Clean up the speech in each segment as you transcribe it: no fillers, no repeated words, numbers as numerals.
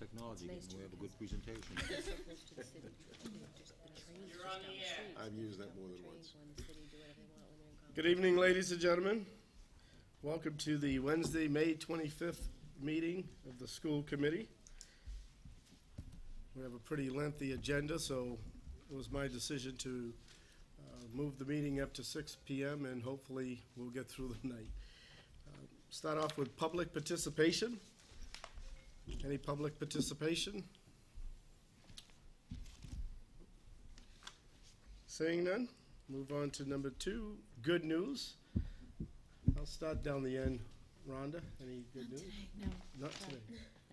technology, and we have a good presentation. You're on the air. I've used that more than once. Good evening, ladies and gentlemen. Welcome to the Wednesday, May 25th meeting of the school committee. We have a pretty lengthy agenda, so it was my decision to move the meeting up to 6 p.m. and hopefully we'll get through the night. Start off with public participation. Any public participation? Seeing none, move on to number 2, good news. I'll start down the end. Rhonda, any good news? Today, no. Not today.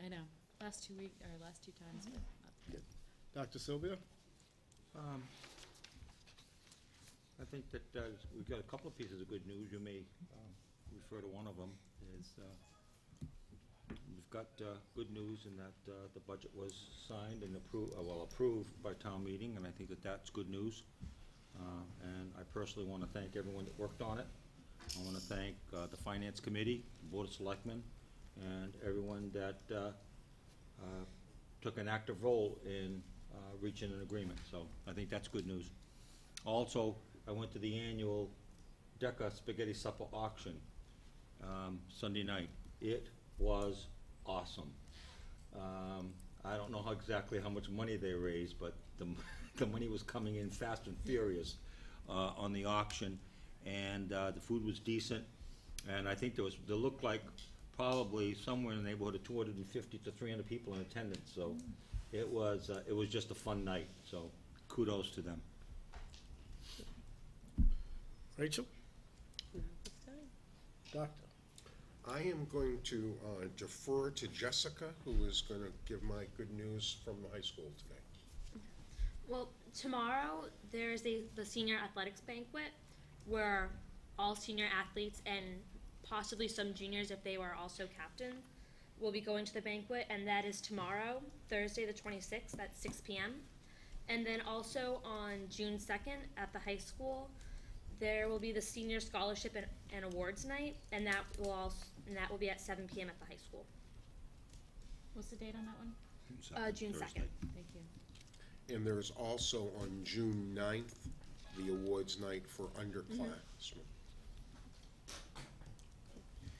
I know. Last two times. But not today. Dr. Sylvia? I think that we've got a couple of pieces of good news. You may refer to one of them. We've got good news in that the budget was signed and approved by town meeting, and I think that that's good news. And I personally want to thank everyone that worked on it. I want to thank the Finance Committee, the Board of Selectmen, and everyone that took an active role in reaching an agreement. So I think that's good news. Also, I went to the annual Decca Spaghetti Supper auction Sunday night. It was awesome. I don't know exactly how much money they raised, but the money was coming in fast and furious on the auction, and the food was decent. And I think there looked like probably somewhere in the neighborhood of 250 to 300 people in attendance. So it was just a fun night. So kudos to them. Rachel? Doctor? I am going to defer to Jessica, who is going to give my good news from the high school today. Well, tomorrow there's the senior athletics banquet where all senior athletes and possibly some juniors, if they were also captain, will be going to the banquet, and that is tomorrow, Thursday the 26th at 6 p.m. And then also on June 2nd at the high school, there will be the senior scholarship and awards night, and that will be at 7 p.m. at the high school. What's the date on that one? June 2nd. Thank you. And there is also on June 9th, the awards night for underclassmen.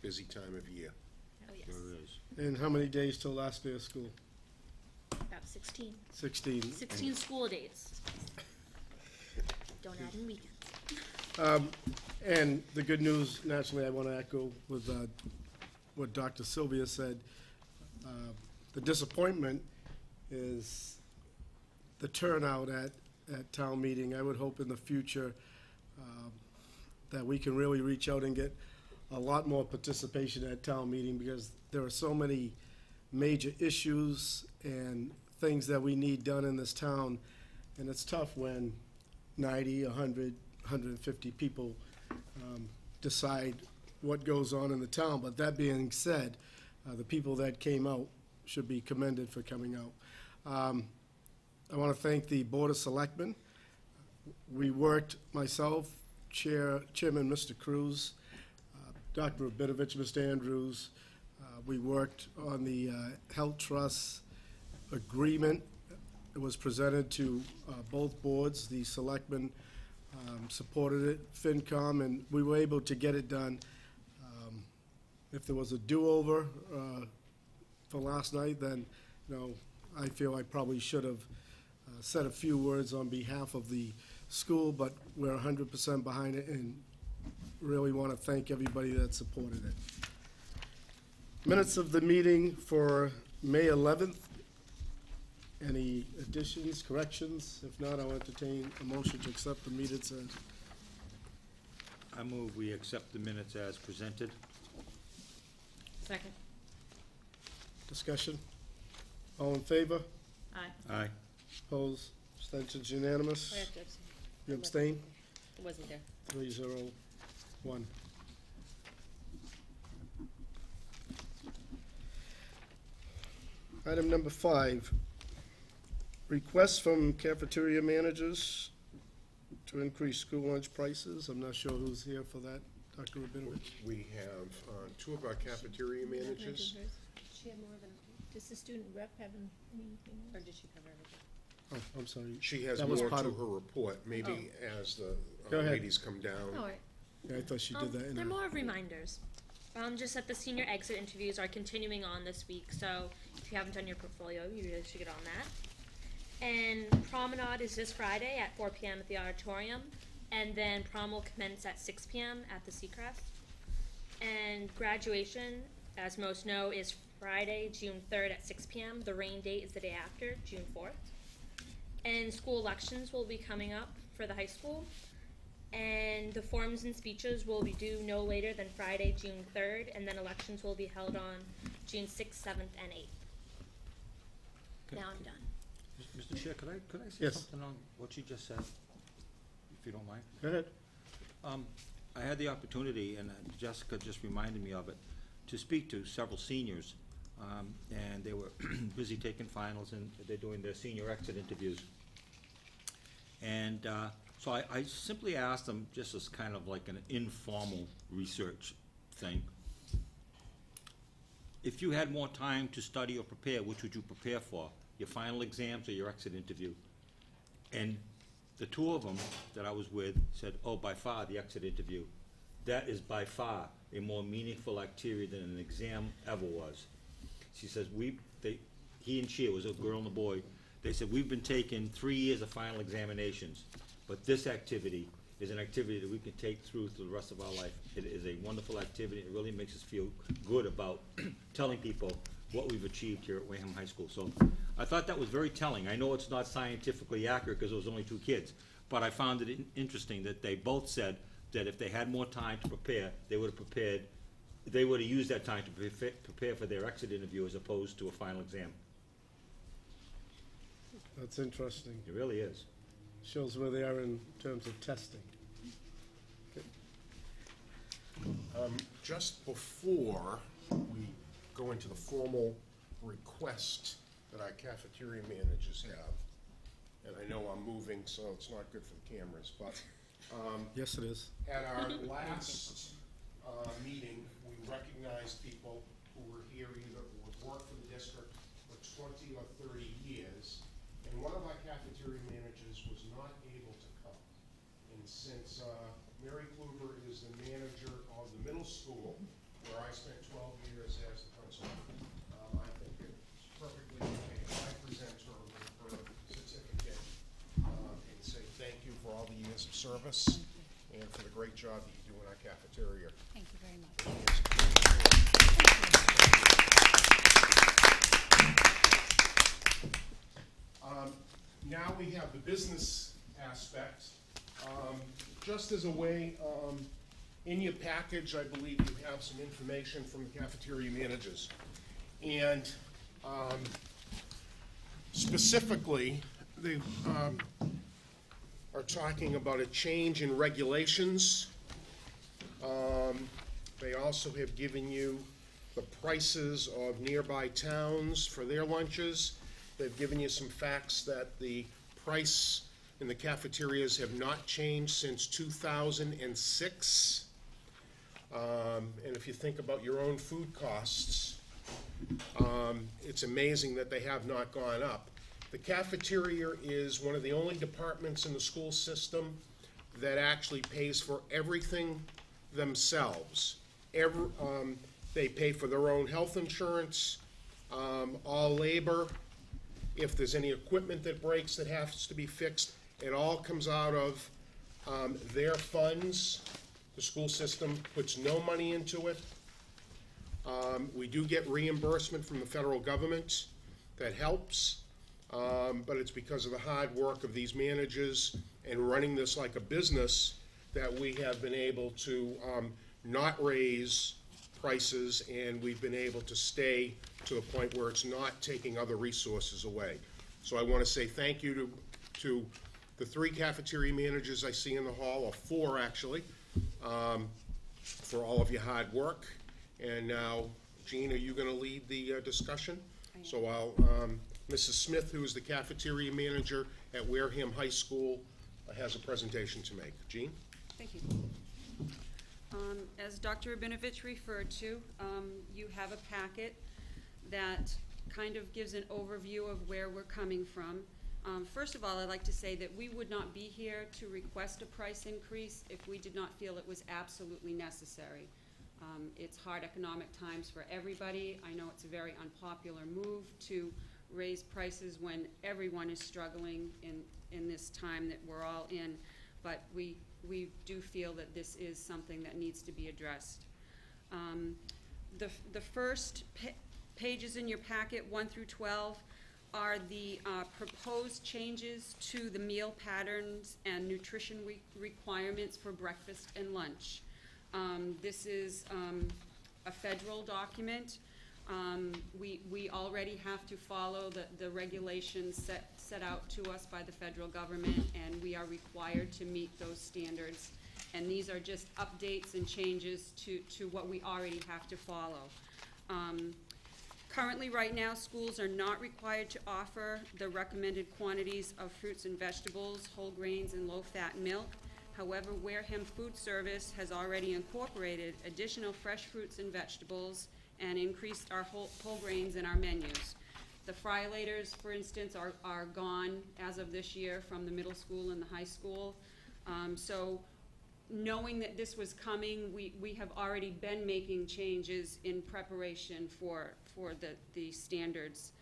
Busy time of year. Oh, yes. There is. And how many days till last day of school? About 16. 16. 16 school days. Don't add in weekends. And the good news, naturally, I want to echo with what Dr. Sylvia said. The disappointment is the turnout at town meeting. I would hope in the future that we can really reach out and get a lot more participation at town meeting, because there are so many major issues and things that we need done in this town, and it's tough when 90, 100, 150 people decide what goes on in the town. But that being said, the people that came out should be commended for coming out. I want to thank the Board of Selectmen. We worked, myself, Chairman Mr. Cruz, Dr. Rabinovich, Mr. Andrews. We worked on the Health Trust agreement. It was presented to both boards. The Selectmen supported it, FinCom, and we were able to get it done. If there was a do-over for last night, then I feel I probably should have said a few words on behalf of the school, but we're 100% behind it and really want to thank everybody that supported it. Minutes of the meeting for May 11th. Any additions, corrections? If not, I'll entertain a motion to accept the minutes as. I move we accept the minutes as presented. Second. Discussion? All in favor? Aye. Aye. Opposed? Abstentions unanimous? I have to abstain. You abstain? It wasn't there. 3-0-1. Item number 5, requests from cafeteria managers to increase school lunch prices. I'm not sure who's here for that. Dr. Rabinovich? We have two of our cafeteria managers. She had more of an Does the student rep have anything Or else? did she cover everything? Oh, I'm sorry. She has That was more part to of- her report, maybe as the Go ahead. ladies come down. All right. Yeah, I thought she did that in They're her. more of reminders. Just that the senior exit interviews are continuing on this week, so if you haven't done your portfolio, you really should get on that. And promenade is this Friday at 4 p.m. at the auditorium, and then prom will commence at 6 p.m. at the Seacrest. And graduation, as most know, is Friday, June 3rd at 6 p.m. The rain date is the day after, June 4th. And school elections will be coming up for the high school. And the forms and speeches will be due no later than Friday, June 3rd, and then elections will be held on June 6th, 7th, and 8th. Okay. Now I'm done. Mr. Chair, could I say Yes. something on what she just said, if you don't mind? Go ahead. I had the opportunity, and Jessica just reminded me of it, to speak to several seniors, and they were busy taking finals, and they're doing their senior exit interviews. And so I simply asked them, just as kind of like an informal research thing, if you had more time to study or prepare, which would you prepare for? Your final exams or your exit interview? And the two of them that I was with said, oh, by far, the exit interview. That is by far a more meaningful activity than an exam ever was. She says, he and she, it was a girl and a boy, they said, we've been taking 3 years of final examinations, but this activity is an activity that we can take through the rest of our life. It is a wonderful activity. It really makes us feel good about telling people what we've achieved here at Wareham High School. So I thought that was very telling. I know it's not scientifically accurate because it was only 2 kids, but I found it interesting that they both said that if they had more time to prepare, they would have prepared, they would have used that time to prepare for their exit interview as opposed to a final exam. That's interesting. It really is. Shows where they are in terms of testing. Just before we go into the formal request that our cafeteria managers have, and I know I'm moving, so it's not good for the cameras, but Yes, it is. at our last meeting, we recognized people who were here either who have worked for the district for 20 or 30 years, and one of our cafeteria managers was not able to come. And since Mary Kluber is the manager of the middle school, where I spent 12 years as the principal, I think it's perfectly okay if I present her with her certificate and say thank you for all the years of service and for the great job that you do in our cafeteria. Thank you very much. Now we have the business aspect. Just as a way, in your package, I believe you have some information from the cafeteria managers. And specifically, they are talking about a change in regulations. They also have given you the prices of nearby towns for their lunches. They've given you some facts that the price in the cafeterias have not changed since 2006. And if you think about your own food costs, it's amazing that they have not gone up. The cafeteria is one of the only departments in the school system that actually pays for everything themselves. They pay for their own health insurance, all labor. If there's any equipment that breaks that has to be fixed, it all comes out of their funds. The school system puts no money into it. We do get reimbursement from the federal government. That helps. But it's because of the hard work of these managers and running this like a business that we have been able to not raise prices, and we've been able to stay to the point where it's not taking other resources away. So I want to say thank you to the 3 cafeteria managers I see in the hall, or 4 actually, for all of your hard work. And now, Jean, are you going to lead the discussion? So I'll, Mrs. Smith, who is the cafeteria manager at Wareham High School, has a presentation to make. Jean? Thank you. As Dr. Rabinovich referred to, you have a packet that kind of gives an overview of where we're coming from. First of all, I'd like to say that we would not be here to request a price increase if we did not feel it was absolutely necessary. It's hard economic times for everybody. I know it's a very unpopular move to raise prices when everyone is struggling in this time that we're all in, but we do feel that this is something that needs to be addressed. The first pages in your packet, 1 through 12, are the proposed changes to the meal patterns and nutrition requirements for breakfast and lunch. This is a federal document. We already have to follow the regulations set out to us by the federal government, and we are required to meet those standards. And these are just updates and changes to what we already have to follow. Currently, right now, schools are not required to offer the recommended quantities of fruits and vegetables, whole grains, and low-fat milk. However, Wareham Food Service has already incorporated additional fresh fruits and vegetables and increased our whole grains in our menus. The friolators, for instance, are gone as of this year from the middle school and the high school. So knowing that this was coming, we have already been making changes in preparation for the standards.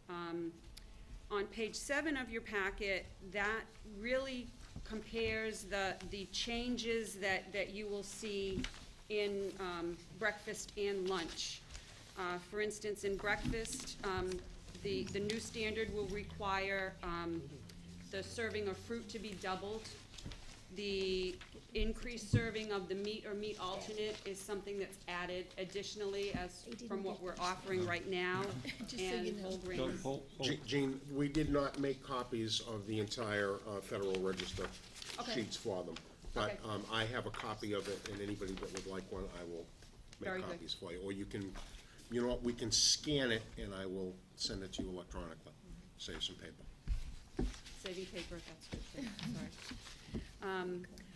On page 7 of your packet, that really compares the changes that you will see in breakfast and lunch. For instance, in breakfast, the new standard will require the serving of fruit to be doubled. The increased serving of the meat or meat alternate is something that's added additionally as from what we're offering right now, Just so and you know. whole grains. Gene, we did not make copies of the entire Federal Register Okay. sheets for them. But Okay. I have a copy of it, and anybody that would like one, I will Very make good. copies for you. Or you can, you know what, we can scan it, and I will send it to you electronically. Save some paper. Saving paper, that's good, sorry.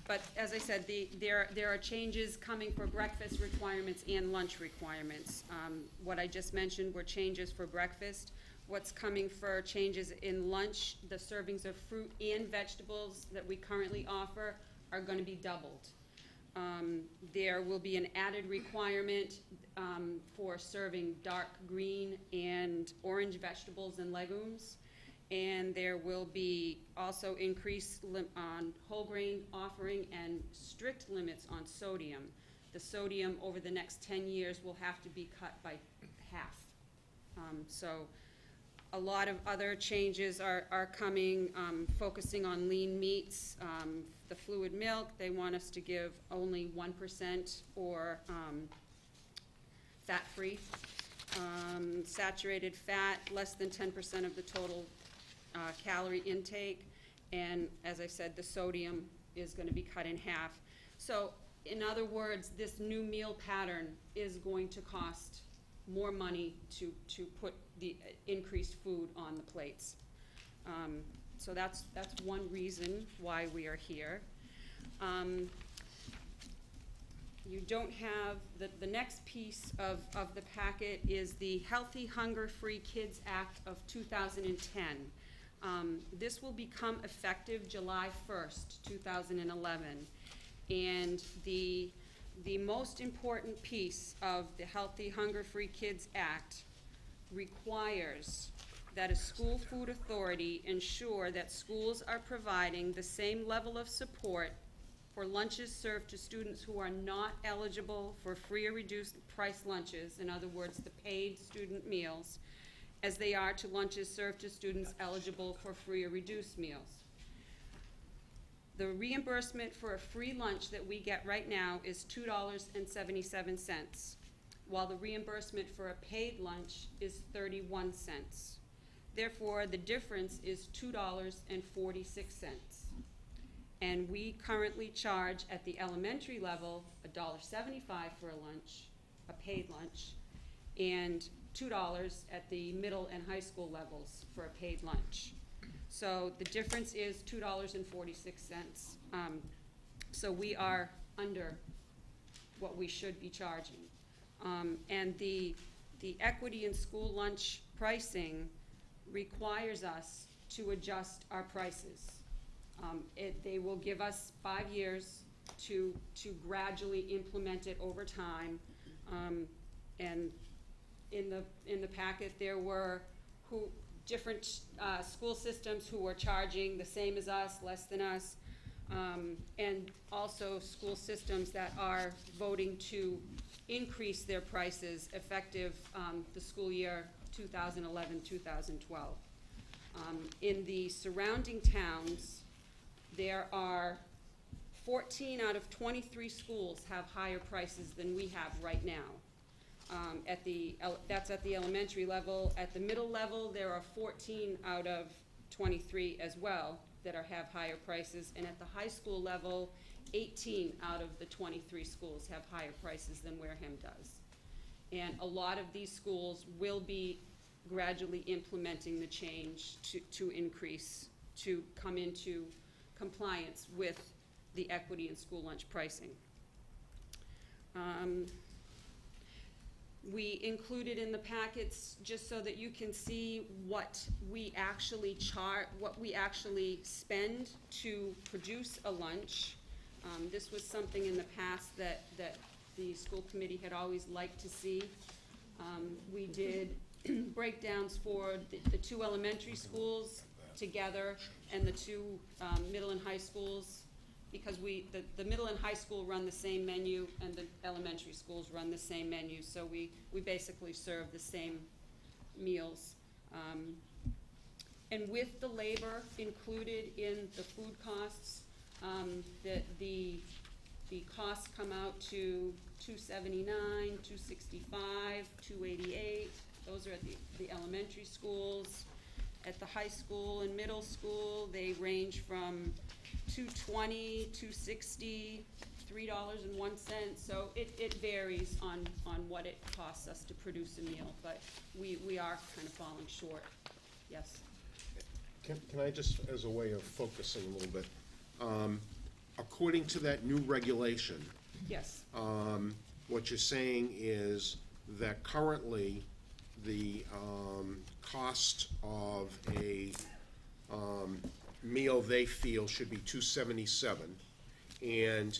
But as I said, there are changes coming for breakfast requirements and lunch requirements. What I just mentioned were changes for breakfast. What's coming for changes in lunch, the servings of fruit and vegetables that we currently offer are going to be doubled. There will be an added requirement for serving dark green and orange vegetables and legumes. And there will be also increased on whole grain offering and strict limits on sodium. The sodium over the next 10 years will have to be cut by half. So a lot of other changes are coming, focusing on lean meats. The fluid milk, they want us to give only 1% or fat-free. Saturated fat, less than 10% of the total calorie intake, and as I said, the sodium is going to be cut in half. So, in other words, this new meal pattern is going to cost more money to put the increased food on the plates. So that's one reason why we are here. You don't have, the next piece of the packet is the Healthy Hunger Free Kids Act of 2010. This will become effective July 1st, 2011. And the most important piece of the Healthy Hunger Free Kids Act requires that a school food authority ensure that schools are providing the same level of support for lunches served to students who are not eligible for free or reduced price lunches, in other words, the paid student meals, as they are to lunches served to students eligible for free or reduced meals. The reimbursement for a free lunch that we get right now is $2.77, while the reimbursement for a paid lunch is 31 cents. Therefore, the difference is $2.46. And we currently charge at the elementary level $1.75 for a lunch, a paid lunch, and $2 at the middle and high school levels for a paid lunch. So the difference is $2.46. So we are under what we should be charging. And the equity in school lunch pricing requires us to adjust our prices. They will give us 5 years to gradually implement it over time. And in the packet, there were different school systems who were charging the same as us, less than us, and also school systems that are voting to increase their prices effective the school year 2011-2012. In the surrounding towns, there are 14 out of 23 schools have higher prices than we have right now. That's at the elementary level. At the middle level, there are 14 out of 23 as well that have higher prices. And at the high school level, 18 out of the 23 schools have higher prices than Wareham does. And a lot of these schools will be gradually implementing the change to increase, to come into compliance with the equity in school lunch pricing. We included in the packets, just so that you can see what we actually spend to produce a lunch. This was something in the past that the school committee had always liked to see. We did breakdowns for the 2 elementary schools together and the 2 middle and high schools, because the middle and high school run the same menu and the elementary schools run the same menu, so we basically serve the same meals. And with the labor included in the food costs, the costs come out to $279, $265, $288. Those are at the elementary schools. At the high school and middle school, they range from $220, $260, $3.01. So it varies on what it costs us to produce a meal, but we are kind of falling short. Yes. Can I just, as a way of focusing a little bit, according to that new regulation, Yes. what you're saying is that currently the cost of a meal they feel should be $277, and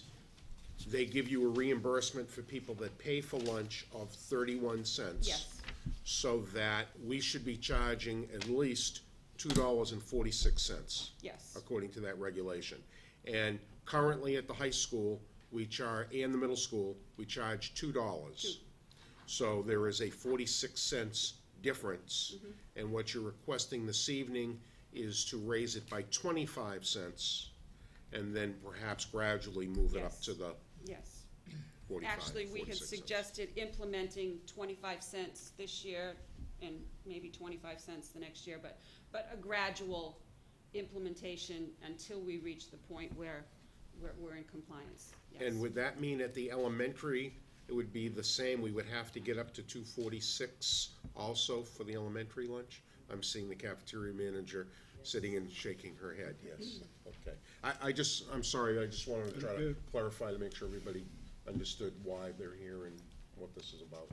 they give you a reimbursement for people that pay for lunch of 31 cents. Yes. So that we should be charging at least $2.46. Yes. According to that regulation. And currently at the high school, we charge, and the middle school, we charge $2. So there is a 46 cents difference. And what you're requesting this evening is to raise it by 25 cents and then perhaps gradually move it up Yes. to the Yes. 45, Actually, we had 46 cents. suggested implementing 25 cents this year and maybe 25 cents the next year, but a gradual implementation until we reach the point where we're in compliance. Yes. And would that mean at the elementary, it would be the same, we would have to get up to 246 also for the elementary lunch? I'm seeing the cafeteria manager sitting and shaking her head, yes, okay. I'm sorry, I just wanted to try to clarify to make sure everybody understood why they're here and what this is about.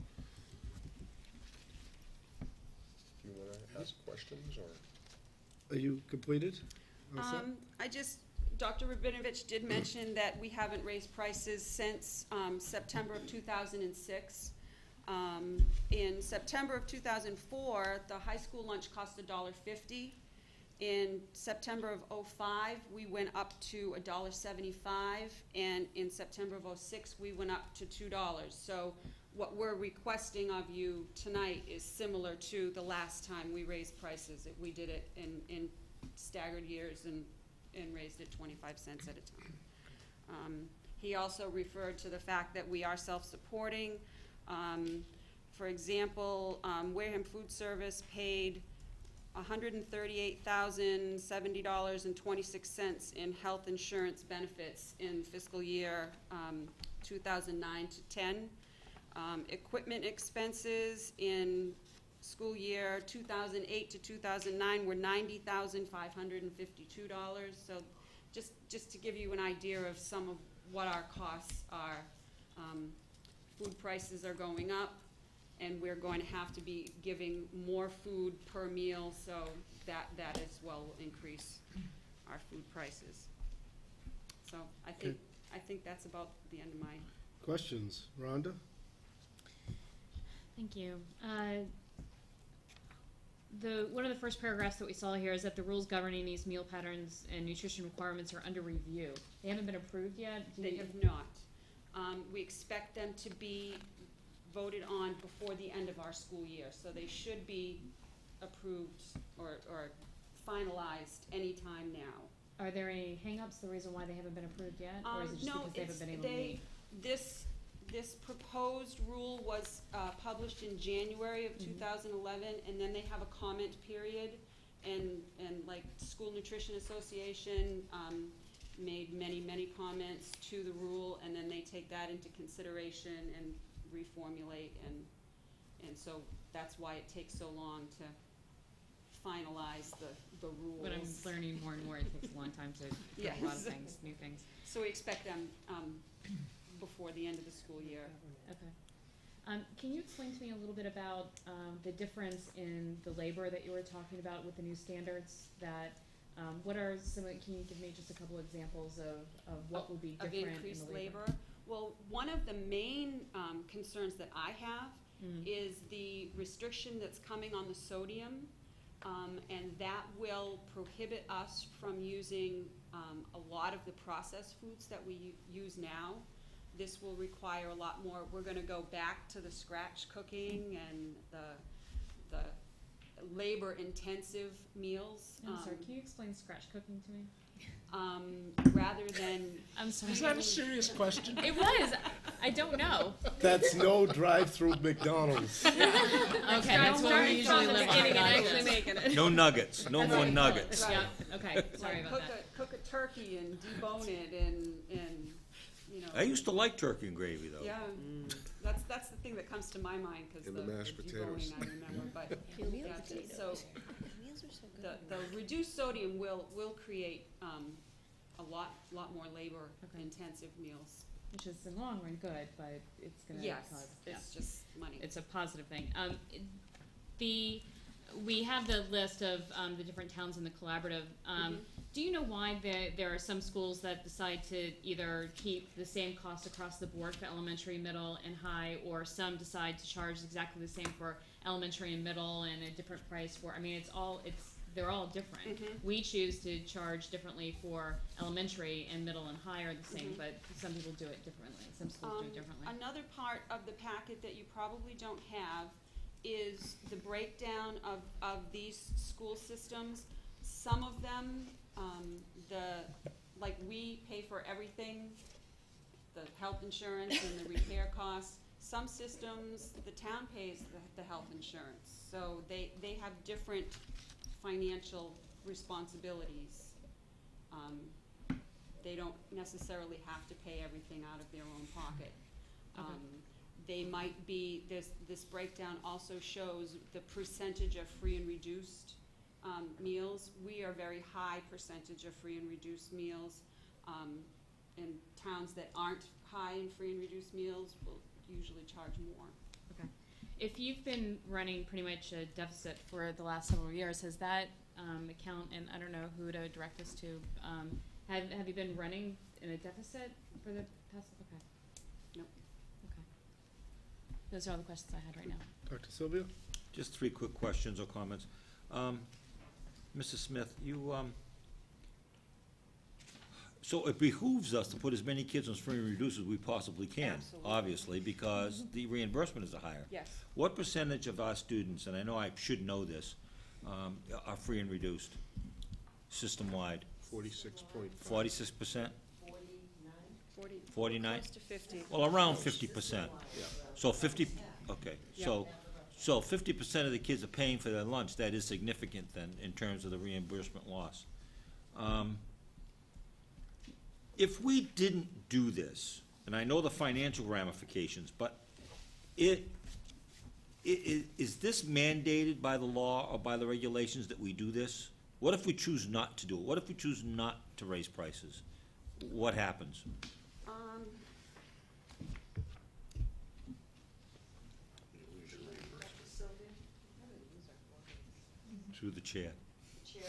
Do you wanna ask questions, or? Are you completed? All set? Dr. Rabinovich did mention that we haven't raised prices since September of 2006. In September of 2004, the high school lunch cost $1.50. In September of '05, we went up to $1.75, and in September of '06, we went up to $2. So what we're requesting of you tonight is similar to the last time we raised prices. We did it in staggered years and raised it 25 cents at a time. He also referred to the fact that we are self-supporting. For example, Wareham Food Service paid $138,070.26 in health insurance benefits in fiscal year 2009 to 10. Equipment expenses in school year 2008 to 2009 were $90,552. So just to give you an idea of some of what our costs are, food prices are going up. and we're going to have to be giving more food per meal, so that as well will increase our food prices. So I think that's about the end of my. Questions? Rhonda? Thank you. One of the first paragraphs that we saw here is that the rules governing these meal patterns and nutrition requirements are under review. They haven't been approved yet? They have not. We expect them to be voted on before the end of our school year, so they should be approved or finalized anytime now. Are there any hang-ups, the reason why they haven't been approved yet? Or is it just No, because they haven't been able to meet? This proposed rule was published in January of 2011, and then they have a comment period, and like School Nutrition Association made many comments to the rule, and then they take that into consideration and reformulate, and so that's why it takes so long to finalize the rules. But I'm learning more and more, it takes a long time to do a lot of Yes. things, new things. So we expect them before the end of the school year. Okay. Can you explain to me a little bit about the difference in the labor that you were talking about with the new standards? That what are some? Can you give me just a couple examples of what would be Of different increased in the labor? Well, one of the main concerns that I have is the restriction that's coming on the sodium, and that will prohibit us from using a lot of the processed foods that we use now. This will require a lot more. We're going to go back to the scratch cooking and the labor-intensive meals. I'm sorry, can you explain scratch cooking to me? Rather than I'm sorry. Is that a serious question? It was. I don't know. That's no drive-through McDonald's. Okay, that's what we usually live on. making it. No nuggets, no more nuggets. Yeah, okay, sorry Like about that. cook a turkey and debone it and you know. I used to like turkey and gravy, though. Yeah, that's the thing that comes to my mind, because And the the mashed potatoes. deboning I remember, but Meal yeah, potatoes. so Meals are so good. the reduced sodium will create a lot more labor intensive meals. Which is in the long run good, but it's gonna Yes, cause, it's just money. it's a positive thing. We have the list of the different towns in the collaborative. Do you know why there are some schools that decide to either keep the same cost across the board for elementary, middle, and high, or some decide to charge exactly the same for elementary and middle and a different price for? I mean, they're all different. We choose to charge differently for elementary, and middle and high are the same, but some people do it differently. Some schools do it differently. Another part of the packet that you probably don't have is the breakdown of these school systems. Some of them, like we pay for everything, the health insurance and the repair costs. Some systems, the town pays the health insurance, so they have different financial responsibilities. They don't necessarily have to pay everything out of their own pocket. They might be, this breakdown also shows the percentage of free and reduced meals. We are very high percentage of free and reduced meals. And towns that aren't high in free and reduced meals will usually charge more. Okay. If you've been running pretty much a deficit for the last several years, has that account, and I don't know who to direct this to, have you been running in a deficit for the past? Okay. Nope. Okay. Those are all the questions I had right now. Dr. Sylvia? Just 3 quick questions or comments. Mrs. Smith, so it behooves us to put as many kids on free and reduced as we possibly can, Absolutely. obviously, because the reimbursement is higher. Yes. What percentage of our students, and I know I should know this, are free and reduced, system-wide? 46.5. 46%? 40, 49? close to 50. Well, around 50%. Yeah. So 50, okay, so 50% of the kids are paying for their lunch. That is significant then, in terms of the reimbursement loss. If we didn't do this, and I know the financial ramifications, but is this mandated by the law or by the regulations that we do this? What if we choose not to do it? What if we choose not to raise prices? What happens? through the chair. Chair,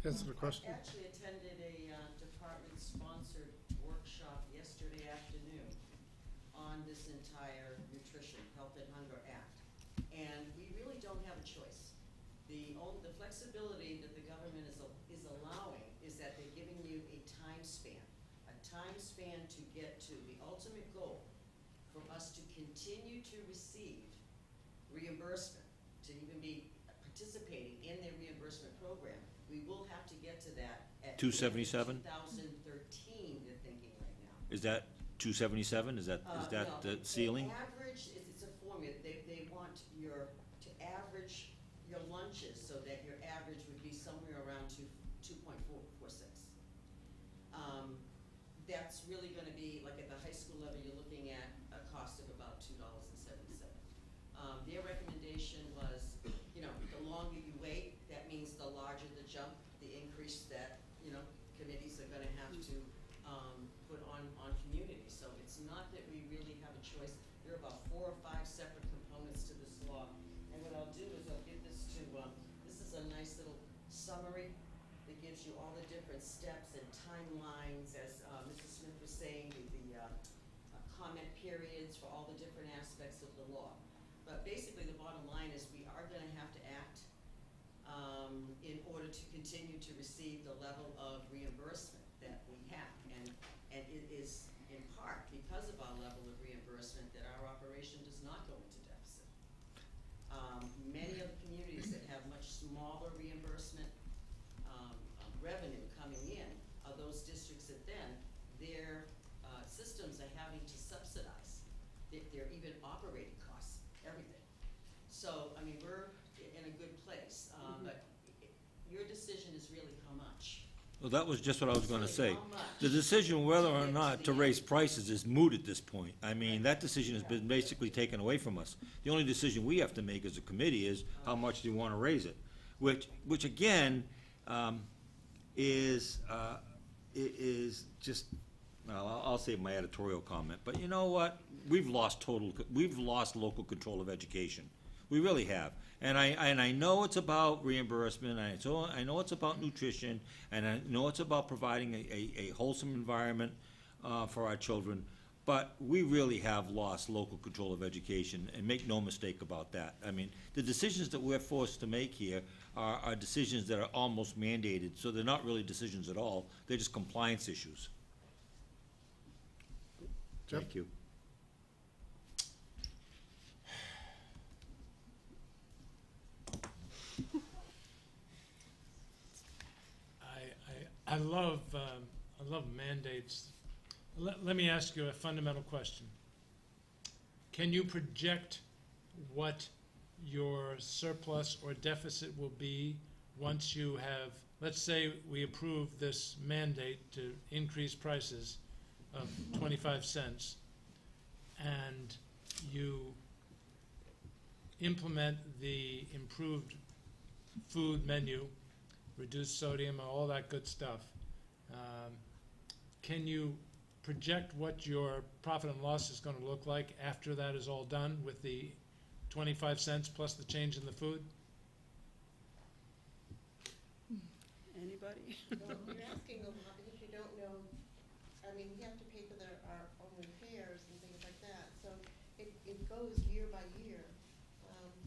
Answer the question. I actually attended a department-sponsored workshop yesterday afternoon on this entire Nutrition, Health and Hunger Act. And we really don't have a choice. The flexibility that the government is allowing is that they're giving you a time span to get to the ultimate goal for us to continue to receive reimbursement, to even be participating in their reimbursement program. We will have to get to that at 277? 2013, they're thinking right now. Is that 277? Is that No, the ceiling? Average, it's a formula, they want to average your lunches so that your average would be somewhere around 2.46. That's really gonna be, like at the high school level, you're looking at a cost of about $2.77. Their recommendation was, the longer you wait, that means the larger the jump, the increase that, committees are gonna have to, put on communities. So it's not that we really have a choice. There are about 4 or 5 separate components to this law. And what I'll do is I'll give this to, this is a nice little summary that gives you all the different steps and timelines, as Mrs. Smith was saying, the comment periods for all the different aspects of the law. But basically, the bottom line is we are going to have to act in order to continue to receive the level of reimbursement that we have. And it is in part because of our level of reimbursement that our operation does not go into deficit. Many of the communities that have much smaller reimbursement revenue coming in are those districts that then their systems are having to subsidize their even operating costs, everything. So, I mean, we're in a good place, but your decision is really how much. Well, that was just what I was gonna Really, say. how much The decision whether to or get not to to the raise end. prices is moot at this point. I mean, that decision has been basically taken away from us. The only decision we have to make as a committee is how much do you wanna raise it? Which again, is just, well, I'll save my editorial comment, but you know what? We've lost local control of education. We really have. And I know it's about reimbursement, I know it's about nutrition, and I know it's about providing a wholesome environment for our children, but we really have lost local control of education, and make no mistake about that. I mean, the decisions that we're forced to make here are decisions that are almost mandated, so they're not really decisions at all, they're just compliance issues. Jeff? Thank you. I love mandates. Let me ask you a fundamental question. Can you project what your surplus or deficit will be once you have, let's say we approve this mandate to increase prices of 25 cents, and you implement the improved food menu, reduced sodium, all that good stuff. Can you project what your profit and loss is going to look like after that is all done with the 25 cents plus the change in the food? Anybody? Well, you're asking a lot because you don't know, I mean, we have to pay for our own repairs and things like that. So it goes year by year,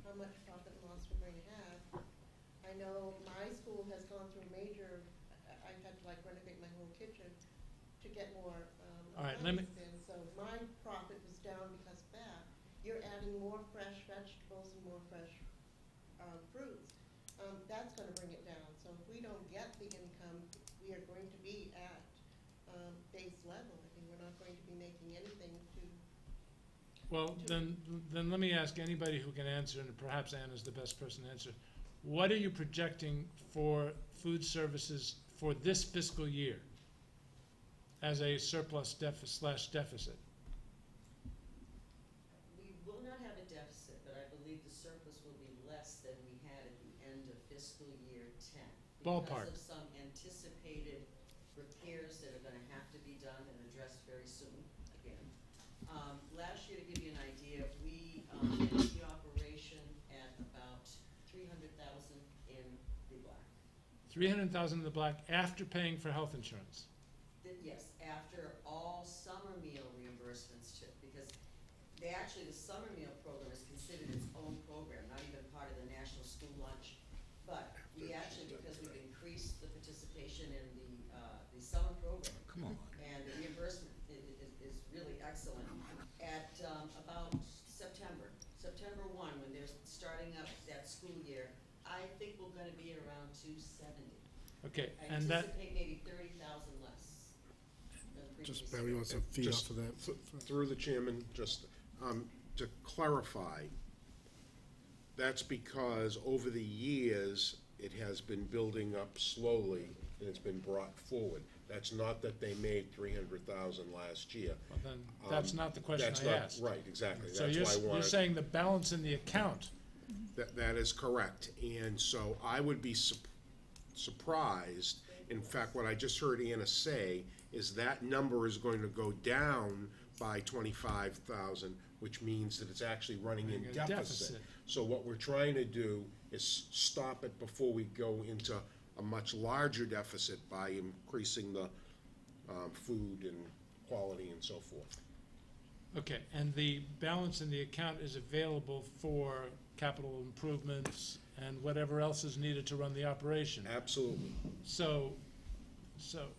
how much profit and loss we're going to have. I know my school has gone through major, I've had to like renovate my whole kitchen to get more All right, let me- appliances in. So my profit was down because of that. You're adding more fresh vegetables and more fresh fruits. That's gonna bring it down. So if we don't get the income, we are going to be at base level. I mean, we're not going to be making anything to. Well, then let me ask anybody who can answer, and perhaps Anna's the best person to answer. What are you projecting for food services for this fiscal year as a surplus deficit? We will not have a deficit, but I believe the surplus will be less than we had at the end of fiscal year 10. Ballpark. Because of some anticipated repairs that are gonna have to be done and addressed very soon, again. Last year, to give you an idea, we ended the operation at about $300,000 in the black. 300,000 in the black after paying for health insurance. Yes, after all summer meal reimbursements too, because the summer meal program is considered its own program, not even part of the National School Lunch. But we actually, because we've increased the participation in the summer program. Come on. And the reimbursement is really excellent. At about September 1, when they're starting up that school year, I think we're gonna be around 270. Okay, I and that, anticipate maybe 30,000 less than previous Just Barry wants to feed Just off of that. Through the chairman, just to clarify, that's because over the years, it has been building up slowly, and it's been brought forward. That's not that they made 300,000 last year. well, then, that's not the question That's I not- asked. Right, exactly. So That's you're, why I you're wanted. saying the balance in the account, That is correct, and so I would be surprised, in fact, what I just heard Anna say, is that number is going to go down by 25,000, which means that it's actually running in Running a deficit. deficit. So what we're trying to do is stop it before we go into a much larger deficit by increasing the food and quality and so forth. okay, and the balance in the account is available for capital improvements and whatever else is needed to run the operation. Absolutely. So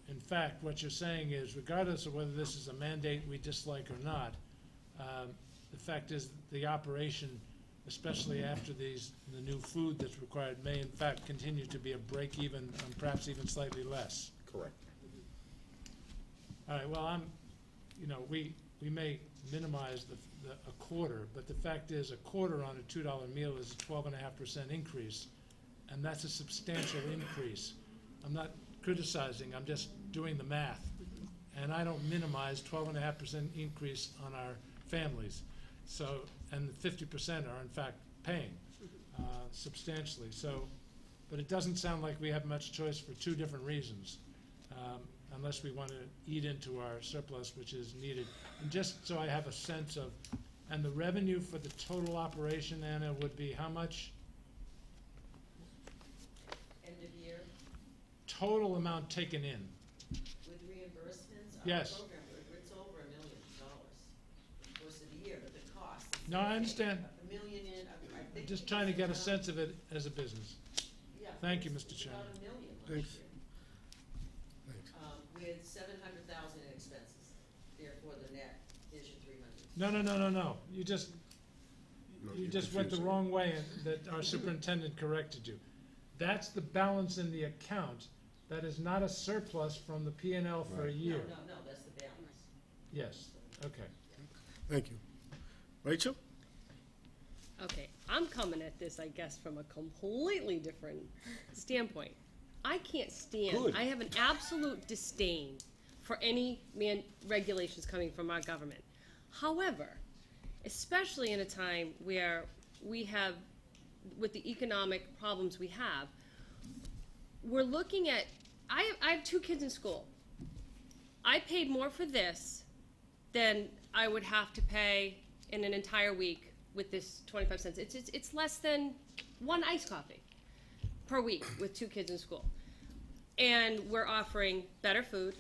in fact, what you're saying is regardless of whether this is a mandate we dislike or not, the fact is the operation, especially after the new food that's required, may in fact continue to be a break even, perhaps even slightly less. Correct. All right, well, we may minimize a quarter, but the fact is a quarter on a $2 meal is a 12.5% increase, and that's a substantial increase. I'm not criticizing, I'm just doing the math. And I don't minimize 12.5% increase on our families. So, and 50% are in fact paying substantially. So, but it doesn't sound like we have much choice for two different reasons, unless we want to eat into our surplus, which is needed. And just so I have a sense of, and the revenue for the total operation, Anna, would be how much? End of year, Total amount taken in. with reimbursements, our Yes. program, it's over $1 million, of course, of the year, but the cost. is No, I understand. $1 million in, I think. I'm just trying to get a sense of it as a business. Yeah, Thank you, it's- Mr. it's Chairman. about $1 million Thanks. last year, Thanks. with 700,000 in expenses, therefore the net is your 300. No. You just No, You you're just went the confusing. wrong way, and that our superintendent corrected you. That's the balance in the account. That is not a surplus from the P and L for a year. No, that's the balance. Yes, okay. Thank you. Rachel? Okay, I'm coming at this, I guess, from a completely different standpoint. I can't stand, Good. I have an absolute disdain for any regulations coming from our government. However, especially in a time where we have, with the economic problems we have, we're looking at, I have 2 kids in school. I paid more for this than I would have to pay in an entire week with this 25 cents. It's less than 1 iced coffee per week with 2 kids in school. And we're offering better food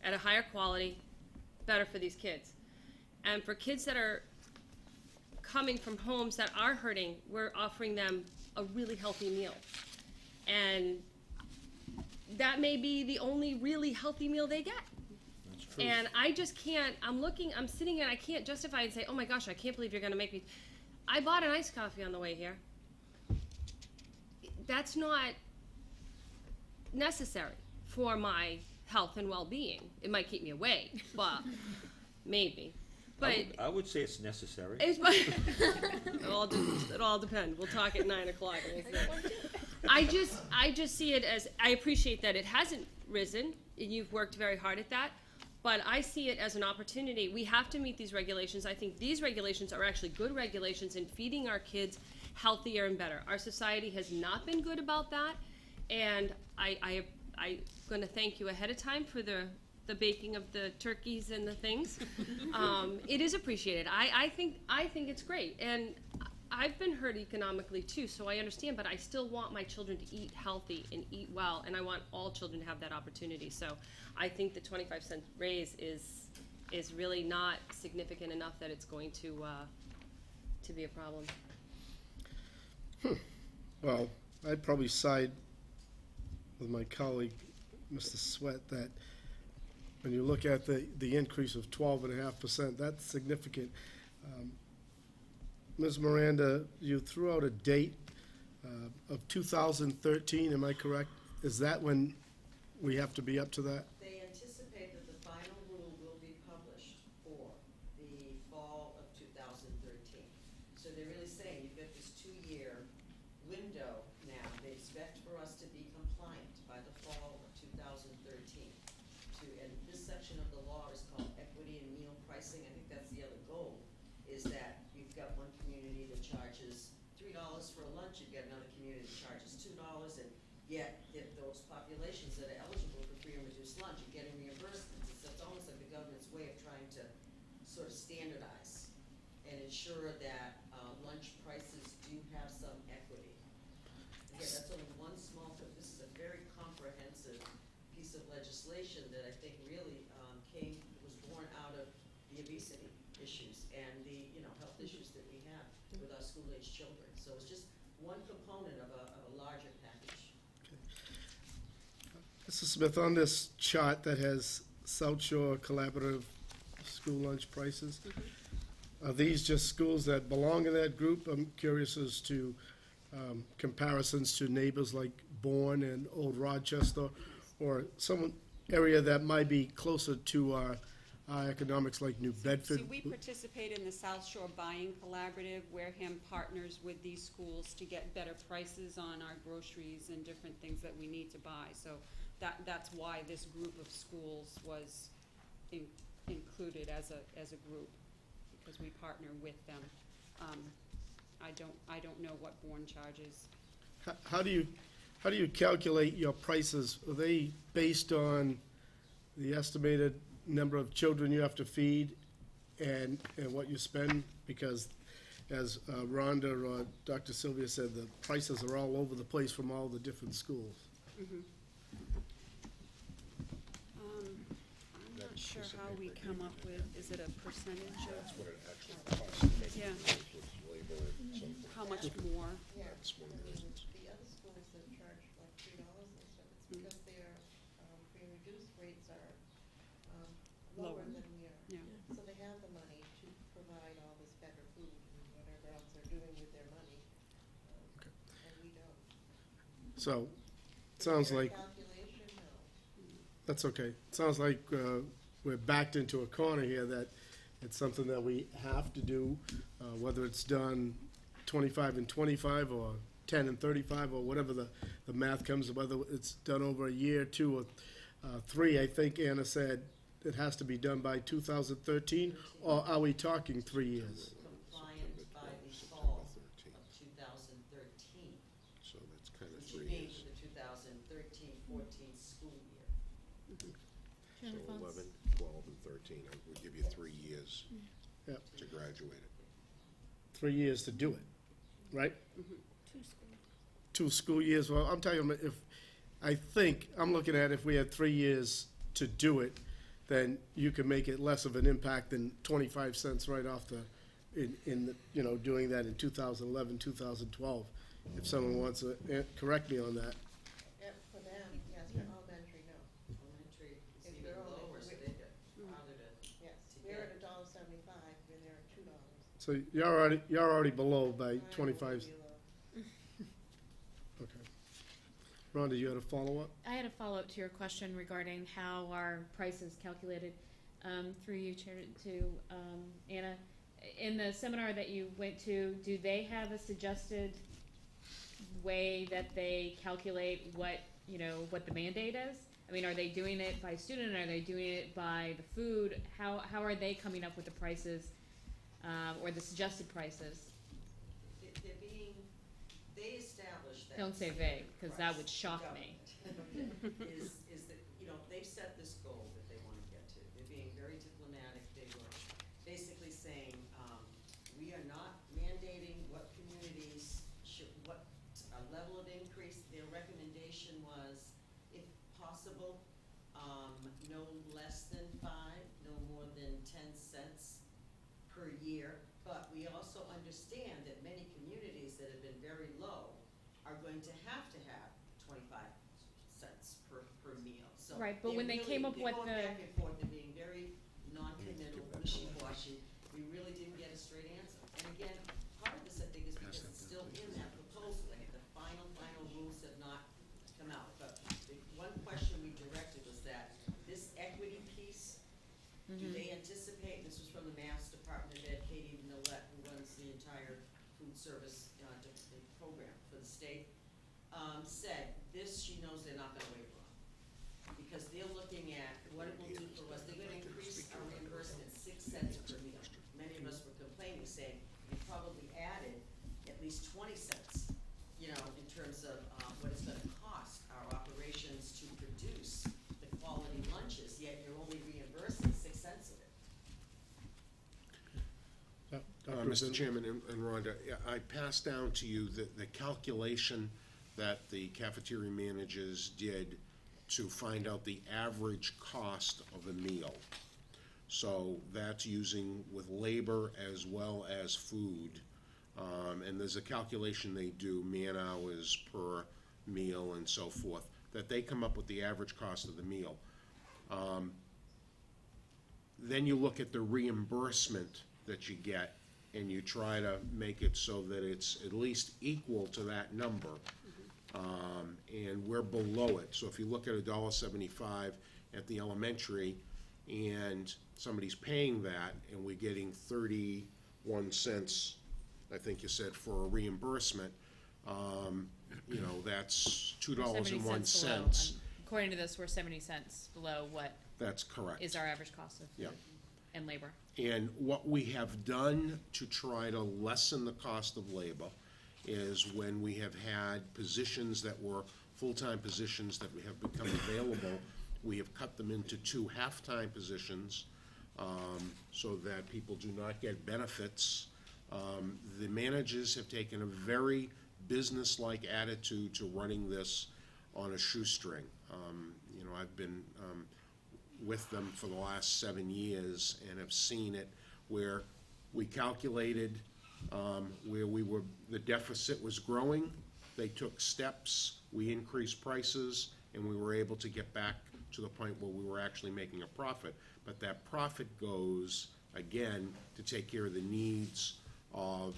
at a higher quality, better for these kids. And for kids that are coming from homes that are hurting, we're offering them a really healthy meal. And that may be the only really healthy meal they get. That's true. And I just can't, I'm sitting here and I can't justify and say, oh my gosh, I can't believe you're gonna make me. I bought an iced coffee on the way here. That's not necessary for my health and well-being. It might keep me awake, but maybe. But I would say it's necessary. it's, it all depends. We'll talk at 9 o'clock. I just see it as, I appreciate that it hasn't risen, and you've worked very hard at that, but I see it as an opportunity. We have to meet these regulations. I think these regulations are actually good regulations in feeding our kids healthier and better. Our society has not been good about that, and I'm going to thank you ahead of time for the baking of the turkeys and the things. It is appreciated. I think it's great, and I've been hurt economically too, so I understand, but I still want my children to eat healthy and eat well, and I want all children to have that opportunity. So I think the 25-cent raise is really not significant enough that it's going to be a problem. Well, I'd probably side with my colleague, Mr. Sweat, that when you look at the increase of 12.5%, that's significant. Ms. Miranda, you threw out a date of 2013, am I correct? Is that when we have to be up to that? They anticipate that the final rule will be published for the fall of 2013. So they're really saying you've got this 2-year window now. They expect for us to be compliant by the fall of 2013. And this section of the law is called equity and meal pricing. I think that's the other goal, is that you've got one community that charges $3 for a lunch, you've got another community that charges $2, and yet if those populations that are eligible for free and reduced lunch are getting reimbursements. It's almost like the government's way of trying to sort of standardize and ensure that lunch prices do have some equity. Again, that's only one small thing. This is a very comprehensive piece of legislation that I think really was born out of the obesity issues and the health issues that we have with our school-age children. So it's just one component of a larger package. Mr. Smith, on this chart that has South Shore Collaborative school lunch prices, are these just schools that belong in that group? I'm curious as to comparisons to neighbors like Bourne and Old Rochester, or some area that might be closer to our economics like New Bedford. See, we participate in the South Shore Buying Collaborative. Wareham partners with these schools to get better prices on our groceries and different things that we need to buy. So that's why this group of schools was included as a group, because we partner with them. I don't know what Bourne charges. How do you calculate your prices? Are they based on the estimated number of children you have to feed and what you spend? Because as Rhonda or Dr. Sylvia said, the prices are all over the place from all the different schools. Mm-hmm. I'm not sure how we come up with, is it a percentage That's of, what it actually costs to make Yeah. it with labor and so forth. how much more? Yeah, That's one I of the mean, reasons. the other schools that charge like $3 and stuff, it's because their free and reduced rates are lower Lower. than we are. Yeah. So they have the money to provide all this better food and whatever else they're doing with their money, and we don't. So, sounds Their like, calculation, no. that's okay. Sounds like we're backed into a corner here, that it's something that we have to do, whether it's done 25 and 25 or 10 and 35 or whatever the math comes, whether it's done over a year, 2 or 3. I think Anna said it has to be done by 2013, or are we talking 3 years? Compliant by the fall of 2013, So that's kind of which 3 would mean years. for the 2013-14 school year. So 11, 12, and 13, we'll give you 3 years Yep. to graduate it. 3 years to do it, right? Two schools. 2 school years. Well, I'm talking about I'm looking at if we had 3 years to do it, then you can make it less of an impact than 25 cents right off doing that in 2011, 2012. If someone wants to correct me on that. Yeah, for them, yes, for elementary, no. Elementary is If even they're only- lower, so they've got harder to. Yes, To we're get. at $1.75, and they're at $2. So you're already below by 25. Below. Okay. Rhonda, you had a follow-up? I had a follow-up to your question regarding how our price is calculated, through you, Chair, to Anna. In the seminar that you went to, do they have a suggested way that they calculate what the mandate is? I mean, are they doing it by student? Are they doing it by the food? How are they coming up with the prices, or the suggested prices? They established that. Don't say vague, 'cause that would shock me. Is that, they've set this goal that they wanna get to. They're being very diplomatic. They were basically saying, we are not mandating what community the recommendation was, if possible, no less than 5, no more than 10 cents per year. But we also understand that many communities that have been very low are going to have 25 cents per meal. So Right, but when they came up with they're the- going back and forth, they're being very non-committal, wishy-washy. We really didn't get a straight answer. And again, part of this, I think, is because it's still in that proposal, like the final rules have not come out. But the one question we directed was that this equity piece, do they anticipate, this was from the Mass Department of Ed, Katie Millette, who runs the entire food service program for the state, said this, she knows they're not gonna waive on. Because they're looking at what it will do for us. They're gonna increase our reimbursement 6 cents per meal. Many of us were complaining, saying, we probably added at least 20 cents, you know, in terms of what it's gonna cost our operations to produce the quality lunches, yet you're only reimbursing 6 cents of it. Mr. Chairman and Rhonda, yeah, I passed down to you the calculation that the cafeteria managers did to find out the average cost of a meal. So that's using with labor as well as food. And there's a calculation they do, man hours per meal and so forth, that they come up with the average cost of the meal. Then you look at the reimbursement that you get, and you try to make it so that it's at least equal to that number. And we're below it. So if you look at $1.75 at the elementary, and somebody's paying that, and we're getting 31 cents, I think you said, for a reimbursement, you know, that's $2.01. According to this, we're 70 cents below what That's correct. is our average cost of food Yeah. and labor. And what we have done to try to lessen the cost of labor is when we have had positions that were full-time positions that we have become available, we have cut them into 2 half-time positions, so that people do not get benefits. The managers have taken a very business-like attitude to running this on a shoestring. You know, I've been with them for the last 7 years and have seen it where we calculated where the deficit was growing. They took steps, we increased prices, and we were able to get back to the point where we were actually making a profit. But that profit goes, again, to take care of the needs of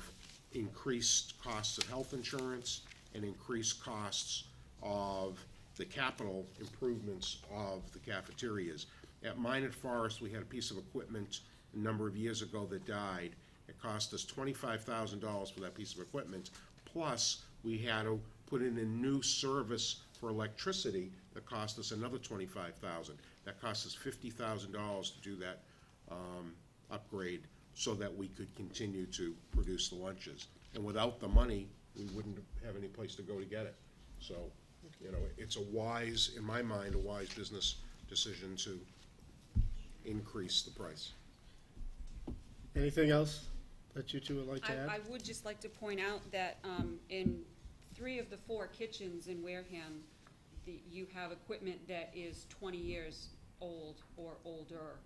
increased costs of health insurance and increased costs of the capital improvements of the cafeterias. At Minot Forest, we had a piece of equipment a number of years ago that died. It cost us $25,000 for that piece of equipment, plus we had to put in a new service for electricity that cost us another $25,000. That cost us $50,000 to do that upgrade so that we could continue to produce the lunches. And without the money, we wouldn't have any place to go to get it. So, you know, it's a wise, in my mind, a wise business decision to increase the price. Anything else that you two would like to add? I would just like to point out that in 3 of the 4 kitchens in Wareham, you have equipment that is 20 years old or older.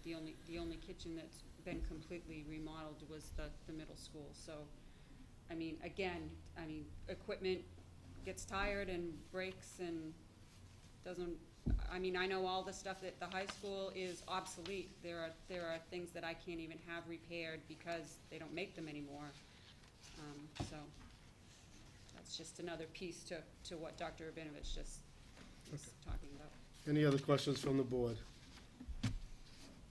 The only kitchen that's been completely remodeled was the middle school. So, I mean, again, equipment gets tired and breaks and doesn't. I mean, I know all the stuff at the high school is obsolete. There are things that I can't even have repaired because they don't make them anymore. So that's just another piece to what Dr. Rabinovich just was talking about. Any other questions from the board?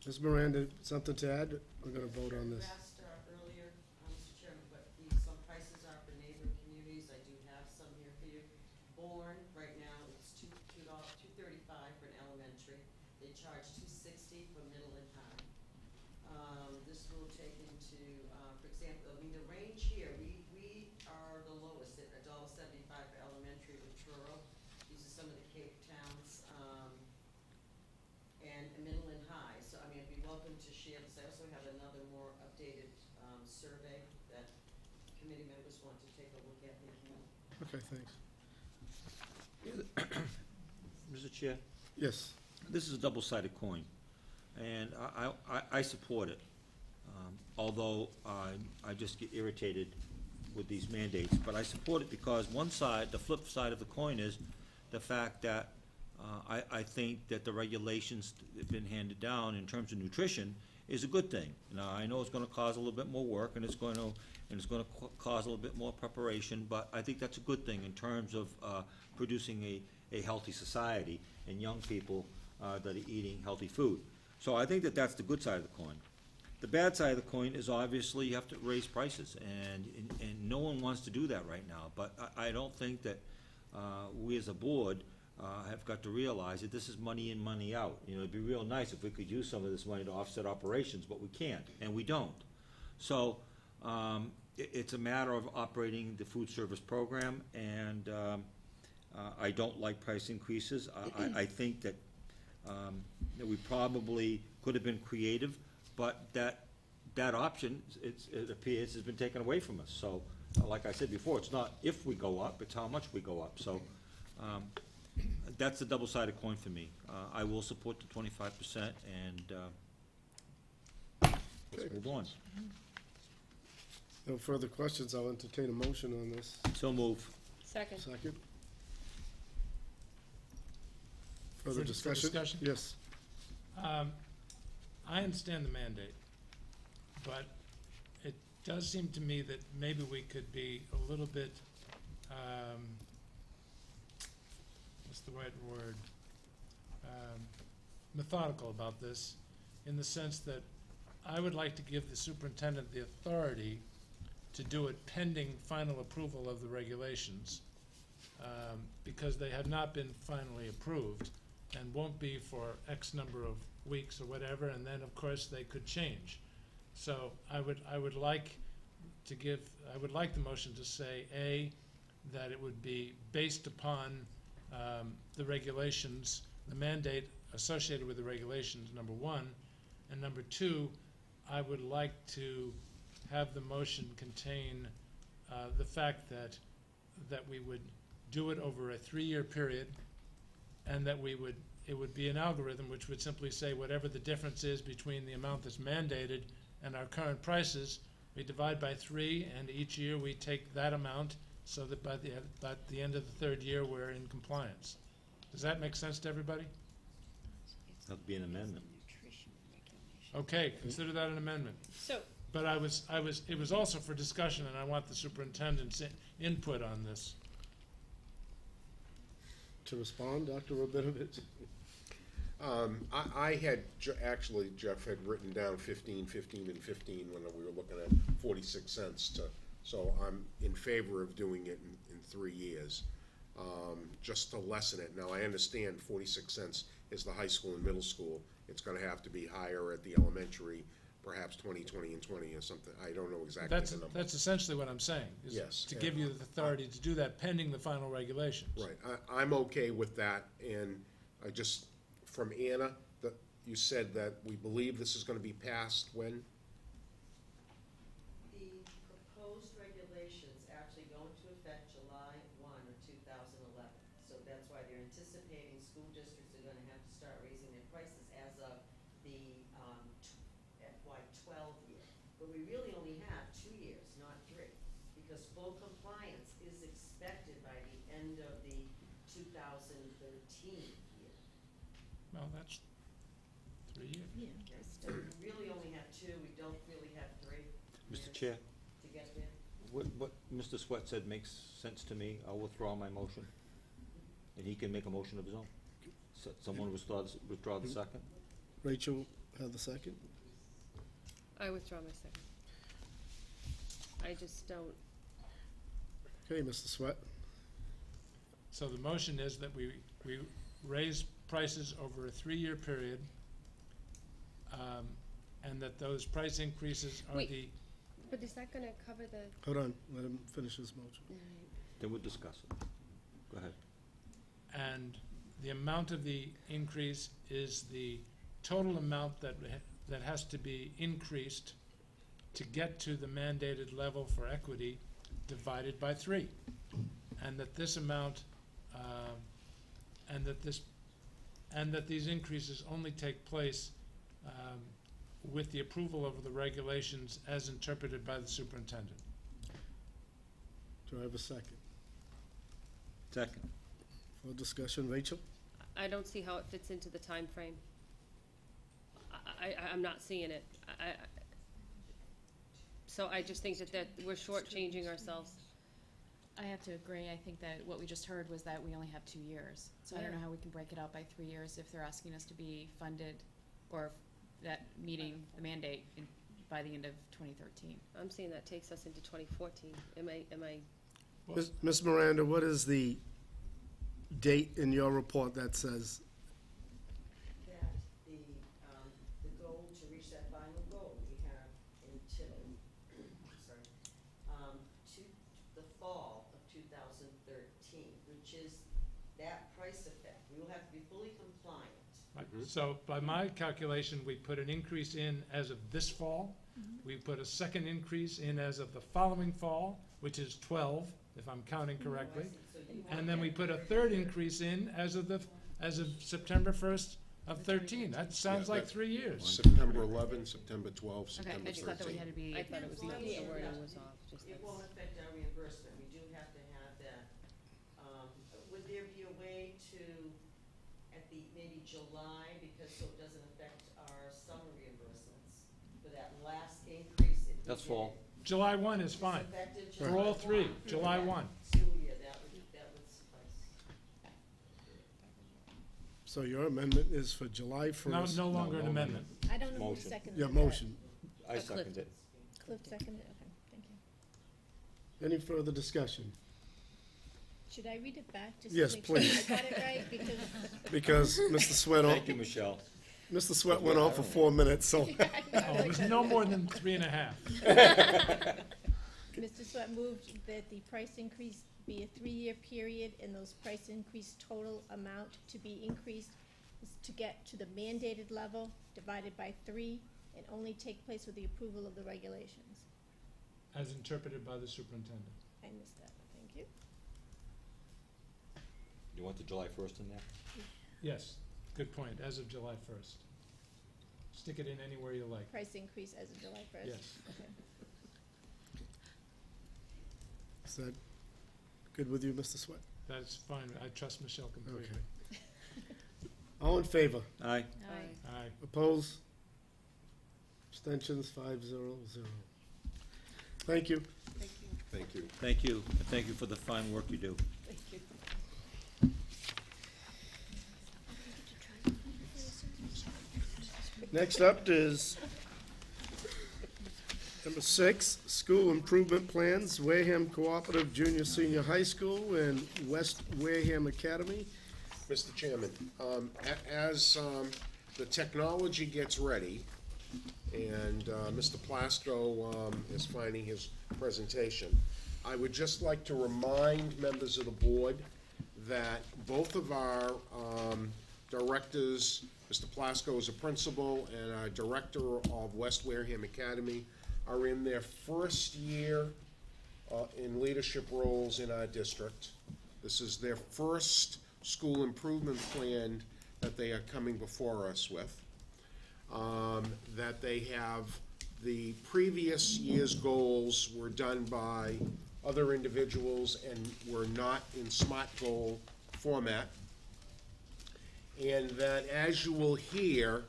Ms. Miranda, something to add? We're gonna vote on this. You asked earlier, Mr. Chairman, what some prices are for neighboring communities. I do have some here for you. Bourne, right now, it's $2.35 for an elementary. They charge $2.60 for middle and high. This will take into, for example, I mean, the range here, we are the lowest at $1.75 for elementary with Truro. These are some of the Cape towns, and middle and high. So, I mean, I'd be welcome to share this. I also have another more updated survey that committee members want to take a look at. Okay, thanks. Mr. Chair, Yes. this is a double-sided coin, and I support it. Although I just get irritated with these mandates, but I support it because one side, the flip side of the coin is the fact that I think that the regulations that have been handed down in terms of nutrition is a good thing. Now, I know it's gonna cause a little bit more work, and it's gonna cause a little bit more preparation, but I think that's a good thing in terms of producing a healthy society and young people that are eating healthy food. So I think that that's the good side of the coin. The bad side of the coin is obviously you have to raise prices, and no one wants to do that right now. But I don't think that we as a board have got to realize that this is money in, money out. You know, it'd be real nice if we could use some of this money to offset operations, but we can't, and we don't. So it's a matter of operating the food service program, and I don't like price increases. I think that we probably could have been creative, but that option, it appears, has been taken away from us. So, like I said before, it's not if we go up, it's how much we go up. So, that's a double-sided coin for me. I will support the 25%, and let's move on. No further questions, I'll entertain a motion on this. So move. Second. Second. For Further discussion? discussion? Yes. I understand the mandate, but it does seem to me that maybe we could be a little bit, what's the right word? Methodical about this, in the sense that I would like to give the superintendent the authority to do it pending final approval of the regulations, because they have not been finally approved and won't be for X number of weeks or whatever, and then, of course, they could change. So I would like the motion to say, A, that it would be based upon the regulations, the mandate associated with the regulations, number one, and number two, I would like to have the motion contain the fact that we would do it over a 3-year period, and that it would be an algorithm which would simply say whatever the difference is between the amount that's mandated and our current prices, we divide by 3, and each year we take that amount, so that by the end of the 3rd year, we're in compliance. Does that make sense to everybody? That'd be an amendment. Okay, consider that an amendment. So, But it was also for discussion, and I want the superintendent's input on this. To respond, Dr. Rabinovich? I had, actually, Jeff had written down 15, 15, and 15 when we were looking at 46 cents so I'm in favor of doing it in 3 years, just to lessen it. Now, I understand 46 cents is the high school and middle school. It's gonna have to be higher at the elementary, perhaps 20, 20, and 20 or something. I don't know exactly the number. That's essentially what I'm saying, is Yes, to yeah. give you the authority to do that pending the final regulations. Right, I'm okay with that, and I just, from Anna, that you said that we believe this is gonna be passed when? The proposed regulations actually go into effect July 1 of 2011. So that's why they're anticipating school districts are gonna have to start raising their prices as of the FY 12 year. But we really only have 2 years, not 3, because full compliance is expected by the end of the 2013 year. Well, that's 3 years. Yeah. So we really only have 2, we don't really have 3 years Mr. Chair, to get there. what Mr. Sweat said makes sense to me. I'll withdraw my motion, and he can make a motion of his own. Someone withdraw the second? Rachel have the second? I withdraw my second. I just don't, Okay, Mr. Sweat? So the motion is that we raise prices over a 3-year period, and that those price increases are Wait. But is that gonna cover the? Hold on, let him finish his motion. Then we'll discuss it. Go ahead. and the amount of the increase is the total amount that has to be increased to get to the mandated level for equity divided by 3. And that this amount and that these increases only take place with the approval of the regulations as interpreted by the superintendent. Do I have a second? Second. For discussion, Rachel? I don't see how it fits into the time frame. I'm not seeing it. So I just think that we're shortchanging ourselves. I have to agree. I think that what we just heard was that we only have 2 years. So I don't know how we can break it out by 3 years if they're asking us to be funded or that meeting the mandate by the end of 2013. I'm saying that takes us into 2014. Am I? Ms. Miranda, what is the date in your report that says, That the goal, to reach that final goal, we have until, to the fall of 2013, which is that price effect. We will have to be fully compliant. Right. So by my calculation, we put an increase in as of this fall. We put a second increase in as of the following fall, which is 12, if I'm counting correctly. So you want And then we put a third increase in as of September 1st of 13. That sounds Yeah, like that- 3 years. September 11, September 12, Okay, September I just thought that we 13. had to be. I thought it was, the wording was off, just It that's. won't affect our reimbursement, we do have to have that. Would there be a way to, at the, maybe July, because so it doesn't affect our summer reimbursements, for that last increase? If we That's did fall. it, July 1 is it's fine. effective For all July three, 1. July Yeah, 1. School year, that would suffice. so your amendment is for July 1st? No longer an amendment. I don't know who Motion. seconded Your that. motion. I second it. Cliff seconded, okay, thank you. Any further discussion? Should I read it back just Yes, to make sure please. I got it right? Because Because Mr. Sweat, Thank you, Michelle. Mr. Sweat went on for 4 minutes, so Oh, it was no more than 3.5. Mr. Sweat moved that the price increase be a 3-year period and those price increase total amount to be increased is to get to the mandated level divided by 3 and only take place with the approval of the regulations. As interpreted by the superintendent. I missed that, thank you. You want the July 1st in there? Yes, good point, as of July 1st. Stick it in anywhere you like. Price increase as of July 1st? Yes. Okay. is that good with you, Mr. Sweat? That's fine, I trust Michelle completely. Okay. All in favor? Aye. Aye. Opposed? Abstentions, 5-0-0. Thank you. Thank you. Thank you, and thank you for the fine work you do. Thank you. Next up is number 6, school improvement plans, Wareham Cooperative Junior Senior High School and West Wareham Academy. Mr. Chairman, as the technology gets ready, and Mr. Plasko is finding his presentation, I would just like to remind members of the board that both of our directors, Mr. Plasko is a principal, and our director of West Wareham Academy, are in their first year in leadership roles in our district. This is their first school improvement plan that they are coming before us with. That they have, the previous year's goals were done by other individuals and were not in SMART goal format. And that, as you will hear,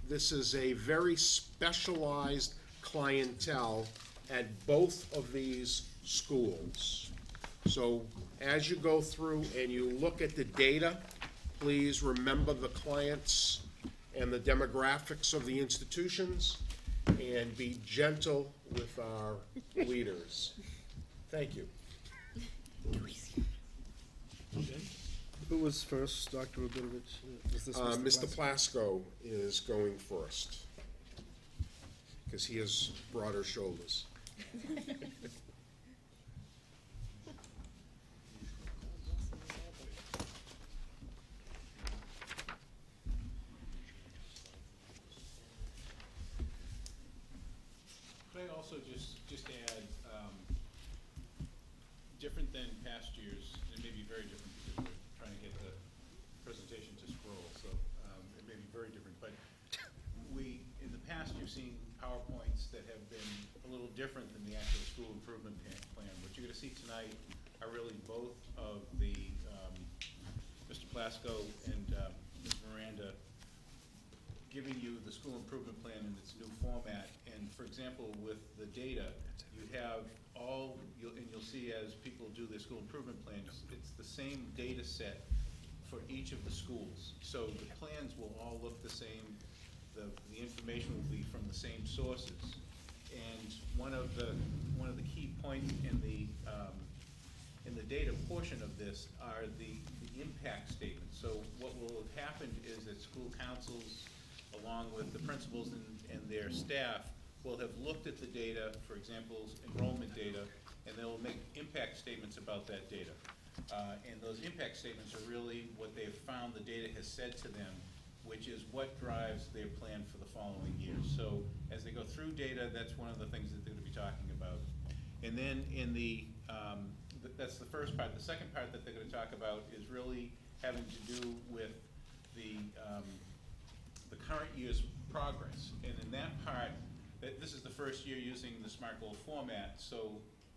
this is a very specialized clientele at both of these schools. So as you go through and you look at the data, please remember the clients and the demographics of the institutions, and be gentle with our leaders. Thank you. Who was first, Dr. Rabinovich? Is this Mr. Plasko? Plasko is going first, because he has broader shoulders. Could I also just add, different than past years, and it may be very different because we're different than the actual school improvement plan. What you're gonna see tonight are really both of the, Mr. Plasko and Ms. Miranda giving you the school improvement plan in its new format. And for example, with the data, you have all, and you'll see as people do their school improvement plans, it's the same data set for each of the schools. So the plans will all look the same, the information will be from the same sources. And one of the key points in the data portion of this are the impact statements. So what will have happened is that school councils, along with the principals and their staff, will have looked at the data, for example, enrollment data, and they'll make impact statements about that data. And those impact statements are really what they've found the data has said to them, which is what drives their plan for the following year. So as they go through data, that's one of the things that they're going to be talking about. And then in that's the first part. The second part that they're going to talk about is really having to do with the current year's progress. And in that part, this is the first year using the SMART goal format, so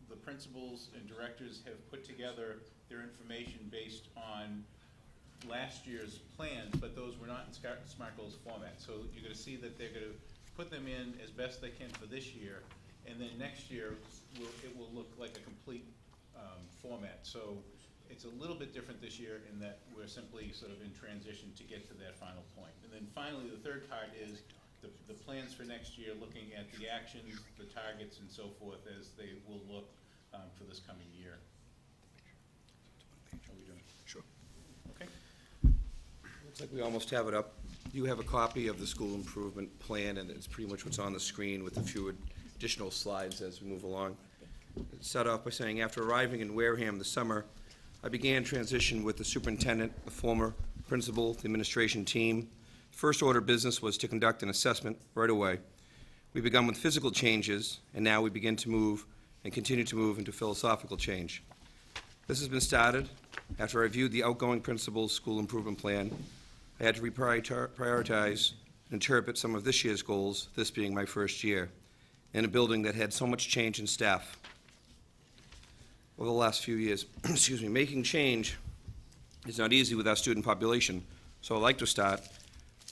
the principals and directors have put together their information based on last year's plans, but those were not in SMART goals format. So you're going to see that they're going to put them in as best they can for this year, and then next year it will look like a complete format. So it's a little bit different this year in that we're simply sort of in transition to get to that final point. And then finally, the third part is the plans for next year, looking at the actions, the targets, and so forth as they will look for this coming year. How are we doing? Sure. Okay. Looks like we almost have it up. You have a copy of the school improvement plan, and it's pretty much what's on the screen with a few additional slides as we move along. Let's start off by saying, after arriving in Wareham this summer, I began transition with the superintendent, the former principal, the administration team. First order of business was to conduct an assessment right away. We began with physical changes, and now we begin to move and continue to move into philosophical change. This has been started after I reviewed the outgoing principal's school improvement plan. I had to prioritize and interpret some of this year's goals, this being my first year, in a building that had so much change in staff over the last few years. Excuse me. Making change is not easy with our student population, so I'd like to start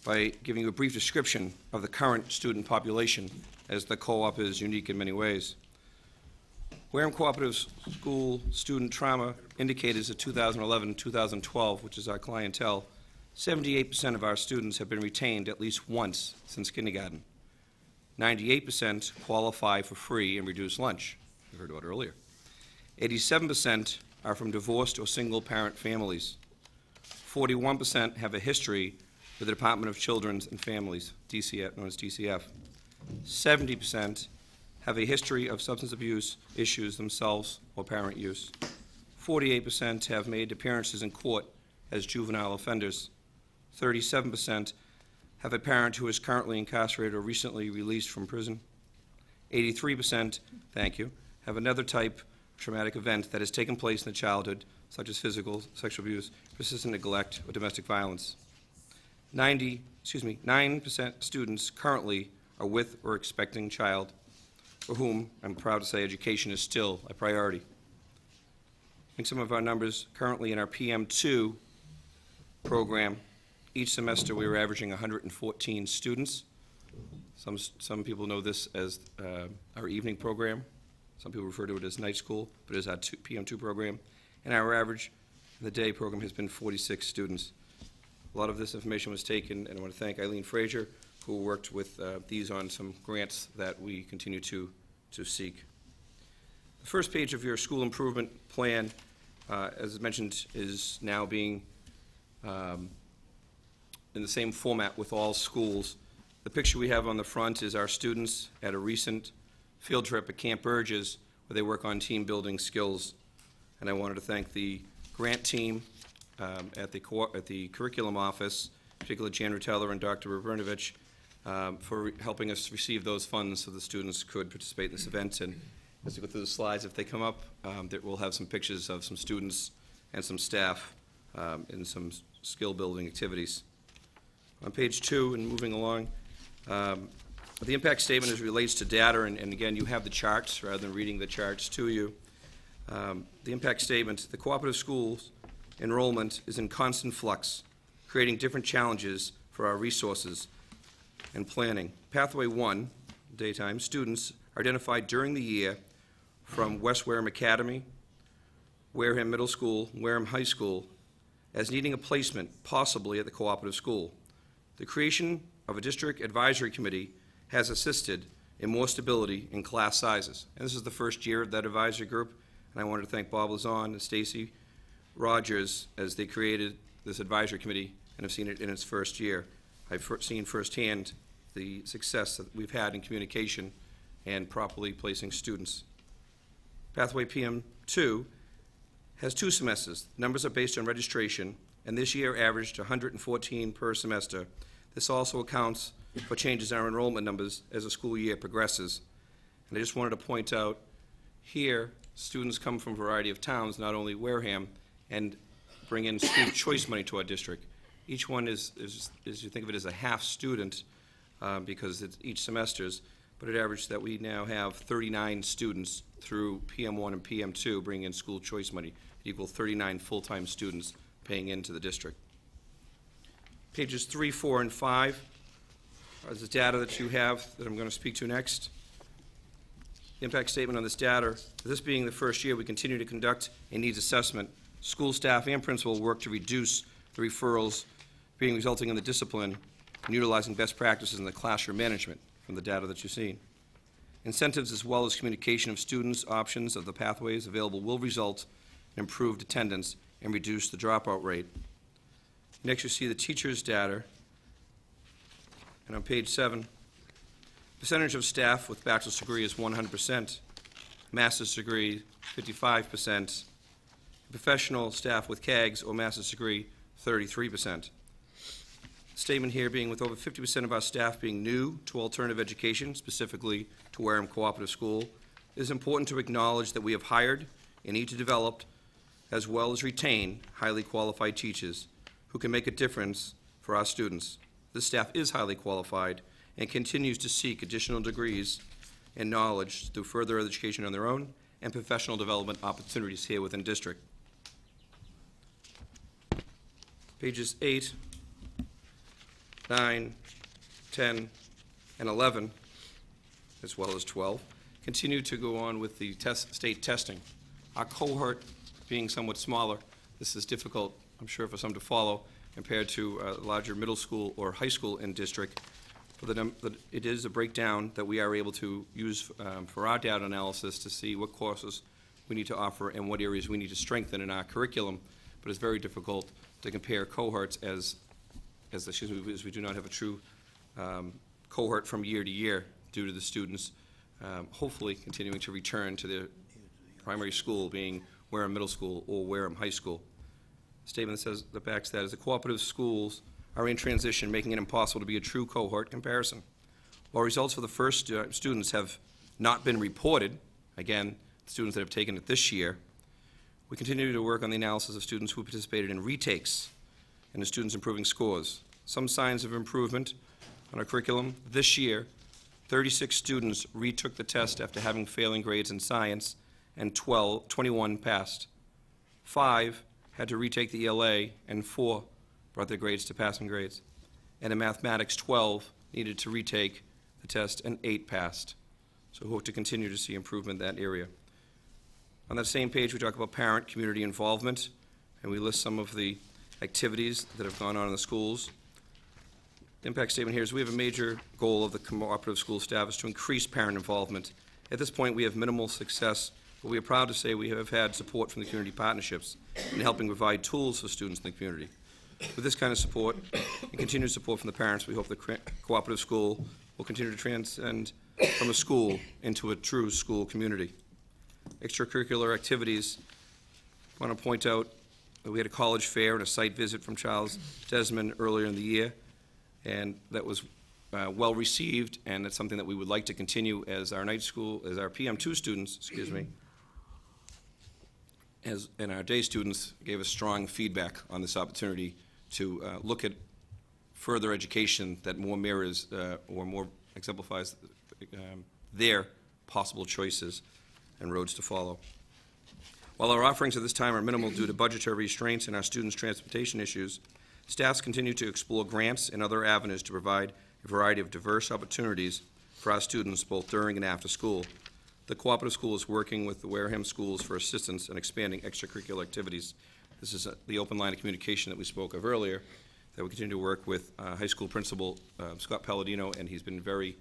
by giving you a brief description of the current student population, as the co-op is unique in many ways. Wareham Cooperative School Student Trauma Indicators of 2011-2012, which is our clientele, 78% of our students have been retained at least once since kindergarten. 98% qualify for free and reduced lunch, we heard about earlier. 87% are from divorced or single-parent families. 41% have a history with the Department of Children and Families, DCF, known as DCF. 70% have a history of substance abuse issues themselves or parent use. 48% have made appearances in court as juvenile offenders. 37% have a parent who is currently incarcerated or recently released from prison. 83%, thank you, have another type of traumatic event that has taken place in their childhood, such as physical, sexual abuse, persistent neglect, or domestic violence. 9% students currently are with or expecting child, for whom, I'm proud to say, education is still a priority. In some of our numbers, currently in our PM2 program, each semester we are averaging 114 students. Some people know this as our evening program. Some people refer to it as night school, but it is our PM2 program. And our average in the day program has been 46 students. A lot of this information was taken, and I want to thank Eileen Frazier, who worked with these on some grants that we continue to seek. The first page of your school improvement plan, as mentioned, is now being in the same format with all schools. The picture we have on the front is our students at a recent field trip at Camp Burgess, where they work on team building skills. And I wanted to thank the grant team at the curriculum office, particularly Jan Rutella and Dr. Rubernovich, for helping us receive those funds so the students could participate in this event. And as we go through the slides, if they come up, we'll have some pictures of some students and some staff in some skill building activities. On page 2, and moving along, The impact statement as it relates to data, and again, you have the charts rather than reading the charts to you. The impact statement, the cooperative schools enrollment is in constant flux, creating different challenges for our resources and planning. Pathway 1, daytime, students are identified during the year from West Wareham Academy, Wareham Middle School, Wareham High School, as needing a placement, possibly at the cooperative school. The creation of a district advisory committee has assisted in more stability in class sizes. And this is the first year of that advisory group, and I wanted to thank Bob Lazon and Stacy Rogers as they created this advisory committee and have seen it in its first year. I've seen firsthand the success that we've had in communication and properly placing students. Pathway PM2 has 2 semesters. Numbers are based on registration, and this year averaged 114 per semester. This also accounts for changes in our enrollment numbers as the school year progresses. And I just wanted to point out here, students come from a variety of towns, not only Wareham, and bring in school choice money to our district. Each one is you think of it as a half student because it's each semester's, but it averaged that we now have 39 students through PM1 and PM2 bringing in school choice money. It equals 39 full-time students paying into the district. Pages 3, 4, and 5 are the data that you have that I'm going to speak to next. The impact statement on this data, this being the first year, we continue to conduct a needs assessment. School staff and principal work to reduce the referrals resulting in the discipline and utilizing best practices in the classroom management from the data that you've seen. Incentives as well as communication of students' options of the pathways available will result in improved attendance and reduce the dropout rate. Next, you see the teachers' data. And on page 7, percentage of staff with bachelor's degree is 100%, master's degree 55%, professional staff with CAGs or master's degree 33%. Statement here being with over 50% of our staff being new to alternative education, specifically to Wareham Cooperative School, it is important to acknowledge that we have hired and need to develop as well as retain highly qualified teachers who can make a difference for our students. This staff is highly qualified and continues to seek additional degrees and knowledge through further education on their own and professional development opportunities here within district. Pages 8, 9, 10, and 11, as well as 12, continue to go on with the state testing. Our cohort being somewhat smaller, this is difficult, I'm sure, for some to follow compared to a larger middle school or high school in district. It is a breakdown that we are able to use for our data analysis to see what courses we need to offer and what areas we need to strengthen in our curriculum, but it's very difficult to compare cohorts as we do not have a true cohort from year to year due to the students hopefully continuing to return to their primary school, being Wareham Middle School or Wareham High School. Statement that backs that is the cooperative schools are in transition, making it impossible to be a true cohort comparison. While results for the first students have not been reported, again, students that have taken it this year, we continue to work on the analysis of students who participated in retakes and the students improving scores. Some signs of improvement on our curriculum. This year, 36 students retook the test after having failing grades in science, and 21 passed. 5 had to retake the ELA, and 4 brought their grades to passing grades. And in mathematics, 12 needed to retake the test, and 8 passed. So we hope to continue to see improvement in that area. On that same page, we talk about parent community involvement, and we list some of the activities that have gone on in the schools. The impact statement here is we have a major goal of the cooperative school staff is to increase parent involvement. At this point, we have minimal success, but we are proud to say we have had support from the community partnerships in helping provide tools for students in the community. With this kind of support and continued support from the parents, we hope the cooperative school will continue to transcend from a school into a true school community. Extracurricular activities, I want to point out that we had a college fair and a site visit from Charles Desmond earlier in the year, and that was well received, and it's something that we would like to continue as our night school, as our PM2 students, excuse me, and our day students gave us strong feedback on this opportunity to look at further education that more mirrors or more exemplifies their possible choices and roads to follow. While our offerings at this time are minimal due to budgetary restraints and our students' transportation issues, staffs continue to explore grants and other avenues to provide a variety of diverse opportunities for our students both during and after school. The cooperative school is working with the Wareham schools for assistance in expanding extracurricular activities. This is the open line of communication that we spoke of earlier, that we continue to work with high school principal Scott Palladino, and he's been very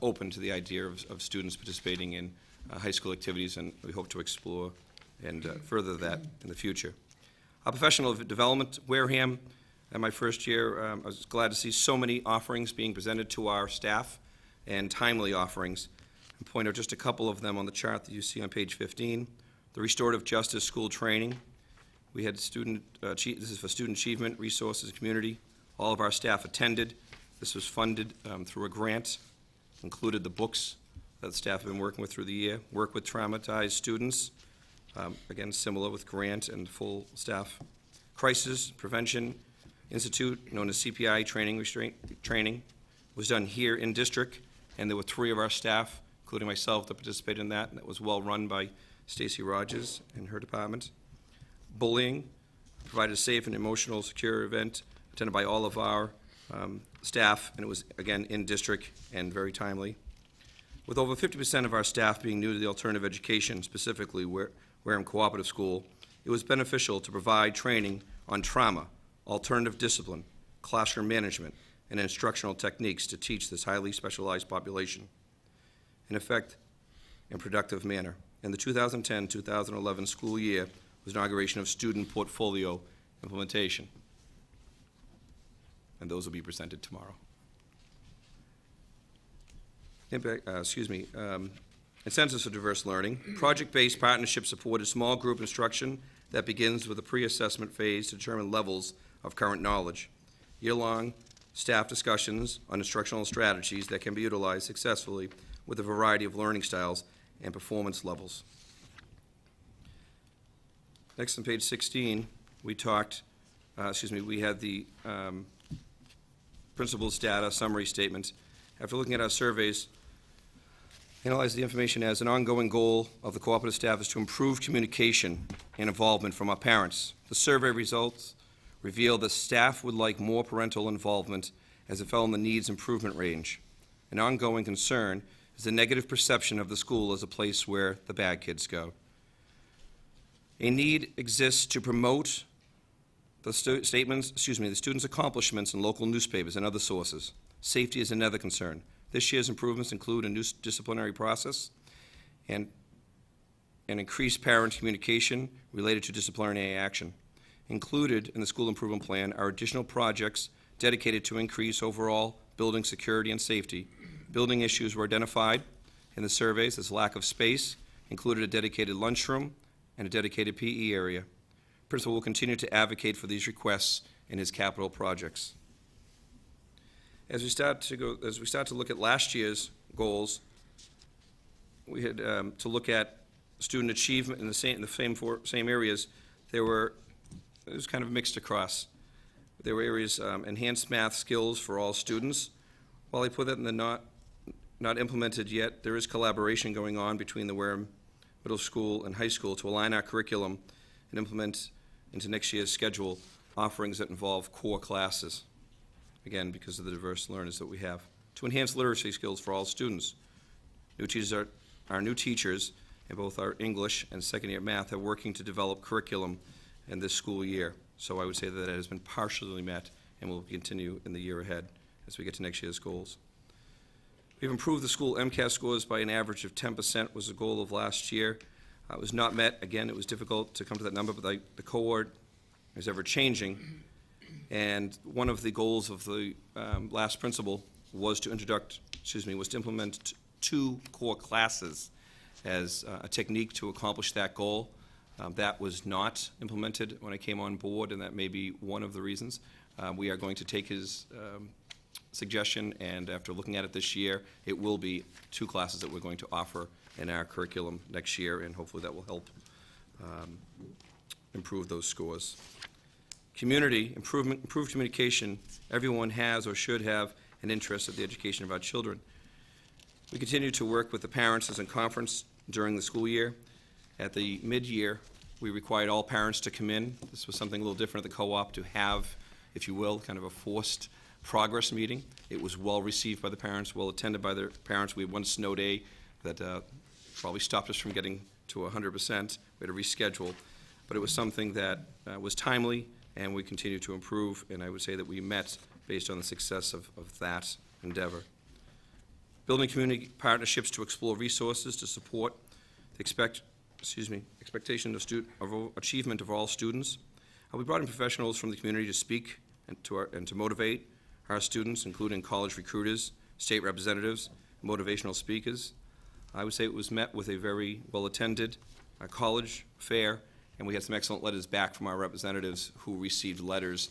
open to the idea of students participating in high school activities, and we hope to explore and further that in the future. Our professional development, Wareham, in my first year, I was glad to see so many offerings being presented to our staff, and timely offerings. And point out just a couple of them on the chart that you see on page 15. The restorative justice school training. We had student, this is for student achievement, resources, and community. All of our staff attended. This was funded through a grant, included the books that the staff have been working with through the year. Work with traumatized students, again, similar with grant and full staff. Crisis Prevention Institute, known as CPI training, was done here in district, and there were 3 of our staff, including myself, that participated in that, and that was well run by Stacy Rogers and her department. Bullying, provided a safe and emotional, secure event attended by all of our staff, and it was, again, in district and very timely. With over 50% of our staff being new to the alternative education, specifically Wareham Cooperative School, it was beneficial to provide training on trauma, alternative discipline, classroom management, and instructional techniques to teach this highly specialized population in effect and productive manner. In the 2010-2011 school year was inauguration of student portfolio implementation, and those will be presented tomorrow. Incentives for diverse learning. Project-based partnership supported small group instruction that begins with a pre-assessment phase to determine levels of current knowledge. Year-long staff discussions on instructional strategies that can be utilized successfully with a variety of learning styles and performance levels. Next on page 16, we talked, we had the principal's data summary statement. After looking at our surveys, analyze the information as an ongoing goal of the cooperative staff is to improve communication and involvement from our parents. The survey results revealed that staff would like more parental involvement as it fell in the needs improvement range. An ongoing concern is the negative perception of the school as a place where the bad kids go. A need exists to promote the students' accomplishments in local newspapers and other sources. Safety is another concern. This year's improvements include a new disciplinary process and increased parent communication related to disciplinary action. Included in the school improvement plan are additional projects dedicated to increase overall building security and safety. Building issues were identified in the surveys as lack of space, included a dedicated lunchroom and a dedicated PE area. Principal will continue to advocate for these requests in his capital projects. As we start to look at last year's goals, we had to look at student achievement in the same areas. It was kind of mixed across. There were areas, enhanced math skills for all students. While I put that in the not implemented yet, there is collaboration going on between the Wareham Middle School and High School to align our curriculum and implement into next year's schedule offerings that involve core classes, again, because of the diverse learners that we have. To enhance literacy skills for all students. Our new teachers in both our English and second-year math are working to develop curriculum in this school year. So I would say that it has been partially met and will continue in the year ahead as we get to next year's goals. We've improved the school MCAS scores by an average of 10% was the goal of last year. It was not met. Again, it was difficult to come to that number, but the cohort is ever changing. And one of the goals of the last principal was to implement 2 core classes as a technique to accomplish that goal. That was not implemented when I came on board, and that may be one of the reasons. We are going to take his suggestion, and after looking at it this year, it will be 2 classes that we're going to offer in our curriculum next year, and hopefully that will help improve those scores. Community, improved communication. Everyone has or should have an interest in the education of our children. We continue to work with the parents as in conference during the school year. At the mid-year, we required all parents to come in. This was something a little different at the co-op, to have, if you will, kind of a forced progress meeting. It was well received by the parents, well attended by their parents. We had one snow day that probably stopped us from getting to 100%. We had to reschedule. But it was something that was timely, and we continue to improve, and I would say that we met based on the success of that endeavor. Building community partnerships to explore resources to support the expectation of achievement of all students. We brought in professionals from the community to speak and to motivate our students, including college recruiters, state representatives, motivational speakers. I would say it was met with a very well-attended college fair, and we had some excellent letters back from our representatives who received letters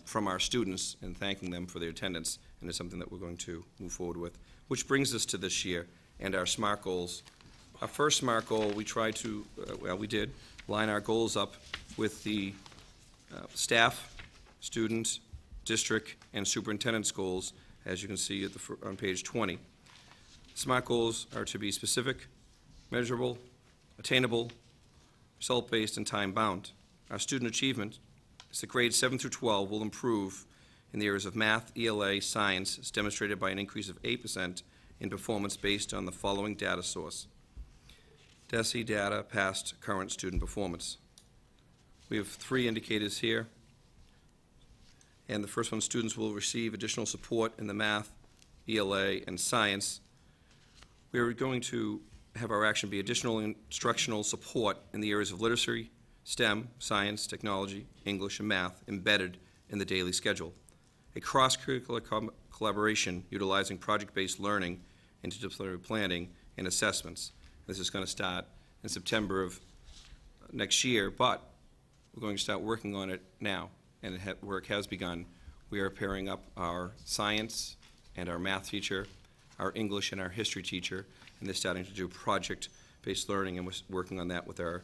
from our students and thanking them for their attendance, and it's something that we're going to move forward with. Which brings us to this year and our SMART goals. Our first SMART goal, we tried to, we did, line our goals up with the staff, student, district, and superintendent's goals, as you can see at on page 20. SMART goals are to be specific, measurable, attainable, result-based, and time-bound. Our student achievement is that grades 7 through 12 will improve in the areas of math, ELA, science, as demonstrated by an increase of 8% in performance based on the following data source. DESE data, past, current student performance. We have 3 indicators here. And the first one, students will receive additional support in the math, ELA, and science. We are going to have our action be additional instructional support in the areas of literacy, STEM, science, technology, English, and math embedded in the daily schedule. A cross-curricular collaboration utilizing project-based learning, interdisciplinary planning, and assessments. This is going to start in September of next year, but we're going to start working on it now, and work has begun. We are pairing up our science and our math teacher, our English and our history teacher, and they're starting to do project-based learning, and we're working on that with our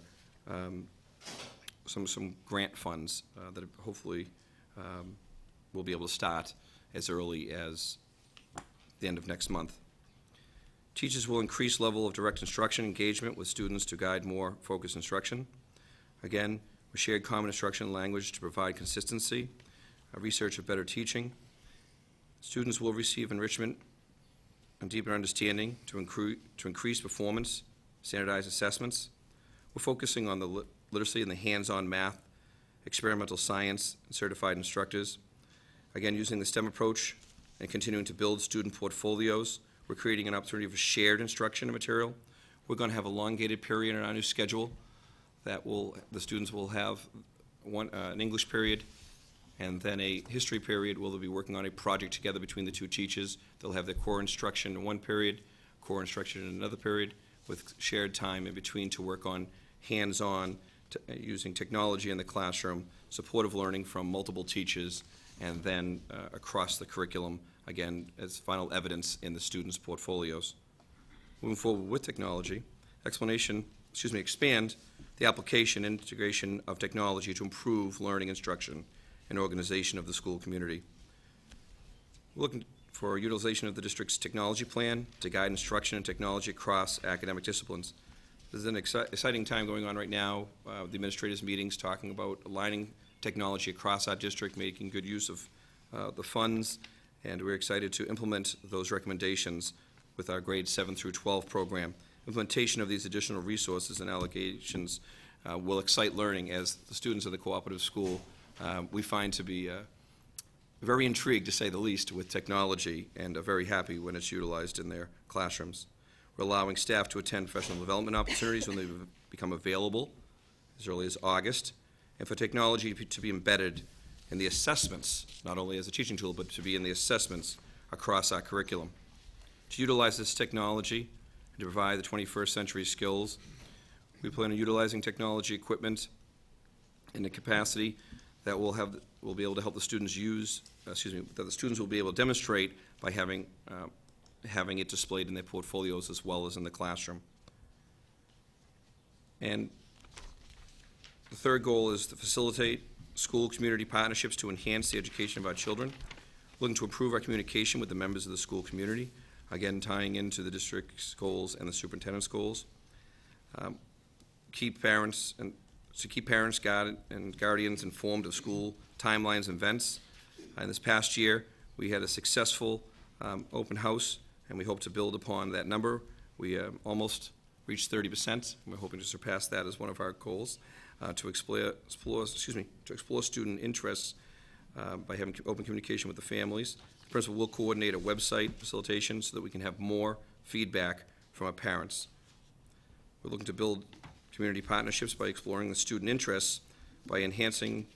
some grant funds that hopefully we'll be able to start as early as the end of next month. Teachers will increase level of direct instruction engagement with students to guide more focused instruction. Again, we shared common instruction language to provide consistency, research of better teaching. Students will receive enrichment and deeper understanding to increase performance, standardized assessments. We're focusing on the literacy and the hands-on math, experimental science, and certified instructors. Again, using the STEM approach and continuing to build student portfolios, we're creating an opportunity for shared instruction and material. We're going to have an elongated period in our new schedule that the students will have an English period and then a history period where they'll be working on a project together between the 2 teachers. They'll have their core instruction in one period, core instruction in another period, with shared time in between to work on hands-on, using technology in the classroom, supportive learning from multiple teachers, and then across the curriculum, again, as final evidence in the students' portfolios. Moving forward with technology, expand the application and integration of technology to improve learning instruction and organization of the school community. We're looking for utilization of the district's technology plan to guide instruction and technology across academic disciplines. This is an exciting time going on right now. The administrators' meetings talking about aligning technology across our district, making good use of the funds, and we're excited to implement those recommendations with our grades 7 through 12 program. Implementation of these additional resources and allocations will excite learning, as the students of the cooperative school we find to be very intrigued, to say the least, with technology, and are very happy when it's utilized in their classrooms. We're allowing staff to attend professional development opportunities when they become available as early as August, and for technology to be embedded in the assessments, not only as a teaching tool, but to be in the assessments across our curriculum. To utilize this technology and to provide the 21st century skills, we plan on utilizing technology equipment in a capacity that will be able to help the students that the students will be able to demonstrate by having it displayed in their portfolios as well as in the classroom. And the third goal is to facilitate school-community partnerships to enhance the education of our children. Looking to improve our communication with the members of the school community. again, tying into the district's goals and the superintendent's goals. Keep parents and guardians informed of school timelines and events. In this past year, we had a successful open house, and we hope to build upon that number. We almost reached 30%, and we're hoping to surpass that as one of our goals, to explore student interests by having open communication with the families. The principal will coordinate a website facilitation so that we can have more feedback from our parents. We're looking to build community partnerships by exploring the student interests, by enhancing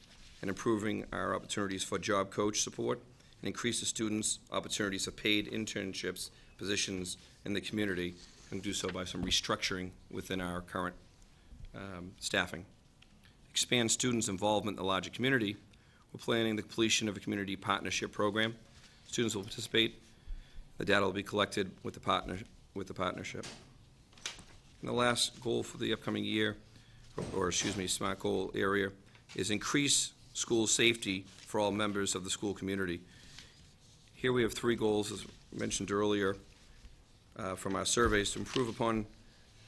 and improving our opportunities for job coach support, and increase the students' opportunities for paid internships, positions in the community, and do so by some restructuring within our current staffing. Expand students' involvement in the larger community. We're planning the completion of a community partnership program. Students will participate. The data will be collected with the partnership. And the last goal for the upcoming year, SMART goal area, is increase school safety for all members of the school community. Here we have 3 goals, as mentioned earlier, from our surveys: to improve upon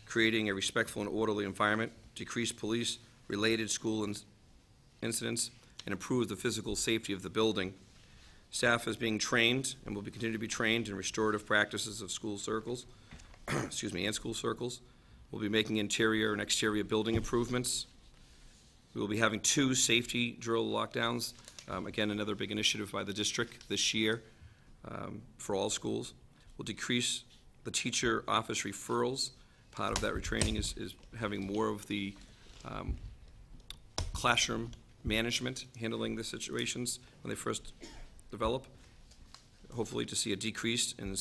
creating a respectful and orderly environment, decrease police-related school incidents, and improve the physical safety of the building. Staff is being trained and will continue to be trained in restorative practices of school circles, and school circles. We'll be making interior and exterior building improvements. We will be having 2 safety drill lockdowns. Again, another big initiative by the district this year for all schools. We'll decrease the teacher office referrals. Part of that retraining is having more of the classroom management, handling the situations when they first develop. Hopefully to see a decrease in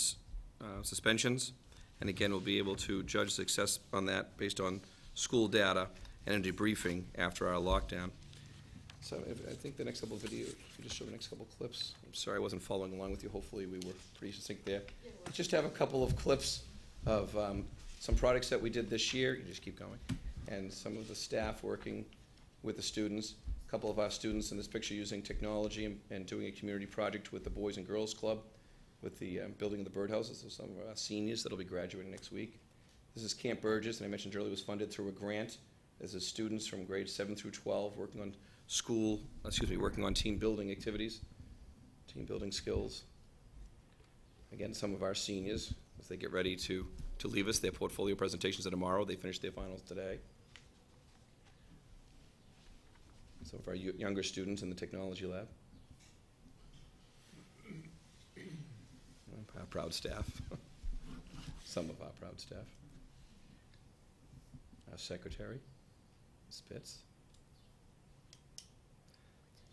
suspensions. And again, we'll be able to judge success on that based on school data and a debriefing after our lockdown. So I think the next couple of videos, if you just show the next couple of clips. I'm sorry I wasn't following along with you. Hopefully we were pretty succinct there. I just have a couple of clips of some products that we did this year. You just keep going. And some of the staff working with the students. A couple of our students in this picture using technology and doing a community project with the Boys and Girls Club with the building of the birdhouses. So some of our seniors that'll be graduating next week. This is Camp Burgess, and I mentioned earlier was funded through a grant. This is students from grades 7 through 12 working on working on team building activities, team building skills. Again, some of our seniors, as they get ready to leave us, their portfolio presentations are tomorrow. They finish their finals today. Some of our younger students in the technology lab. Our proud staff. Some of our proud staff. Our secretary, Spitz.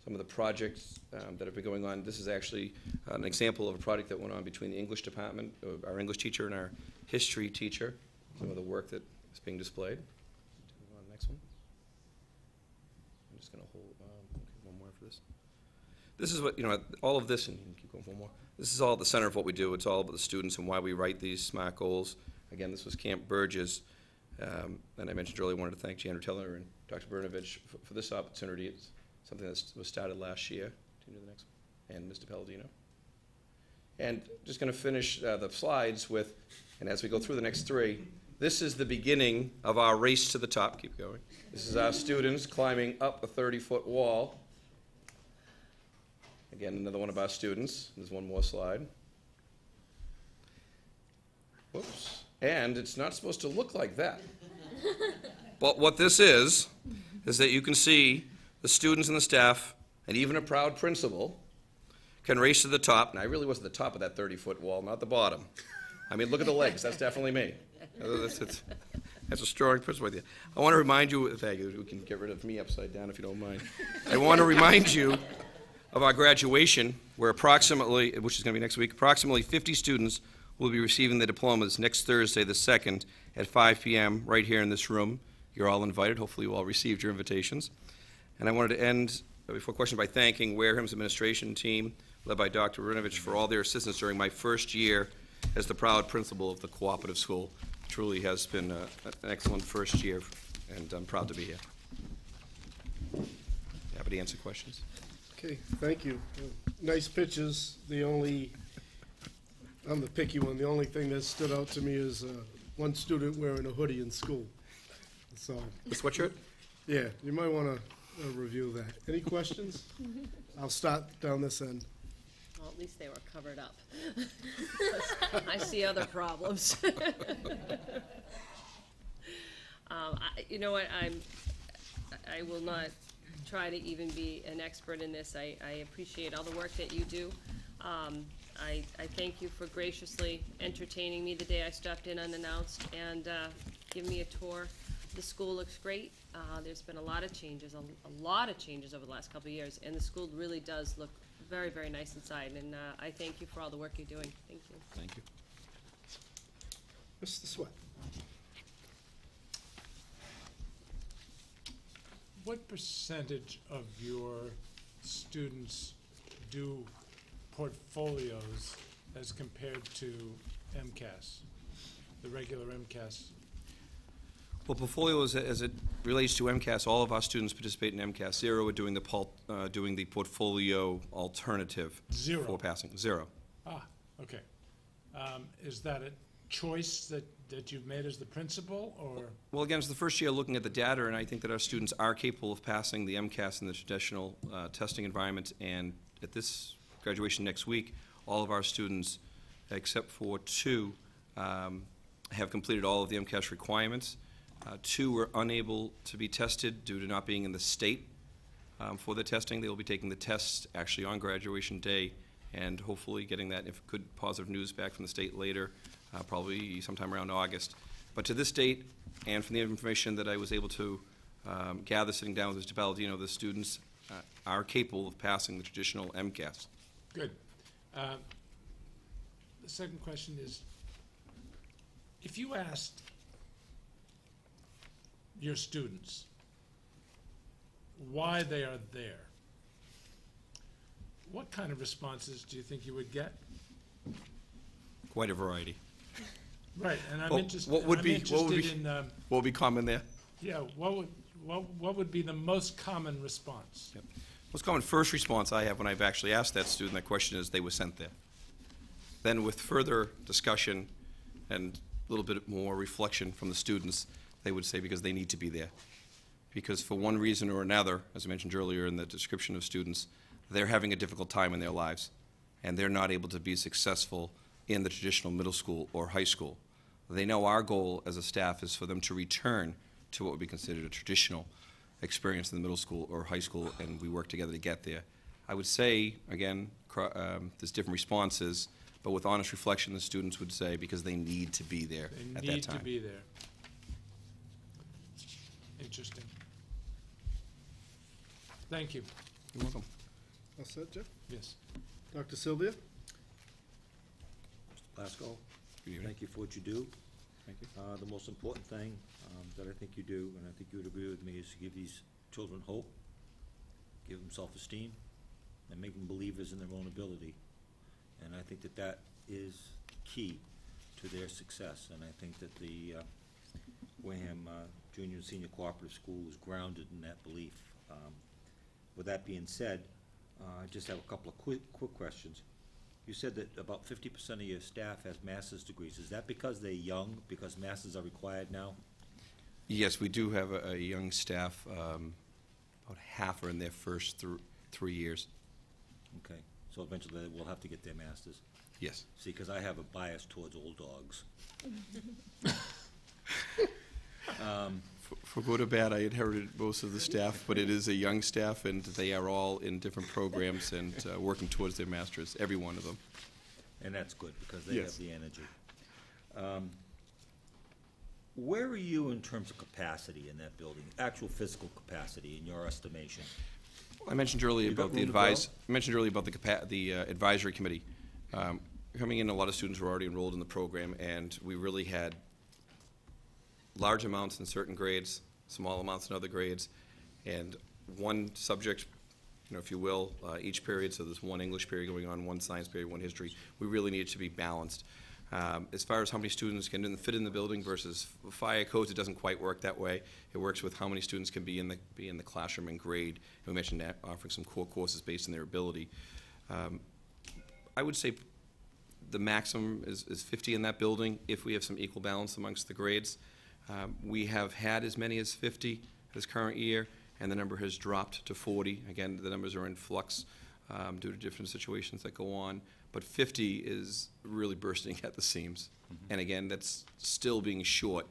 Some of the projects that have been going on. This is actually an example of a project that went on between the English department, our English teacher, and our history teacher. Some of the work that is being displayed. On the next one. I'm just going to hold one more for this. This is what, all of this, and you can keep going one more. This is all at the center of what we do. It's all about the students and why we write these SMART goals. Again, this was Camp Burgess. And I mentioned earlier, I wanted to thank Jan Teller and Dr. Bernovich for this opportunity. It's something that was started last year. Can you do the next one? And Mr. Palladino. And just going to finish the slides with, and as we go through the next 3, this is the beginning of our race to the top. Keep going. This is our students climbing up a 30-foot wall. Again, another one of our students. There's one more slide. Whoops. And it's not supposed to look like that. But what this is that you can see the students and the staff, and even a proud principal, can race to the top. And I really was at the top of that 30-foot wall, not the bottom. I mean, look at the legs. That's definitely me. That's a strong principal with you. I want to remind you, thank you, we can get rid of me upside down if you don't mind. I want to remind you of our graduation, where approximately, which is going to be next week, approximately 50 students will be receiving the diplomas next Thursday, the 2nd, at 5 p.m. right here in this room. You're all invited. Hopefully you all received your invitations. And I wanted to end, before question, by thanking Wareham's administration team, led by Dr. Runovich, for all their assistance during my first year as the proud principal of the cooperative school. It truly has been an excellent first year, and I'm proud to be here. Happy to answer questions. Okay, thank you. Nice pictures. The only I'm the picky one. The only thing that stood out to me is one student wearing a hoodie in school. So, The sweatshirt? yeah, you might want to review that. Any questions? I'll start down this end. Well, at least they were covered up. I see other problems. You know what, I will not try to even be an expert in this. I appreciate all the work that you do. I thank you for graciously entertaining me the day I stopped in unannounced and giving me a tour. The school looks great. There's been a lot of changes over the last couple of years, and the school really does look very, very nice inside, and I thank you for all the work you're doing. Thank you. Thank you. Mr. Sweat. What percentage of your students do portfolios as compared to MCAS, the regular MCAS? Well, portfolio, as it relates to MCAS, all of our students participate in MCAS. 0 are doing the portfolio alternative. 0. For passing. 0. Ah, okay. Is that a choice that you've made as the principal, or? Well, again, it's the first year looking at the data, and I think that our students are capable of passing the MCAS in the traditional testing environment. And at this graduation next week, all of our students, except for 2, have completed all of the MCAS requirements. 2 were unable to be tested due to not being in the state for the testing. They will be taking the test actually on graduation day, and hopefully getting that, if good, positive news back from the state later, probably sometime around August. But to this date, and from the information that I was able to gather sitting down with Mr. Palladino, the students are capable of passing the traditional MCAS. Good. The second question is, if you asked your students why they are there, what kind of responses do you think you would get? Quite a variety. Right, and I'm Well, interested. what would I'm be- interested in, What would be common there? yeah, what would be the most common response? Yep. Most common first response I have when I've actually asked that student that question is they were sent there. Then with further discussion and a little bit more reflection from the students, they would say because they need to be there. Because for one reason or another, as I mentioned earlier in the description of students, they're having a difficult time in their lives, and they're not able to be successful in the traditional middle school or high school. They know our goal as a staff is for them to return to what would be considered a traditional experience in the middle school or high school, and we work together to get there. I would say, again, there's different responses, but with honest reflection, the students would say because they need to be there They at that need time. to be there. Interesting. Thank you. You're welcome. All set, Jeff? Yes. Dr. Sylvia? Glasgow, Good evening. thank you for what you do. Thank you. The most important thing that I think you do, and I think you would agree with me, is to give these children hope, give them self-esteem, and make them believers in their own ability. And I think that that is key to their success. And I think that the Wareham Junior and Senior Cooperative School is grounded in that belief. With that being said, I just have a couple of quick questions. You said that about 50% of your staff has master's degrees. Is that because they're young, because masters are required now? Yes, we do have a young staff. About half are in their first 3 years. Okay, so eventually they will have to get their masters. Yes. See, because I have a bias towards old dogs. For good or bad, I inherited most of the staff, but it is a young staff, and they are all in different programs and working towards their masters, every one of them. And that's good, because they have Yes. the energy. Where are you in terms of capacity in that building, actual physical capacity in your estimation? I mentioned earlier You got about the room to grow? advisory committee. Coming in, a lot of students were already enrolled in the program, and we really had large amounts in certain grades, small amounts in other grades, and one subject, if you will, each period. So there's one English period going on, one science period, one history. We really needed to be balanced. As far as how many students can fit in the building versus fire codes, it doesn't quite work that way. It works with how many students can be in the classroom and grade. And we mentioned that offering some core courses based on their ability. I would say The maximum is 50 in that building if we have some equal balance amongst the grades. We have had as many as 50 this current year, and the number has dropped to 40. Again, the numbers are in flux due to different situations that go on, but 50 is really bursting at the seams. And again, that's still being short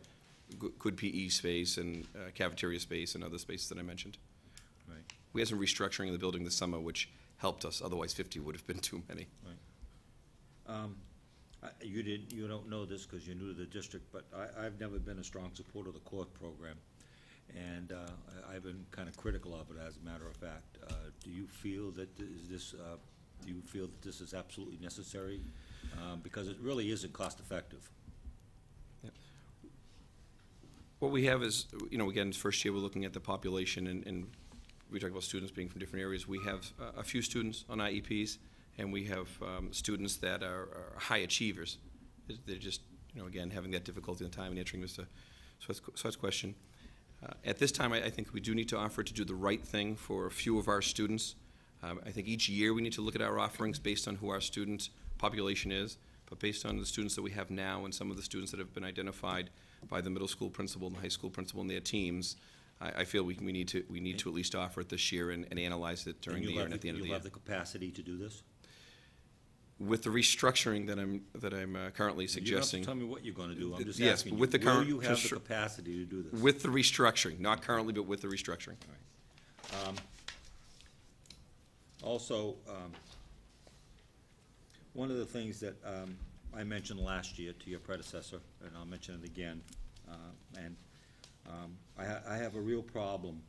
good PE space and cafeteria space and other spaces that I mentioned. Right. We had some restructuring in the building this summer, which helped us. Otherwise, 50 would have been too many. You don't know this because you're new to the district, but I've never been a strong supporter of the court program. And I've been kind of critical of it, as a matter of fact. Do you feel that this is absolutely necessary? Because it really isn't cost-effective. What we have is, again, first year we're looking at the population, and we talk about students being from different areas. We have a few students on IEPs, and we have students that are high achievers. They're just, again, having that difficulty in time in answering Mr. Sweat's question. At this time, I think we do need to offer to do the right thing for a few of our students. I think each year we need to look at our offerings based on who our student population is, but based on the students that we have now and some of the students that have been identified by the middle school principal and the high school principal and their teams, I feel we need to at least offer it this year and analyze it during the year and at the end of the year. You'll have the capacity to do this? With the restructuring that I'm currently suggesting. You don't have to tell me what you're going to do. I'm just Yes, asking with the will current you have the capacity to do this? With the restructuring, not currently, but with the restructuring. All right. Also, one of the things that I mentioned last year to your predecessor, and I'll mention it again, I have a real problem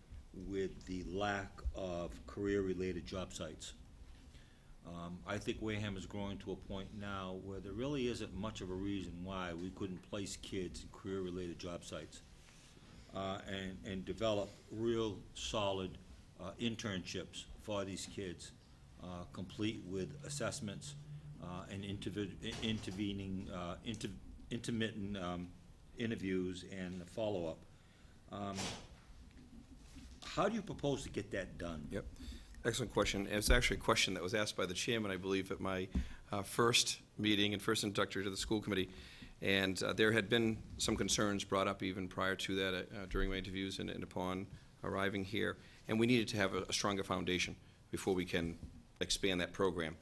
with the lack of career-related job sites. I think Wareham is growing to a point now where there really isn't much of a reason why we couldn't place kids in career-related job sites and develop real solid internships for these kids, complete with assessments and intermittent interviews and follow-up. How do you propose to get that done? Yep. Excellent question. And it's actually a question that was asked by the chairman, I believe, at my first meeting and first introductory to the school committee. And there had been some concerns brought up even prior to that during my interviews and upon arriving here. And we needed to have a stronger foundation before we can expand that program.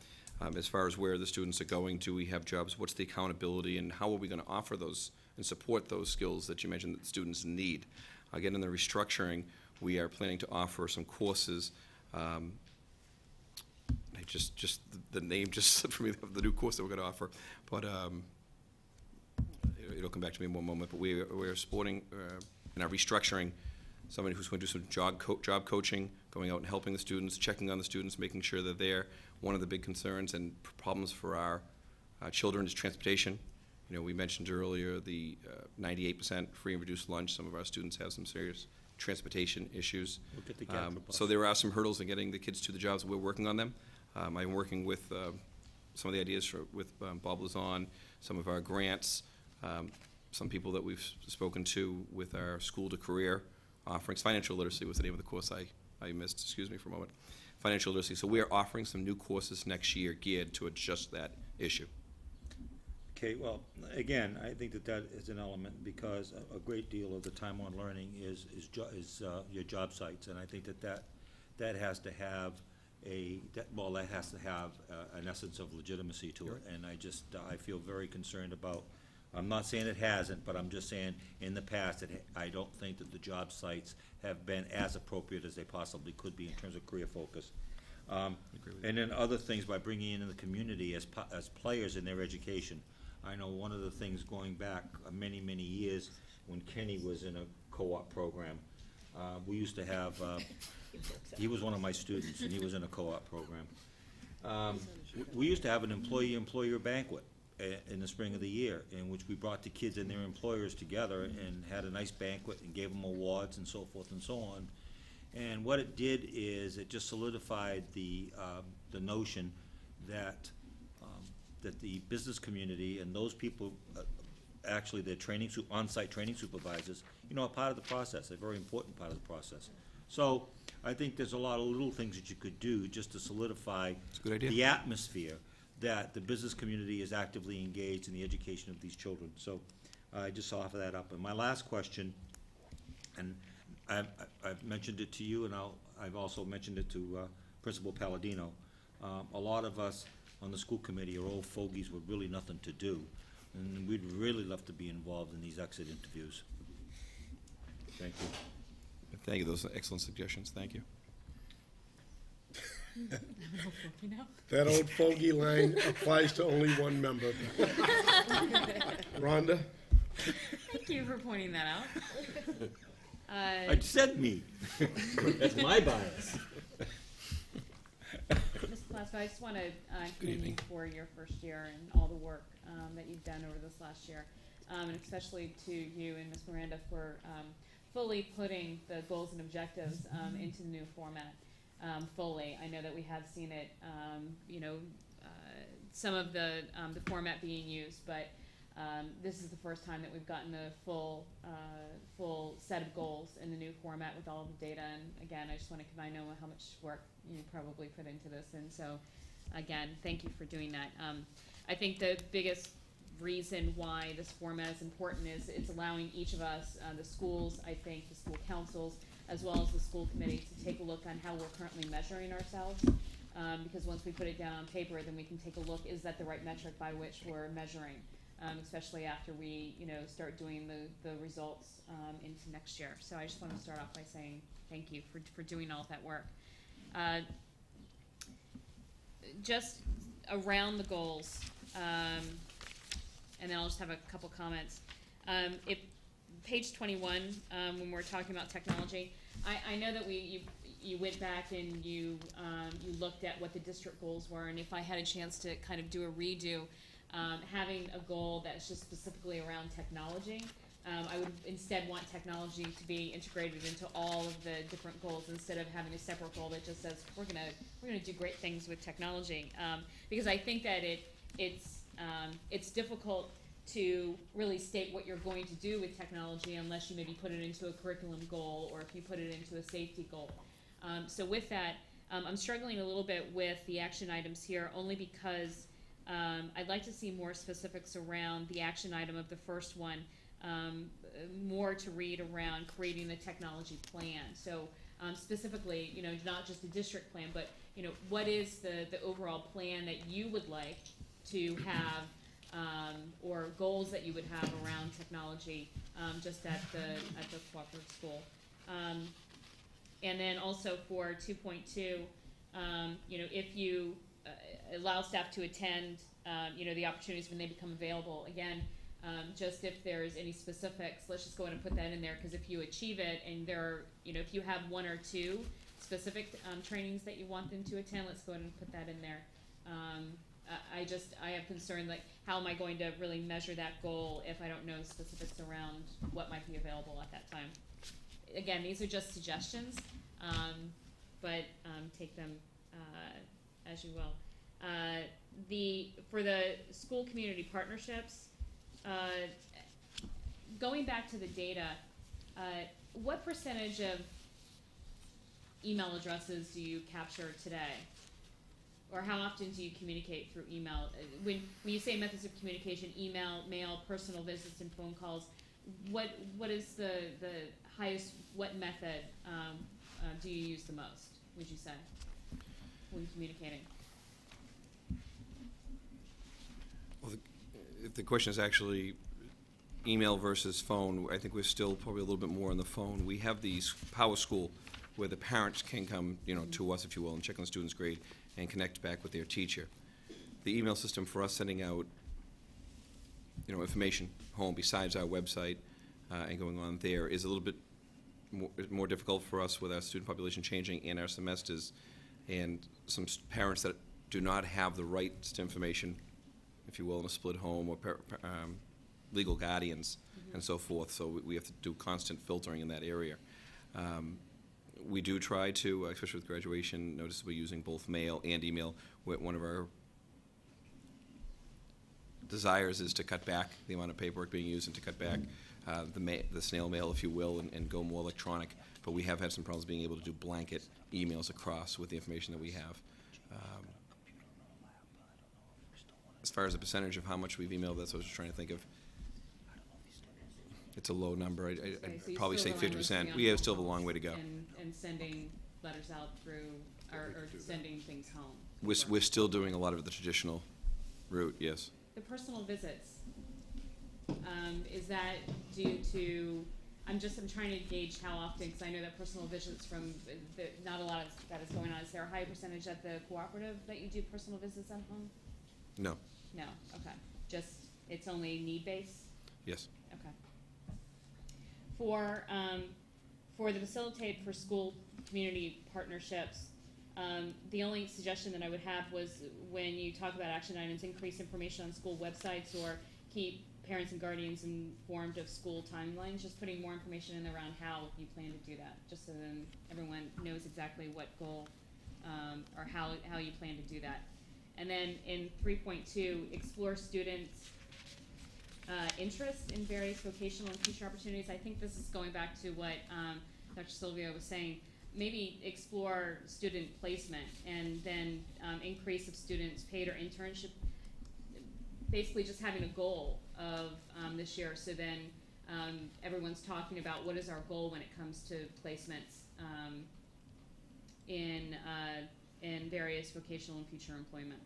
As far as where the students are going, do we have jobs, what's the accountability, and how are we going to offer those and support those skills that you mentioned that students need? Again, in the restructuring, we are planning to offer some courses. Just the name just slipped from me of the new course that we're going to offer, but it'll come back to me in one moment. But we're supporting in our restructuring somebody who's going to do some job coaching, going out and helping the students, checking on the students, making sure that they're one of the big concerns and problems for our children is transportation. We mentioned earlier the 98% free and reduced lunch. Some of our students have some serious transportation issues. Look at the gap for So there are some hurdles in getting the kids to the jobs. We're working on them. I'm working with some of the ideas with Bob Lazon, some of our grants, some people that we've spoken to with our school to career offerings. Financial literacy was the name of the course I missed. Excuse me for a moment. Financial literacy. So we are offering some new courses next year geared to just that issue. Okay, well, again, I think that is an element because a great deal of the time on learning is your job sites, and I think that has to have an essence of legitimacy to it, and I feel very concerned about. I'm not saying it hasn't, but I'm just saying in the past I don't think that the job sites have been as appropriate as they possibly could be in terms of career focus. And then other things by bringing in the community as players in their education. I know one of the things going back many, many years when Kenny was in a co-op program, we used to have, he was one of my students and he was in a co-op program. We used to have an employee-employer banquet in the spring of the year in which we brought the kids and their employers together and had a nice banquet and gave them awards and so forth and so on. And what it did is it just solidified the notion that that the business community and those people, actually their on-site training supervisors, are part of the process, a very important part of the process. So I think there's a lot of little things that you could do just to solidify the atmosphere that the business community is actively engaged in the education of these children. So I just offer that up. And my last question, and I've mentioned it to you, and I've also mentioned it to Principal Palladino. A lot of us on the school committee are old fogies with really nothing to do, and we'd really love to be involved in these exit interviews. Thank you. Thank you, those are excellent suggestions, thank you. That old fogey line applies to only one member. Rhonda? Thank you for pointing that out. I said me. That's my bias. Ms. Plasko, I just want to commend you for your first year and all the work that you've done over this last year, and especially to you and Ms. Miranda for fully putting the goals and objectives into the new format fully. I know that we have seen it, some of the format being used, but this is the first time that we've gotten a full set of goals in the new format with all of the data. And again, I just want to, I know how much work you probably put into this, and so again, thank you for doing that. I think the biggest reason why this format is important is it's allowing each of us, the schools, I think, the school councils, as well as the school committee, to take a look on how we're currently measuring ourselves. Because once we put it down on paper, then we can take a look, is that the right metric by which we're measuring? Especially after we, start doing the results into next year. So I just want to start off by saying thank you for doing all of that work. Just around the goals, and then I'll just have a couple comments. If page 21, when we're talking about technology, I know that you went back and you looked at what the district goals were, and if I had a chance to kind of do a redo, having a goal that's just specifically around technology, I would instead want technology to be integrated into all of the different goals instead of having a separate goal that just says we're gonna do great things with technology, because I think that it's difficult to really state what you're going to do with technology unless you maybe put it into a curriculum goal or if you put it into a safety goal. So with that, I'm struggling a little bit with the action items here only because I'd like to see more specifics around the action item of the first one, more to read around creating the technology plan. So specifically, not just the district plan, but what is the overall plan that you would like to have, or goals that you would have around technology, just at the cooperative school. And then also for 2.2, if you allow staff to attend, the opportunities when they become available. Again, just if there's any specifics, let's just go ahead and put that in there, because if you achieve it and there are, if you have one or two specific trainings that you want them to attend, let's go ahead and put that in there. I have concern, like, how am I going to really measure that goal if I don't know specifics around what might be available at that time? Again, these are just suggestions, but take them as you will. For the school community partnerships, going back to the data, what percentage of email addresses do you capture today? Or how often do you communicate through email? When you say methods of communication, email, mail, personal visits, and phone calls, what is the highest, what method do you use the most, would you say, when communicating? Well, if the question is actually email versus phone, I think we're still probably a little bit more on the phone. We have these Power School where the parents can come, to us, if you will, and check on the student's grade and connect back with their teacher. The email system for us sending out, information home besides our website and going on there is a little bit more difficult for us with our student population changing and our semesters, and some parents that do not have the rights to information, if you will, in a split home, or legal guardians and so forth. So we have to do constant filtering in that area. We do try to, especially with graduation notices, we're using both mail and email. One of our desires is to cut back the amount of paperwork being used and to cut back the snail mail, if you will, and go more electronic. But we have had some problems being able to do blanket emails across with the information that we have. As far as a percentage of how much we've emailed, that's what I was trying to think of. It's a low number. Okay, so I'd you probably say still rely 50%. mostly on We have phone still have a long calls way to go. And sending letters out through, or sending things home. We're still doing a lot of the traditional route, yes. The personal visits, is that due to, I'm trying to gauge how often, because I know that personal visits from, not a lot of that is going on. Is there a high percentage at the cooperative that you do personal visits at home? No, No, okay. Just, it's only need-based? yes. Okay. For the Facilitate for School Community Partnerships, the only suggestion that I would have was when you talk about action items, increase information on school websites or keep parents and guardians informed of school timelines, just putting more information in around how you plan to do that, just so then everyone knows exactly what goal, or how you plan to do that. And then in 3.2, explore students' interest in various vocational and future opportunities. I think this is going back to what Dr. Sylvia was saying. Maybe explore student placement and then increase of students paid or internship. Basically just having a goal of this year, so then everyone's talking about what is our goal when it comes to placements in various vocational and future employment.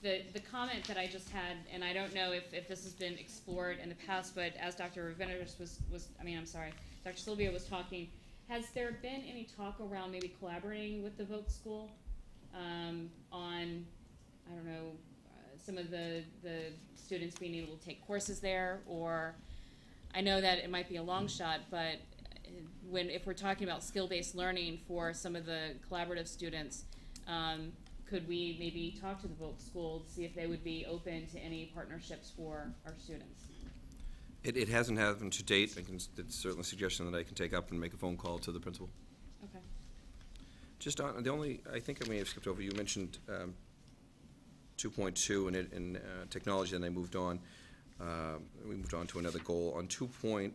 The comment that I just had, and I don't know if this has been explored in the past, but as Dr. Ravinovich Dr. Sylvia was talking, has there been any talk around maybe collaborating with the Voc School on, I don't know, some of the students being able to take courses there? Or I know that it might be a long shot, but if we're talking about skill-based learning for some of the collaborative students, could we maybe talk to the Voc School to see if they would be open to any partnerships for our students? It hasn't happened to date. It's certainly a suggestion that I can take up and make a phone call to the principal. Okay. Just on, I think I may have skipped over, you mentioned 2.2 and technology, and I moved on. We moved on to another goal. On 2.2,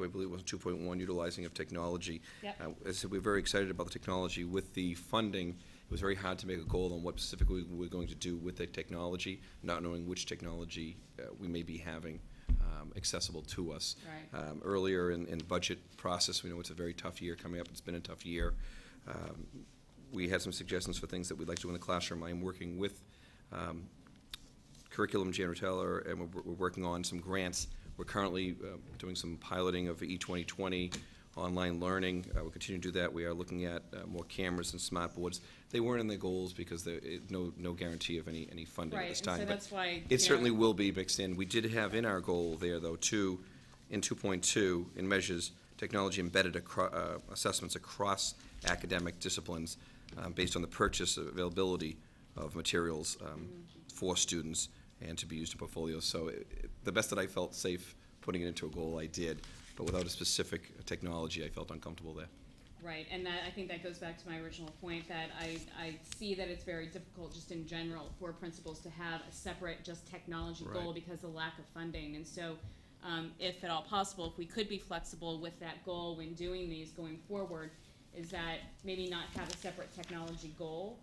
I believe it was 2.1, utilizing of technology. Yep. As I said, we're very excited about the technology. With the funding, it was very hard to make a goal on what specifically we're going to do with the technology, not knowing which technology we may be having accessible to us. Right. Earlier in the budget process, we know it's a very tough year coming up. It's been a tough year. We had some suggestions for things that we'd like to do in the classroom. I am working with Curriculum Jan Teller, and we're working on some grants. We're currently doing some piloting of E2020 online learning. We'll continue to do that. We are looking at more cameras and smart boards. They weren't in the goals because no guarantee of any funding at this time. Right, and so but that's why, it certainly will be mixed in. We did have in our goal there, though, in 2.2, in measures, technology embedded assessments across academic disciplines based on the purchase availability of materials for students and to be used in portfolios. So the best that I felt safe putting it into a goal, I did. But without a specific technology, I felt uncomfortable there. right, and I think that goes back to my original point that I see that it's very difficult just in general for principals to have a separate just technology goal Right. because of the lack of funding. And so if at all possible, if we could be flexible with that goal when doing these going forward, is that maybe not have a separate technology goal,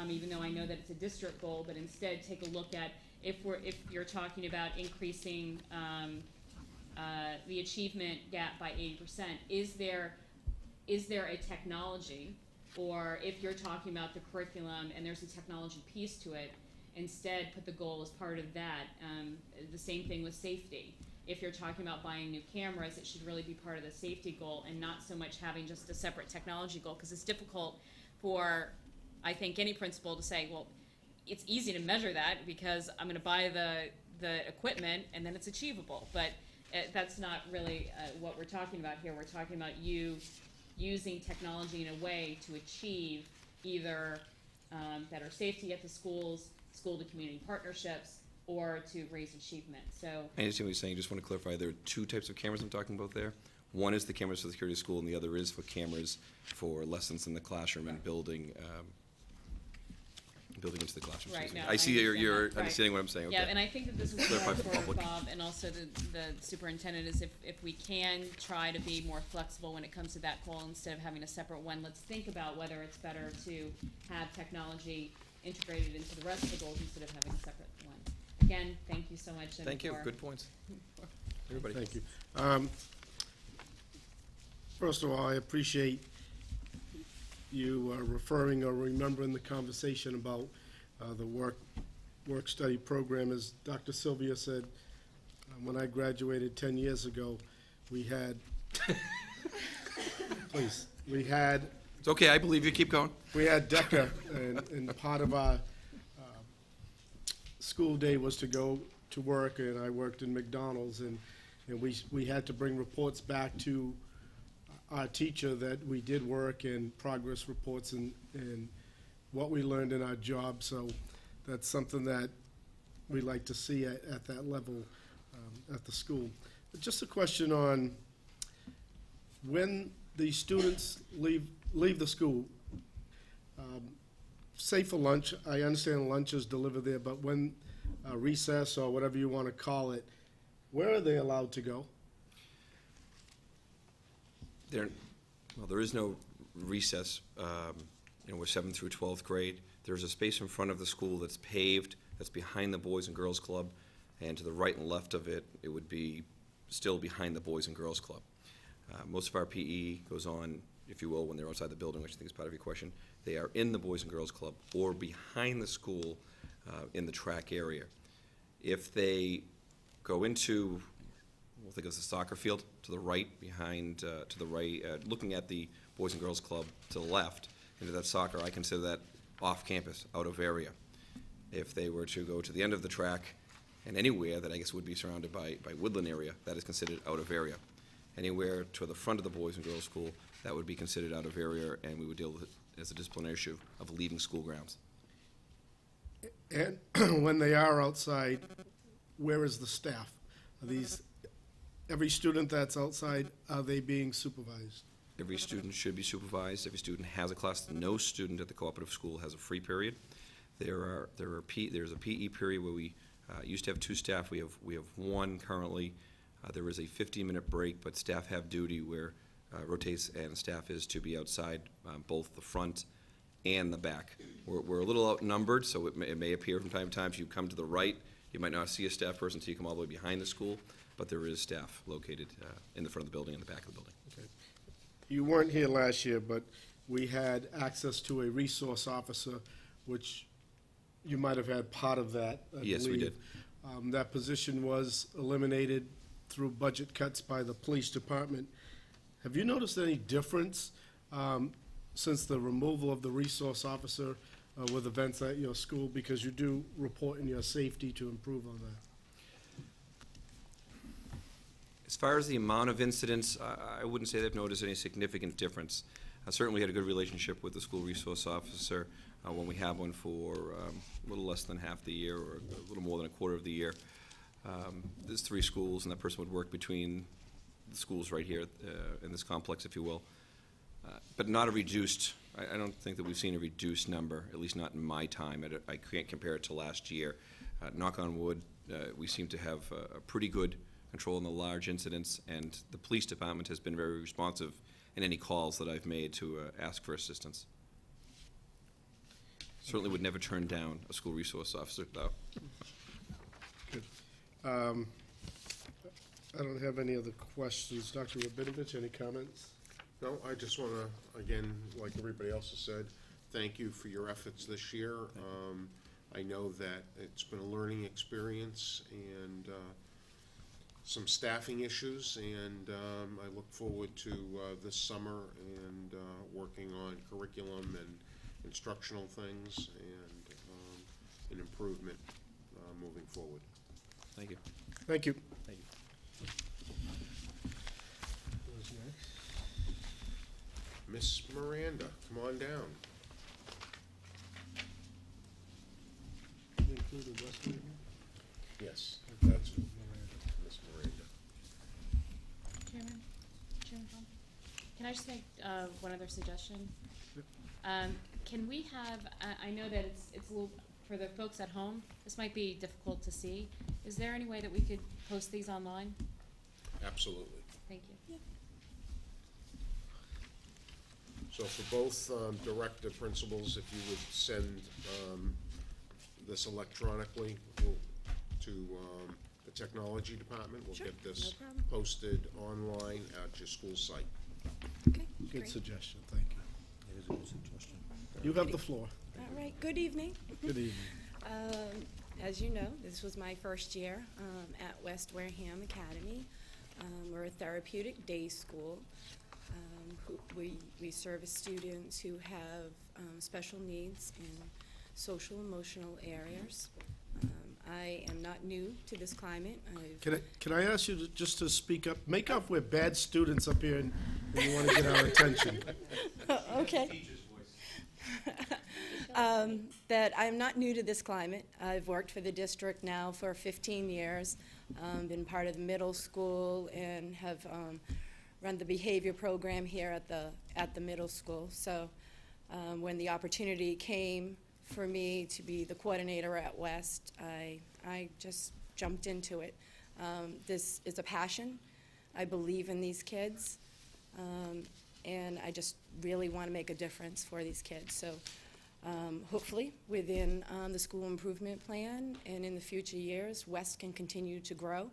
even though I know that it's a district goal, but instead take a look at if you're talking about increasing the achievement gap by 80%, is there a technology, or if you're talking about the curriculum and there's a technology piece to it, instead put the goal as part of that. The same thing with safety. If you're talking about buying new cameras, it should really be part of the safety goal and not so much having just a separate technology goal, because it's difficult for, I think, any principal to say, well, it's easy to measure that because I'm going to buy the equipment and then it's achievable. But that's not really what we're talking about here. We're talking about you using technology in a way to achieve either better safety at the schools, school-to-community partnerships, or to raise achievement. So I understand what you're saying. Just want to clarify, there are two types of cameras I'm talking about there. One is the cameras for the security of school, and the other is for cameras for lessons in the classroom and building building into the classroom. Right, Susan. no, I see I you're understand that. Right. understanding what I'm saying, okay. Yeah, and I think that this is Clarify more for the for public. Bob and also the superintendent, is if we can try to be more flexible when it comes to that call, instead of having a separate one, let's think about whether it's better to have technology integrated into the rest of the goals instead of having a separate one. Again, thank you so much. And Thank you, for- good points. Everybody. Thank you. First of all, I appreciate you referring or remembering the conversation about the work-study program. As Dr. Sylvia said, when I graduated 10 years ago, we had, please, we had It's okay, I believe you, keep going. we had DECA, and part of our school day was to go to work, and I worked in McDonald's, and we had to bring reports back to our teacher that we did work, and progress reports and what we learned in our job. So that's something that we like to see at that level at the school. But just a question on when the students leave the school, say for lunch, I understand lunch is delivered there, but when recess or whatever you want to call it, where are they allowed to go? There is no recess. We're 7th through 12th grade. There's a space in front of the school that's paved, that's behind the Boys and Girls Club, and to the right and left of it, it would be still behind the Boys and Girls Club. Most of our PE goes on, if you will, when they're outside the building, which I think is part of your question. They are in the Boys and Girls Club or behind the school in the track area. If they go into, we'll think of the soccer field to the right, behind, to the right, looking at the Boys and Girls Club to the left, into that soccer, I consider that off-campus, out of area. If they were to go to the end of the track and anywhere that I guess would be surrounded by woodland area, that is considered out of area. Anywhere to the front of the Boys and Girls School, that would be considered out of area, and we would deal with it as a disciplinary issue of leaving school grounds. And when they are outside, where is the staff? Are these, every student that's outside, are they being supervised? Every student should be supervised. Every student has a class. No student at the cooperative school has a free period. There's a PE period where we used to have 2 staff. We have 1 currently. There is a 15-minute break, but staff have duty where rotates, and staff is to be outside both the front and the back. We're a little outnumbered, so it may appear from time to time. If you come to the right, you might not see a staff person until you come all the way behind the school, but there is staff located in the front of the building and the back of the building. Okay. You weren't here last year, but we had access to a resource officer, which you might have had part of that, I believe. Yes, we did. That position was eliminated through budget cuts by the police department. Have you noticed any difference since the removal of the resource officer with events at your school? Because you do report in your safety to improve on that. As far as the amount of incidents, I wouldn't say they've noticed any significant difference. Certainly had a good relationship with the school resource officer when we have one for a little less than half the year or a little more than a quarter of the year. There's 3 schools, and that person would work between the schools right here in this complex, if you will. But not a reduced, I don't think that we've seen a reduced number, at least not in my time. I can't compare it to last year. Knock on wood, we seem to have a pretty good control on the large incidents, and the police department has been very responsive in any calls that I've made to ask for assistance. Certainly would never turn down a school resource officer, though. Good. I don't have any other questions. Dr. Rabinovich, any comments? No, I just want to, again, like everybody else has said, thank you for your efforts this year. I know that it's been a learning experience and some staffing issues, and I look forward to this summer and working on curriculum and instructional things and an improvement moving forward. Thank you. Thank you. Thank you. Who's next? Miss Miranda, come on down. Include the rest of it? Yes, that's Miss Miranda. Chairman Tom, can I just make one other suggestion? Can we have, I know that it's a little, for the folks at home, this might be difficult to see. Is there any way that we could post these online? Absolutely. Thank you. So for both director principals, if you would send this electronically to the technology department, we'll Sure, get this no problem. posted online at your school site. Okay, Good great. suggestion, thank you. It is a good suggestion. You have the floor. All right, good evening. Good evening. As you know, this was my first year at West Wareham Academy. We're a therapeutic day school. We service students who have special needs in social emotional areas. I am not new to this climate. Can I ask you just to speak up? Make up we're bad students up here and you want to get our attention. Okay. That I'm not new to this climate. I've worked for the district now for 15 years, been part of the middle school, and have run the behavior program here at the middle school. So when the opportunity came for me to be the coordinator at West, I just jumped into it. This is a passion. I believe in these kids, and I just really want to make a difference for these kids. So hopefully within the school improvement plan and in the future years, West can continue to grow.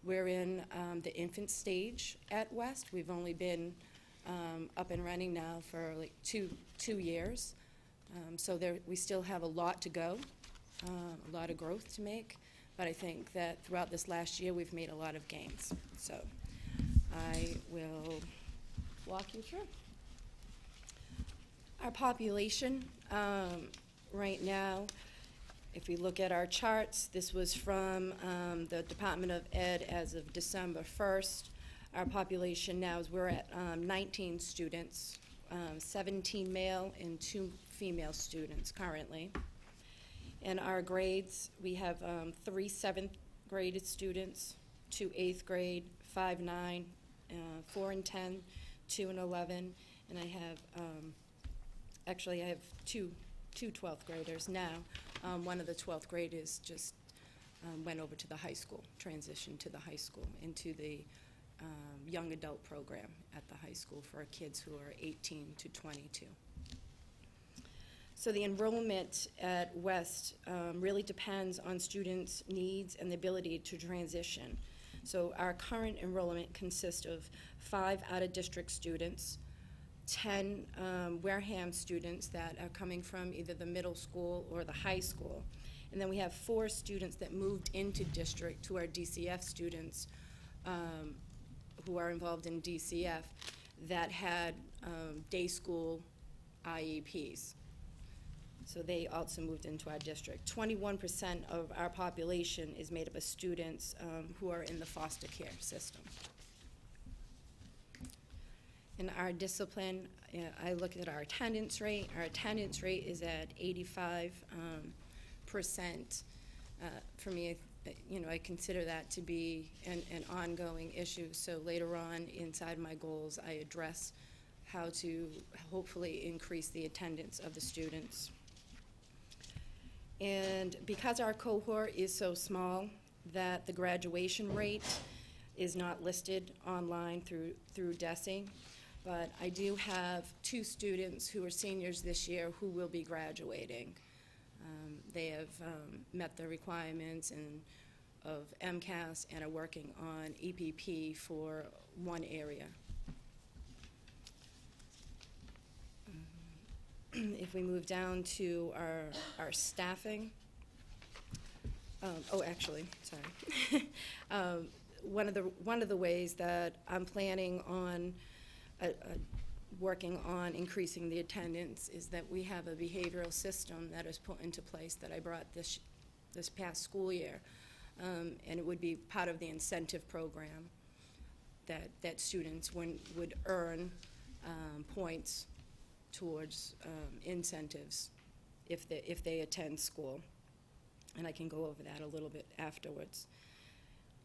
We're in the infant stage at West. We've only been up and running now for like two years. So we still have a lot to go, a lot of growth to make, but I think that throughout this last year we've made a lot of gains. So I will walk you through. Our population right now, if we look at our charts, this was from the Department of Ed as of December 1st. Our population now is we're at 19 students, 17 male and 2 female students currently. And our grades, we have 3 7th graded students, 2 8th grade, 5 9, 4 and 10, 2 and 11, and I have actually I have two 12th graders now. One of the 12th graders just went over to the high school, transitioned to the high school, into the young adult program at the high school for kids who are 18 to 22. So the enrollment at West really depends on students' needs and the ability to transition. So our current enrollment consists of 5 out-of-district students, 10 Wareham students that are coming from either the middle school or the high school. And then we have 4 students that moved into district who are DCF students who are involved in DCF that had day school IEPs. So they also moved into our district. 21% of our population is made up of students who are in the foster care system. In our discipline, I look at our attendance rate. Our attendance rate is at 85%. For me, I consider that to be an ongoing issue. So later on inside my goals, I address how to hopefully increase the attendance of the students. And because our cohort is so small that the graduation rate is not listed online through DESE, but I do have 2 students who are seniors this year who will be graduating. They have met the requirements of MCAS and are working on EPP for one area. If we move down to our staffing, sorry. One of the ways that I'm planning on working on increasing the attendance is that we have a behavioral system that is put into place that I brought this past school year, and it would be part of the incentive program that students would earn points towards incentives if they attend school, and I can go over that a little bit afterwards.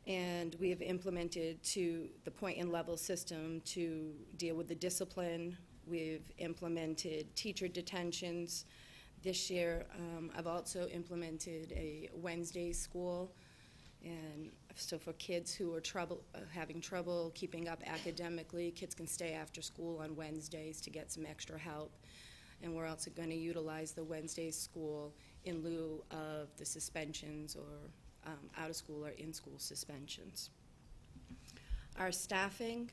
And we have implemented to the point and level system to deal with the discipline We've implemented teacher detentions. This year, I've also implemented a Wednesday school, and so for kids who are having trouble keeping up academically, kids can stay after school on Wednesdays to get some extra help. And we're also going to utilize the Wednesday school in lieu of the suspensions or out-of-school or in-school suspensions. Our staffing,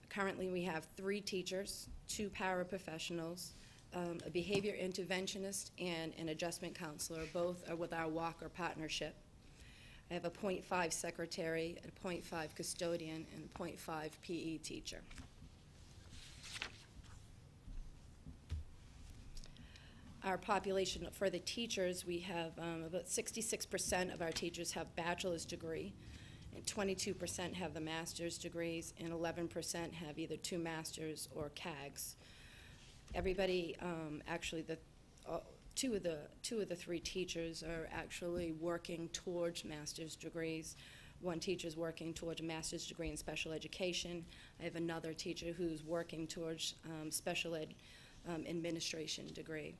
currently we have 3 teachers, 2 paraprofessionals, a behavior interventionist, and an adjustment counselor. Both are with our Walker partnership. I have a .5 secretary, a .5 custodian, and a .5 PE teacher. Our population for the teachers, we have about 66% of our teachers have bachelor's degree, and 22% have the master's degrees, and 11% have either 2 masters or CAGs. Everybody, actually, two of the 3 teachers are actually working towards master's degrees. One teacher's working towards a master's degree in special education. I have another teacher who's working towards special ed administration degree.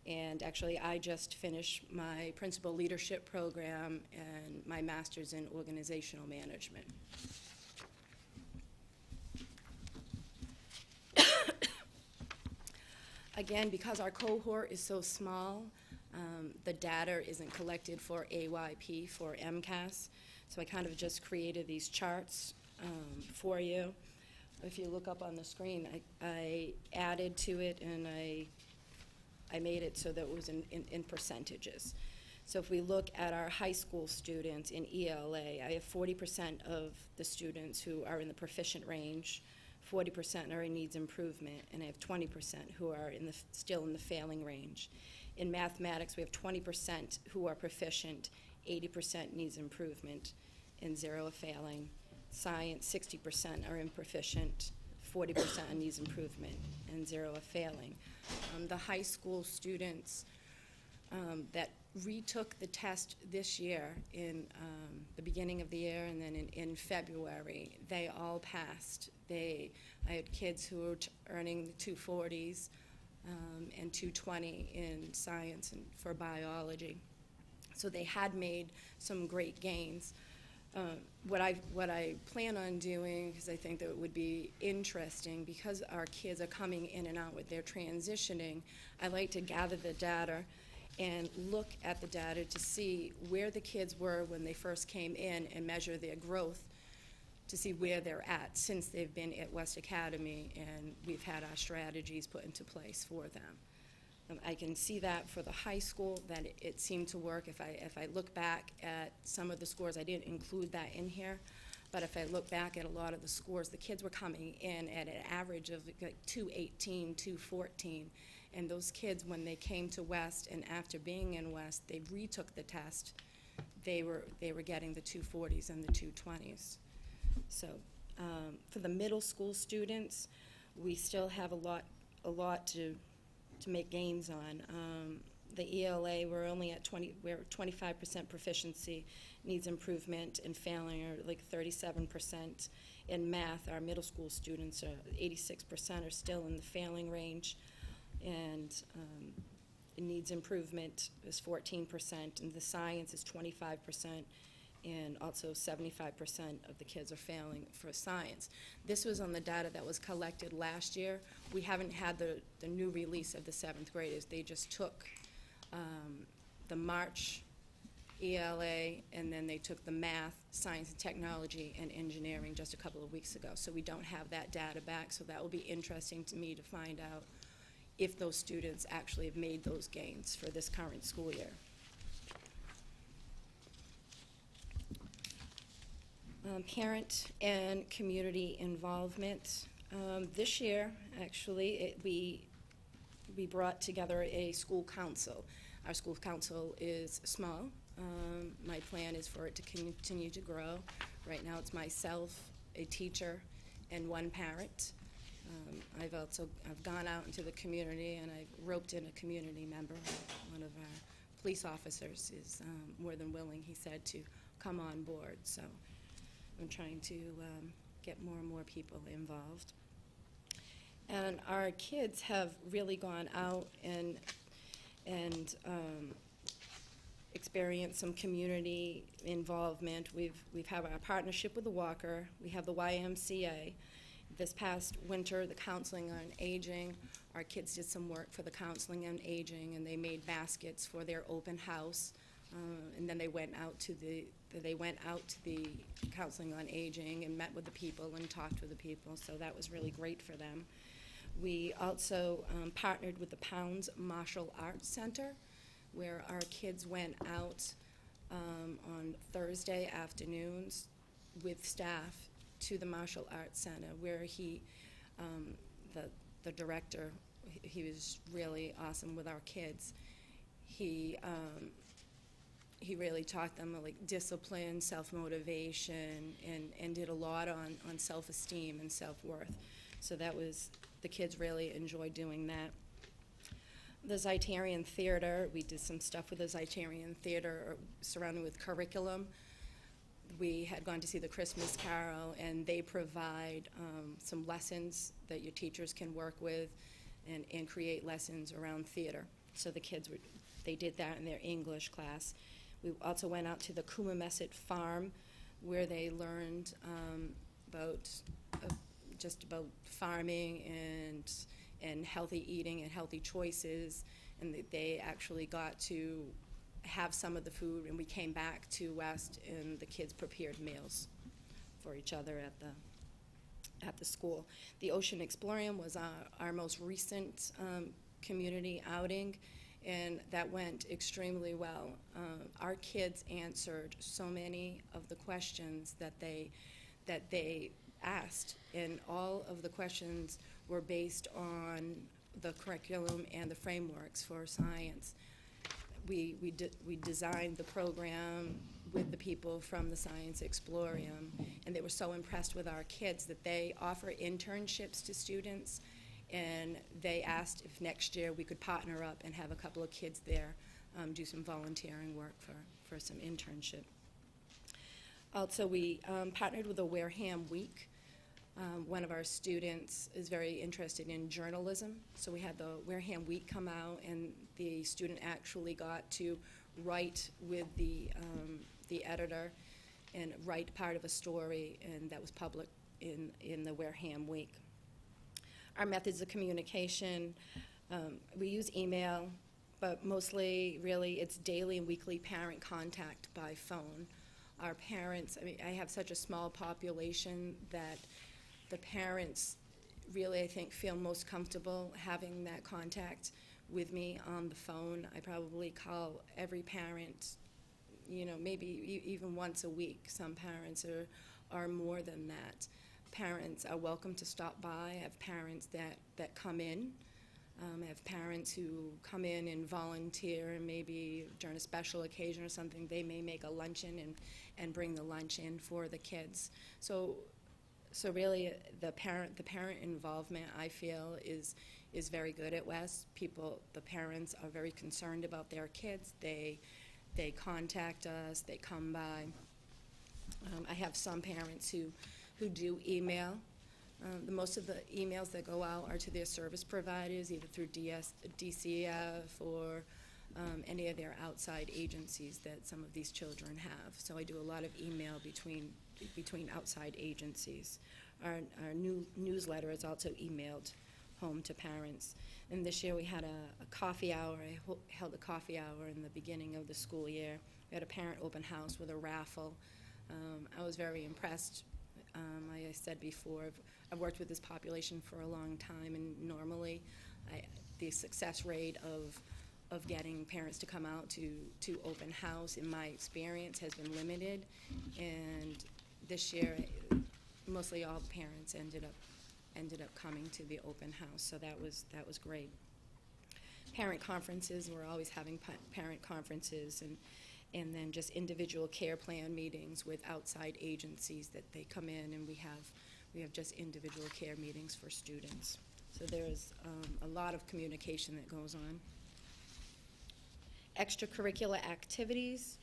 And actually, I just finished my principal leadership program and my master's in organizational management. Again, because our cohort is so small, the data isn't collected for AYP, for MCAS. So I kind of just created these charts for you. If you look up on the screen, I added to it, and I made it so that it was in percentages. So if we look at our high school students in ELA, I have 40% of the students who are in the proficient range, 40% are in needs improvement, and I have 20% who are still in the failing range. In mathematics, we have 20% who are proficient, 80% needs improvement, and 0 are failing. Science, 60% are improficient, 40% needs improvement, and 0 are failing. The high school students that retook the test this year in the beginning of the year and then in February, they all passed. I had kids who were earning 240s and 220 in science and for biology. So they had made some great gains. What I plan on doing, because I think that it would be interesting, because our kids are coming in and out with their transitioning, I like to gather the data and look at the data to see where the kids were when they first came in and measure their growth to see where they're at since they've been at West Academy and we've had our strategies put into place for them. I can see that for the high school, that it seemed to work. If I look back at some of the scores, I didn't include that in here, but if I look back at a lot of the scores, the kids were coming in at an average of like 218, 214, and those kids, when they came to West and after being in West, they retook the test, they were getting the 240s and the 220s. So for the middle school students, we still have a lot to make gains on. The ELA, we're only at 25% proficiency, needs improvement, and failing are like 37%. In math, our middle school students are 86% are still in the failing range, and it needs improvement is 14%, and the science is 25%. And also 75% of the kids are failing for science. This was on the data that was collected last year. We haven't had the new release of the 7th graders. They just took the March ELA, and then they took the math, science and technology, and engineering just a couple of weeks ago. So we don't have that data back, so that will be interesting to me to find out if those students actually have made those gains for this current school year. Parent and community involvement. This year, actually, we brought together a school council. Our school council is small. My plan is for it to continue to grow. Right now, it's myself, a teacher, and 1 parent. I've gone out into the community, and I've roped in a community member. One of our police officers is more than willing, he said, to come on board. So I'm trying to get more and more people involved. And our kids have really gone out and experienced some community involvement. We've had our partnership with the Walker. We have the YMCA. This past winter, the Counseling on Aging, our kids did some work for the Counseling on Aging, and they made baskets for their open house. And then they went out to the Counseling on Aging and met with the people and talked with the people, so that was really great for them. We also partnered with the Pounds Martial Arts Center, where our kids went out on Thursday afternoons with staff to the Martial Arts Center, where the director, he was really awesome with our kids. He really taught them like discipline, self-motivation, and did a lot on self-esteem and self-worth. So the kids really enjoyed doing that. The Zeitarian Theater, we did some stuff with the Zeitarian Theater surrounding with curriculum. We had gone to see the Christmas Carol, and they provide some lessons that your teachers can work with and create lessons around theater. So the kids, they did that in their English class. We also went out to the Coomamesset Farm, where they learned just about farming and healthy eating and healthy choices, and they actually got to have some of the food, and we came back to West, and the kids prepared meals for each other at the school. The Ocean Explorium was our most recent community outing, and that went extremely well. Our kids answered so many of the questions that they asked, and all of the questions were based on the curriculum and the frameworks for science. We designed the program with the people from the Science Explorium, and they were so impressed with our kids that they offer internships to students, and they asked if next year we could partner up and have a couple of kids there do some volunteering work for some internship. Also, we partnered with the Wareham Week. One of our students is very interested in journalism, so we had the Wareham Week come out, and the student actually got to write with the editor and write part of a story, and that was public in the Wareham Week. Our methods of communication, we use email, but mostly, really, it's daily and weekly parent contact by phone. Our parents, I have such a small population that the parents really, I think, feel most comfortable having that contact with me on the phone. I probably call every parent, maybe even once a week. Some parents are more than that. Parents are welcome to stop by. I have parents that come in. I have parents who come in and volunteer, and maybe during a special occasion or something, they may make a luncheon and bring the lunch in for the kids. So really, the parent involvement, I feel, is very good at West. The parents are very concerned about their kids. They contact us. They come by. I have some parents who do email. Most of the emails that go out are to their service providers, either through DCF or any of their outside agencies that some of these children have. So I do a lot of email between outside agencies. Our new newsletter is also emailed home to parents. And this year we had a coffee hour. I held a coffee hour in the beginning of the school year. We had a parent open house with a raffle. I was very impressed. Like I said before, I've worked with this population for a long time, and normally the success rate of getting parents to come out to open house, in my experience, has been limited. And this year, mostly all the parents ended up coming to the open house, so that was great. Parent conferences, we're always having parent conferences, and then just individual care plan meetings with outside agencies that they come in, and we have just individual care meetings for students. So there's a lot of communication that goes on. Extracurricular activities.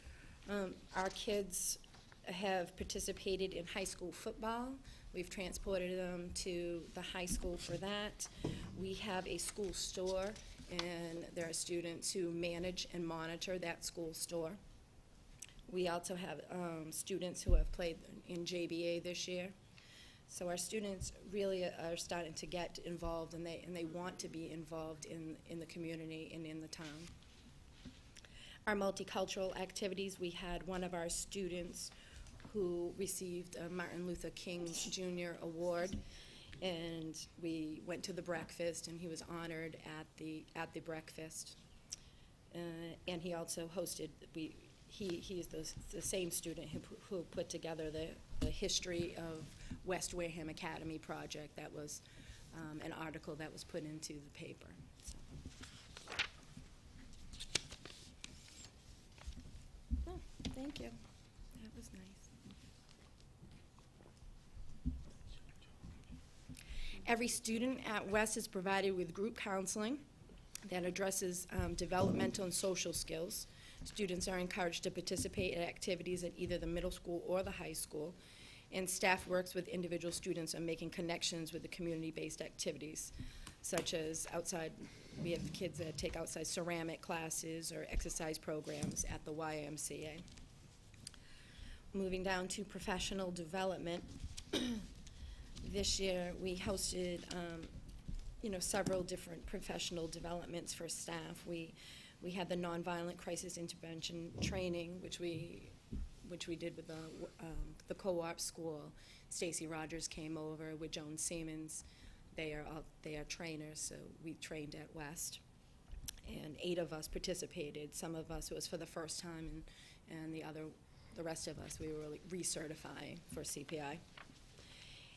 Our kids have participated in high school football. We've transported them to the high school for that. We have a school store, and there are students who manage and monitor that school store. We also have students who have played in JBA this year. So our students really are starting to get involved, and they want to be involved in the community and in the town. Our multicultural activities, we had one of our students who received a Martin Luther King Jr. Award, and we went to the breakfast, and he was honored at the breakfast. And he also hosted, he is the same student who put together the history of West Wareham Academy project. That was an article that was put into the paper. So. Oh, thank you. That was nice. Every student at West is provided with group counseling that addresses developmental and social skills. Students are encouraged to participate in activities at either the middle school or the high school, and staff works with individual students on making connections with the community-based activities, such as outside, we have kids that take outside ceramic classes or exercise programs at the YMCA. Moving down to professional development, this year we hosted several different professional developments for staff. We had the nonviolent crisis intervention training, which we did with the co-op school. Stacy Rogers came over with Joan Siemens. They are trainers, so we trained at West. And 8 of us participated. Some of us it was for the first time, and the rest of us we were recertifying for CPI.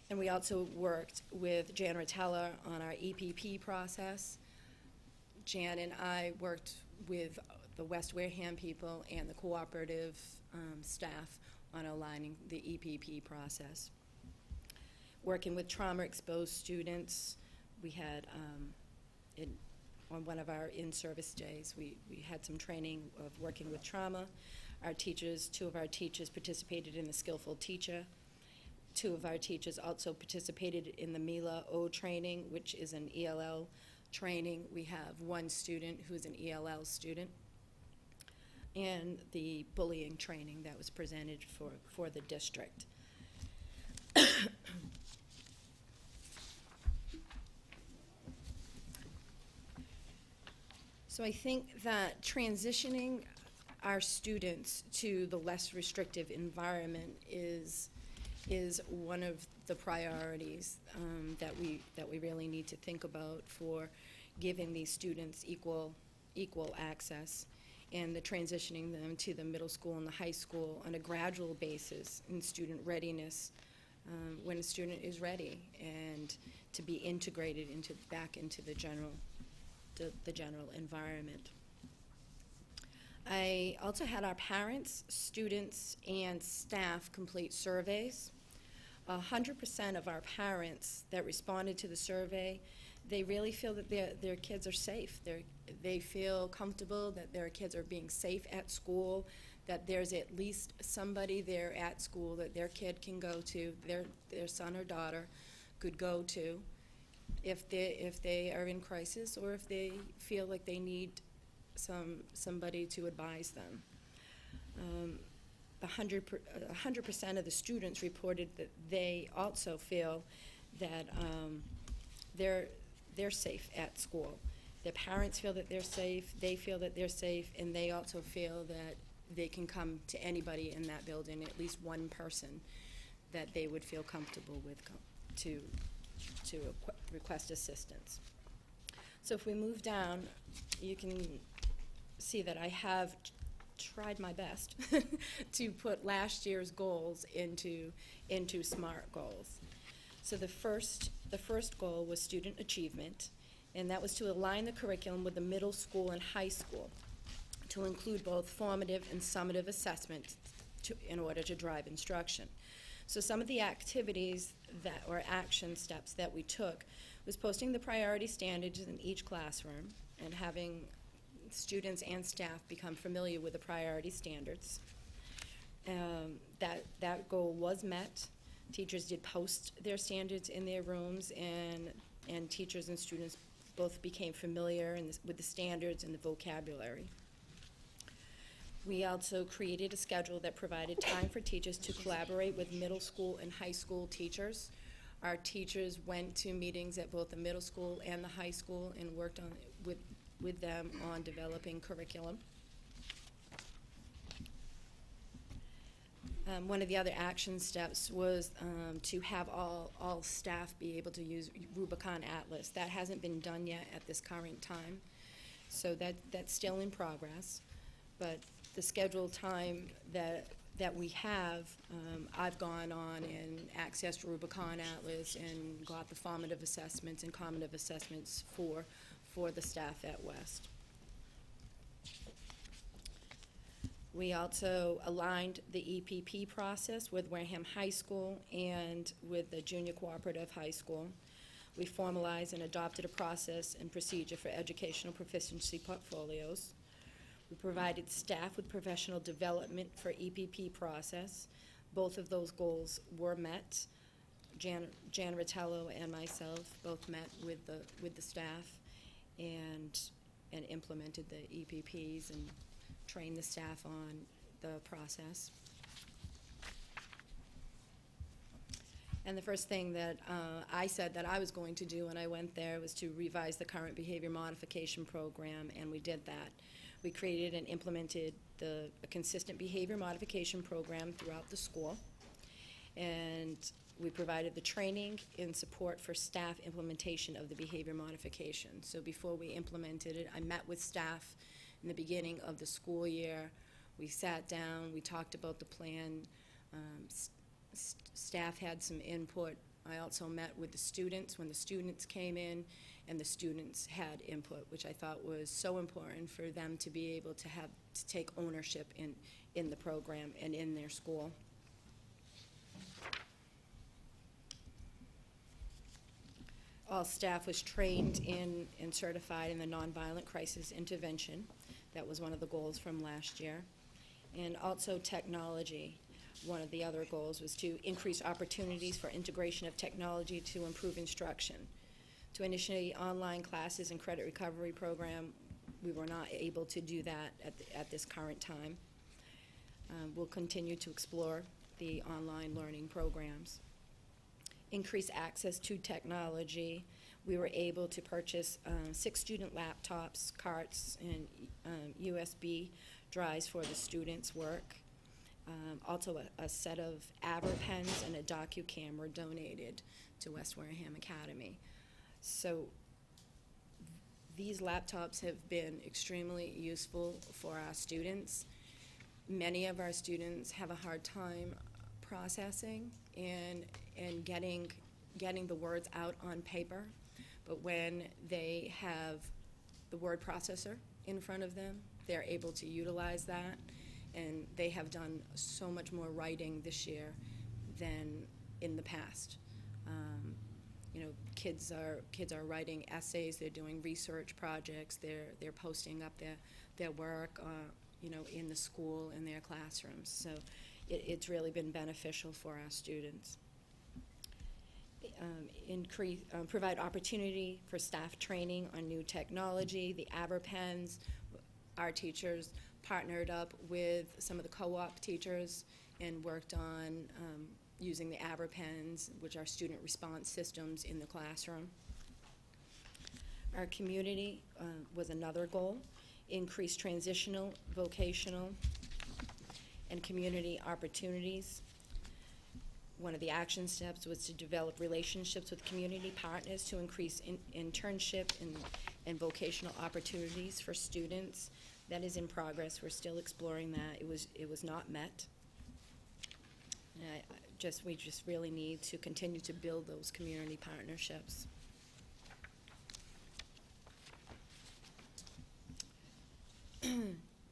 And we also worked with Jan Rotella on our EPP process. Jan and I worked with the West Wareham people and the cooperative staff on aligning the EPP process. Working with trauma-exposed students, we had, on one of our in-service days, we had some training of working with trauma. Our teachers, 2 of our teachers participated in the Skillful Teacher. 2 of our teachers also participated in the Mila O training, which is an ELL training. We have 1 student who's an ELL student, and the bullying training that was presented for the district. So I think that transitioning our students to the less restrictive environment is one of the priorities that we really need to think about for giving these students equal access, and the transitioning them to the middle school and the high school on a gradual basis in student readiness when a student is ready, and to be integrated back into the general environment. I also had our parents, students, and staff complete surveys. 100% of our parents that responded to the survey, they really feel that their kids are safe. They feel comfortable that their kids are being safe at school, that there's at least somebody there at school that their kid can go to, their son or daughter could go to if they are in crisis, or if they feel like they need somebody to advise them. 100% of the students reported that they also feel that they're safe at school. Their parents feel that they're safe, they feel that they're safe, and they also feel that they can come to anybody in that building, at least one person that they would feel comfortable with to request assistance. So if we move down, you can see that I have tried my best to put last year's goals into SMART goals. So the first goal was student achievement, and that was to align the curriculum with the middle school and high school to include both formative and summative assessment in order to drive instruction. So some of the activities or action steps that we took was posting the priority standards in each classroom and having students and staff become familiar with the priority standards. That goal was met. Teachers did post their standards in their rooms, and teachers and students both became familiar with the standards and the vocabulary. We also created a schedule that provided time for teachers to collaborate with middle school and high school teachers. Our teachers went to meetings at both the middle school and the high school and worked with them on developing curriculum. One of the other action steps was to have all staff be able to use Rubicon Atlas. That hasn't been done yet at this current time, so that's still in progress. But the scheduled time that we have, I've gone on and accessed Rubicon Atlas and got the formative assessments and combative assessments for the staff at West. We also aligned the EPP process with Wareham High School and with the Junior Cooperative High School. We formalized and adopted a process and procedure for educational proficiency portfolios. We provided staff with professional development for EPP process. Both of those goals were met. Jan Ritello and myself both met with the staff and implemented the EPPs and train the staff on the process. And the first thing that I said that I was going to do when I went there was to revise the current behavior modification program, and we did that. We created and implemented a consistent behavior modification program throughout the school, and we provided the training and support for staff implementation of the behavior modification. So before we implemented it, I met with staff in the beginning of the school year. We sat down, we talked about the plan, staff had some input. I also met with the students when the students came in, and the students had input, which I thought was so important for them to be able to take ownership in the program and in their school. All staff was trained in and certified in the nonviolent crisis intervention. That was one of the goals from last year. And also technology. One of the other goals was to increase opportunities for integration of technology to improve instruction. To initiate online classes and credit recovery program, we were not able to do that at this current time. We'll continue to explore the online learning programs. Increase access to technology. We were able to purchase 6 student laptops, carts, and USB drives for the students' work. Also a set of AverPens and a DocuCam were donated to West Wareham Academy. So these laptops have been extremely useful for our students. Many of our students have a hard time processing and getting the words out on paper, but when they have the word processor in front of them, they're able to utilize that, and they have done so much more writing this year than in the past. You know, kids are writing essays, they're doing research projects, they're posting up their work, you know, in the school, in their classrooms. So it's really been beneficial for our students. Provide opportunity for staff training on new technology. The AverPens, our teachers partnered up with some of the co-op teachers and worked on using the AverPens, which are student response systems in the classroom. Our community was another goal. Increase transitional, vocational, and community opportunities. One of the action steps was to develop relationships with community partners to increase internship and vocational opportunities for students. That is in progress. We're still exploring that. It was not met. We just really need to continue to build those community partnerships.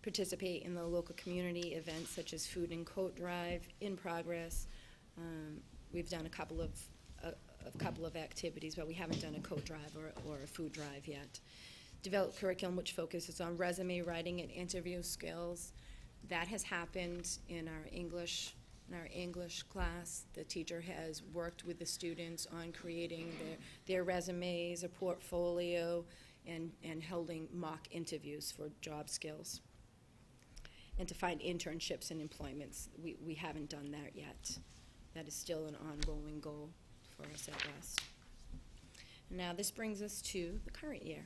Participate in the local community events such as food and coat drive, in progress. We've done a couple of activities, but we haven't done a coat drive or a food drive yet. Develop curriculum which focuses on resume writing and interview skills. That has happened in our English in our English class, the teacher has worked with the students on creating their resumes, a portfolio, and holding mock interviews for job skills. And to find internships and employments. We haven't done that yet. That is still an ongoing goal for us at West. Now this brings us to the current year.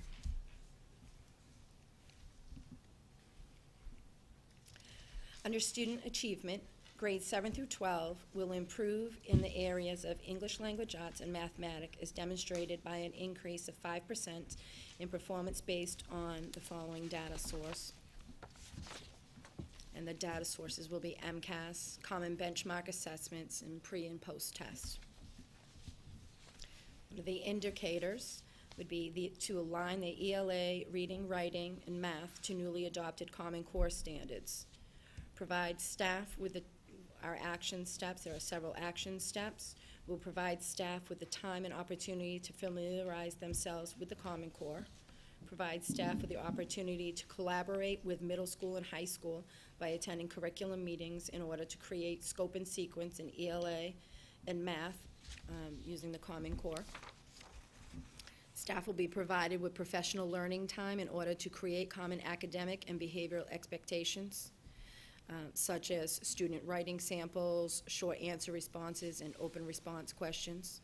Under student achievement, grades 7 through 12 will improve in the areas of English language arts and mathematics as demonstrated by an increase of 5% in performance based on the following data source. And the data sources will be MCAS, common benchmark assessments, and pre and post tests. The indicators would be to align the ELA reading, writing, and math to newly adopted Common Core standards. Provide staff with our action steps. There are several action steps. We'll provide staff with the time and opportunity to familiarize themselves with the Common Core. Provide staff with the opportunity to collaborate with middle school and high school by attending curriculum meetings in order to create scope and sequence in ELA and math using the Common Core. Staff will be provided with professional learning time in order to create common academic and behavioral expectations, such as student writing samples, short answer responses, and open response questions.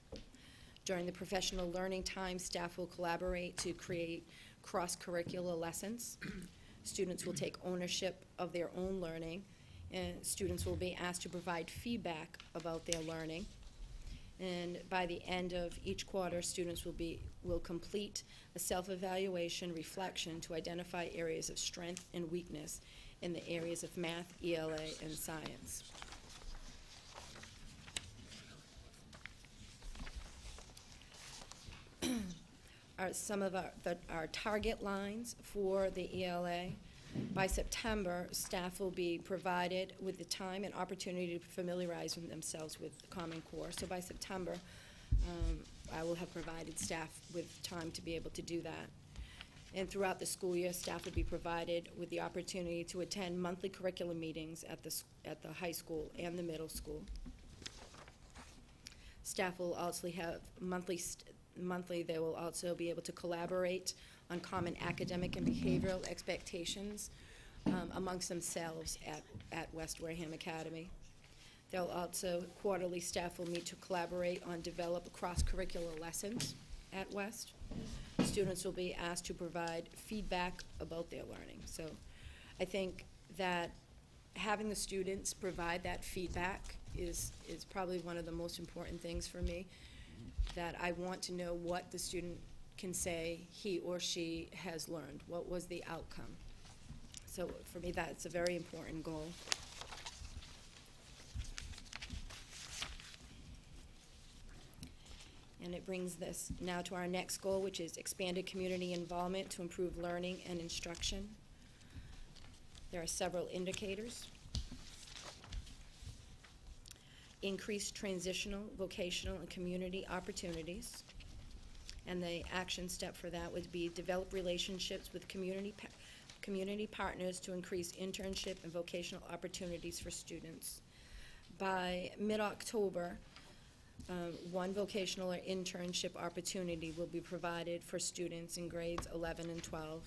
During the professional learning time, staff will collaborate to create cross-curricular lessons. Students will take ownership of their own learning, and students will be asked to provide feedback about their learning. And by the end of each quarter, students will complete a self-evaluation reflection to identify areas of strength and weakness in the areas of math, ELA, and science. Some of our target lines for the ELA. By September, staff will be provided with the time and opportunity to familiarize themselves with the Common Core. So by September, I will have provided staff with time to be able to do that. And throughout the school year, staff will be provided with the opportunity to attend monthly curriculum meetings at the high school and the middle school. Staff will also have monthly, they will also be able to collaborate on common academic and behavioral expectations amongst themselves at West Wareham Academy. They'll also, quarterly staff will meet to collaborate on develop cross-curricular lessons at West. Students will be asked to provide feedback about their learning. So I think that having the students provide that feedback is probably one of the most important things for me, that I want to know what the student can say he or she has learned. What was the outcome? So for me, that's a very important goal. And it brings this now to our next goal, which is expanded community involvement to improve learning and instruction. There are several indicators. Increased transitional, vocational, and community opportunities. And the action step for that would be develop relationships with community partners to increase internship and vocational opportunities for students. By mid-October, one vocational or internship opportunity will be provided for students in grades 11 and 12.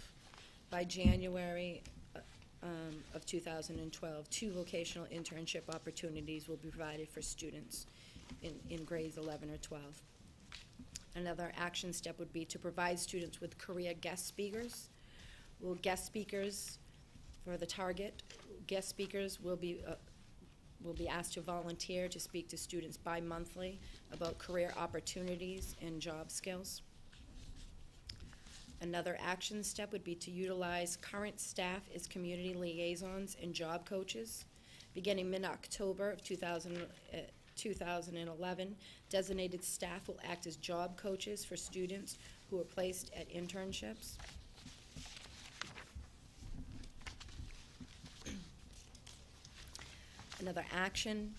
By January of 2012, 2 vocational internship opportunities will be provided for students in grades 11 or 12. Another action step would be to provide students with career guest speakers. Guest speakers for the target, guest speakers will be asked to volunteer to speak to students bi-monthly about career opportunities and job skills. Another action step would be to utilize current staff as community liaisons and job coaches. Beginning mid-October of 2011, designated staff will act as job coaches for students who are placed at internships. Another action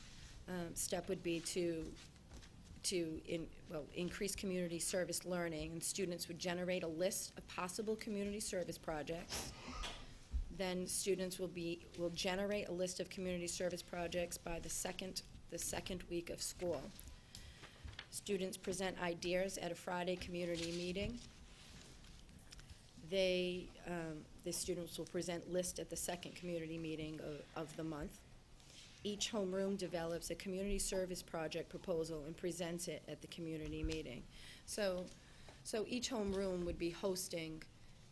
step would be to increase community service learning, and students would generate a list of possible community service projects. Then students will generate a list of community service projects by the second week of school. Students present ideas at a Friday community meeting. The students will present lists at the second community meeting of the month. Each homeroom develops a community service project proposal and presents it at the community meeting. So each homeroom would be hosting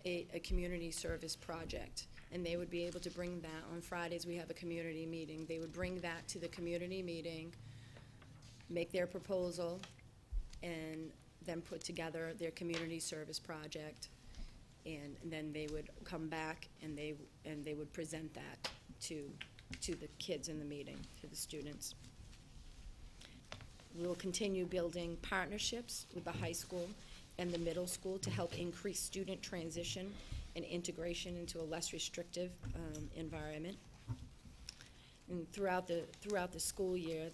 a community service project, and they would be able to bring that. On Fridays, we have a community meeting. They would bring that to the community meeting, make their proposal, and then put together their community service project. And then they would come back and they would present that to the kids in the meeting, to the students. We will continue building partnerships with the high school and the middle school to help increase student transition and integration into a less restrictive environment. And throughout the school year,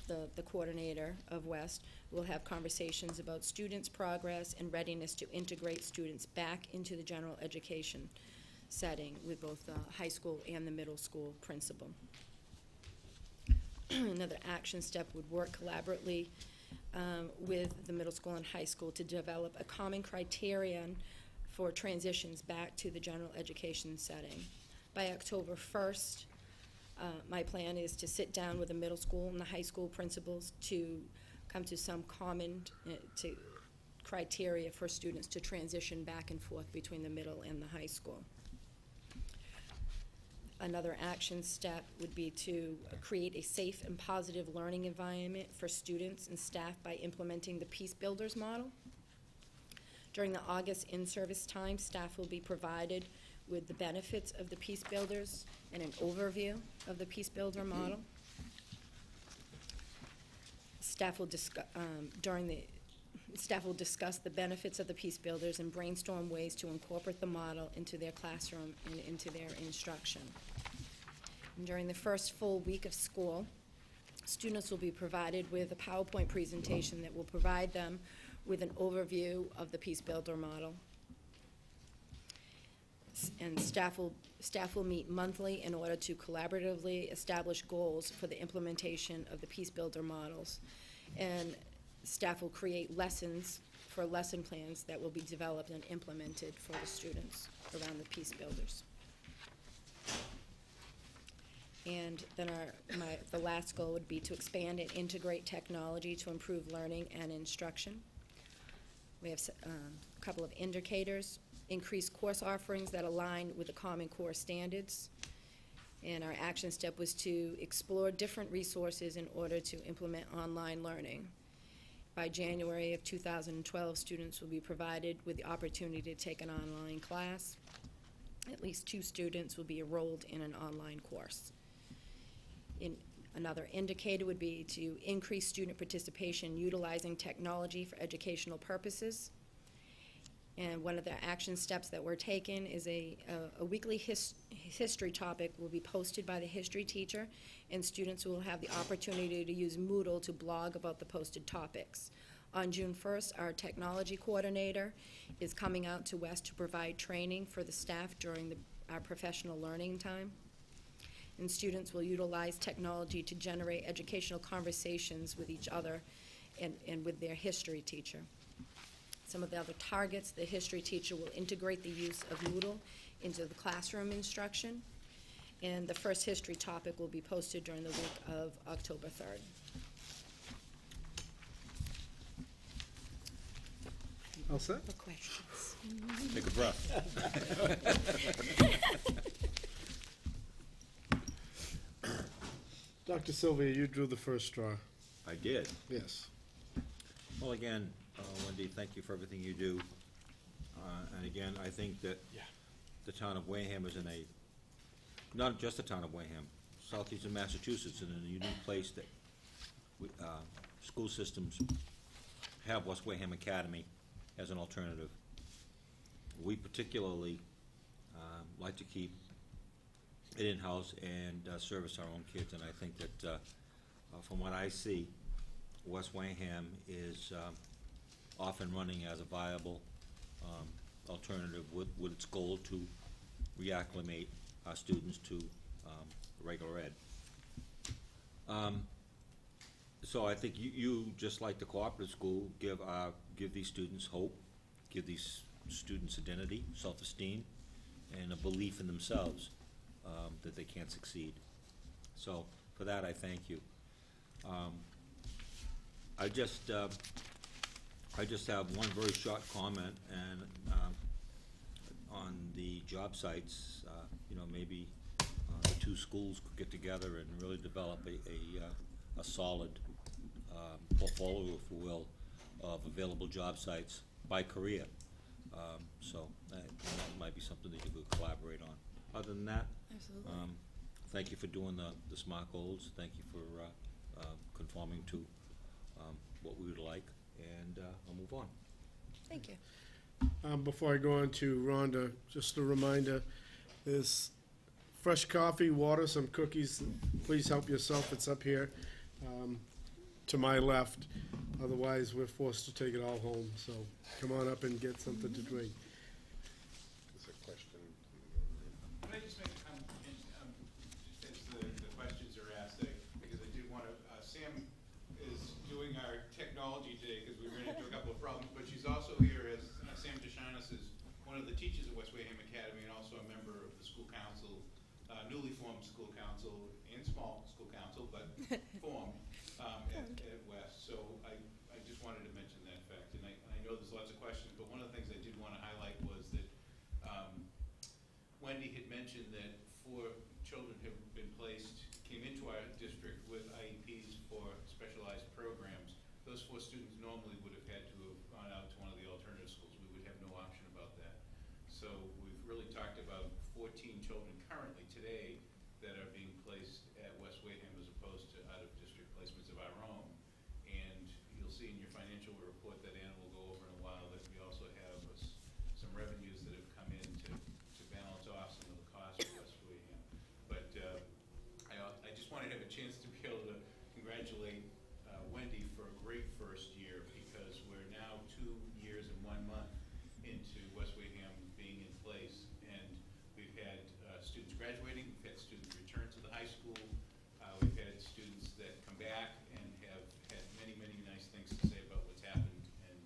the coordinator of West will have conversations about students' progress and readiness to integrate students back into the general education setting with both the high school and the middle school principal. Another action step would work collaboratively with the middle school and high school to develop a common criterion for transitions back to the general education setting. By October 1st, my plan is to sit down with the middle school and the high school principals to come to some common criteria for students to transition back and forth between the middle and the high school. Another action step would be to create a safe and positive learning environment for students and staff by implementing the Peace Builders model. During the August in-service time, staff will be provided with the benefits of the Peace Builders and an overview of the Peace Builder model. Staff will discuss the benefits of the Peace Builders and brainstorm ways to incorporate the model into their classroom and into their instruction. And during the first full week of school, students will be provided with a PowerPoint presentation that will provide them with an overview of the Peace Builder model. And staff will meet monthly in order to collaboratively establish goals for the implementation of the Peace Builder models. And staff will create lessons for lesson plans that will be developed and implemented for the students around the Peace Builders. And then the last goal would be to expand and integrate technology to improve learning and instruction. We have a couple of indicators: increased course offerings that align with the Common Core standards. And our action step was to explore different resources in order to implement online learning. By January of 2012, students will be provided with the opportunity to take an online class. At least 2 students will be enrolled in an online course. Another indicator would be to increase student participation utilizing technology for educational purposes. And one of the action steps that we're taking is a weekly history topic will be posted by the history teacher, and students will have the opportunity to use Moodle to blog about the posted topics. On June 1st, our technology coordinator is coming out to West to provide training for the staff during our professional learning time. And students will utilize technology to generate educational conversations with each other and with their history teacher. Some of the other targets: the history teacher will integrate the use of Moodle into the classroom instruction, and the first history topic will be posted during the week of October 3rd. All set? For questions. Take a breath. Dr. Sylvia, you drew the first straw. I did. Yes. Well, again, Wendy, thank you for everything you do. And again, I think that the town of Wareham is in not just the town of Wareham, southeastern Massachusetts, is in a unique place that school systems have West Wareham Academy as an alternative. We particularly like to keep it in-house and service our own kids, and I think that from what I see, West Wareham is off and running as a viable alternative with its goal to reacclimate our students to regular ed. So I think you, just like the cooperative school, give these students hope, give these students identity, self-esteem, and a belief in themselves that they can succeed. So for that, I thank you. I just have one very short comment, and on the job sites, maybe the two schools could get together and really develop a solid portfolio, if you will, of available job sites by career. So that might be something that you could collaborate on. Other than that, Absolutely. thank you for doing the SMART goals. Thank you for conforming to what we would like, and I'll move on. Thank you. Before I go on to Rhonda, just a reminder, there's fresh coffee, water, some cookies. Please help yourself. It's up here to my left. Otherwise, we're forced to take it all home. So come on up and get something to drink. There's a question. Can I just make a comment, just as the questions are asked, because I did want to, Sam is doing our technology today because we ran into a couple of problems, but she's also here as, Sam Deshanis is one of the teachers at West Wareham Academy and also a member of the school council, newly formed school council and small school council, but formed at West. So I just wanted to mention that fact, and I know there's lots of questions, but one of the things I did want to highlight was that Wendy had mentioned that 4 children have been placed, came into our district with IEPs for specialized programs. Those 4 students normally would have had to have gone out to one of the alternative schools. We would have no option about that. So we've really talked about 14 children currently today that are being placed at West Wareham as opposed to out-of-district placements of our own. And you'll see in your financial report that Ann will go over in a while that we also have some revenues that have come in to balance off some of the costs of West Wareham. But I just wanted to have a chance to be able to congratulate Wendy for a great first year, because we're now 2 years and 1 month into West Wareham being in place, and we've had students graduating, we've had students return to the high school, we've had students that come back and have had many, many nice things to say about what's happened, and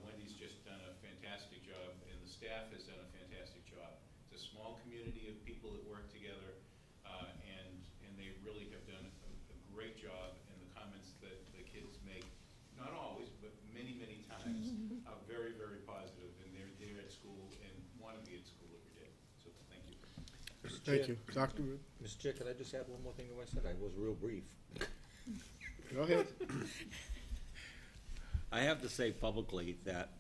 Wendy's just done a fantastic job, and the staff has done a fantastic job. It's a small community of people that work together, and they really have done a great job, and the comments that the kids make, not always, but many, many times, are very, very positive, and they're there at school and want to be at school every day. So thank you. Thank you. Dr. Wood. Mr. Chair, could I just add one more thing to what I said? I was real brief. Go ahead. I have to say publicly that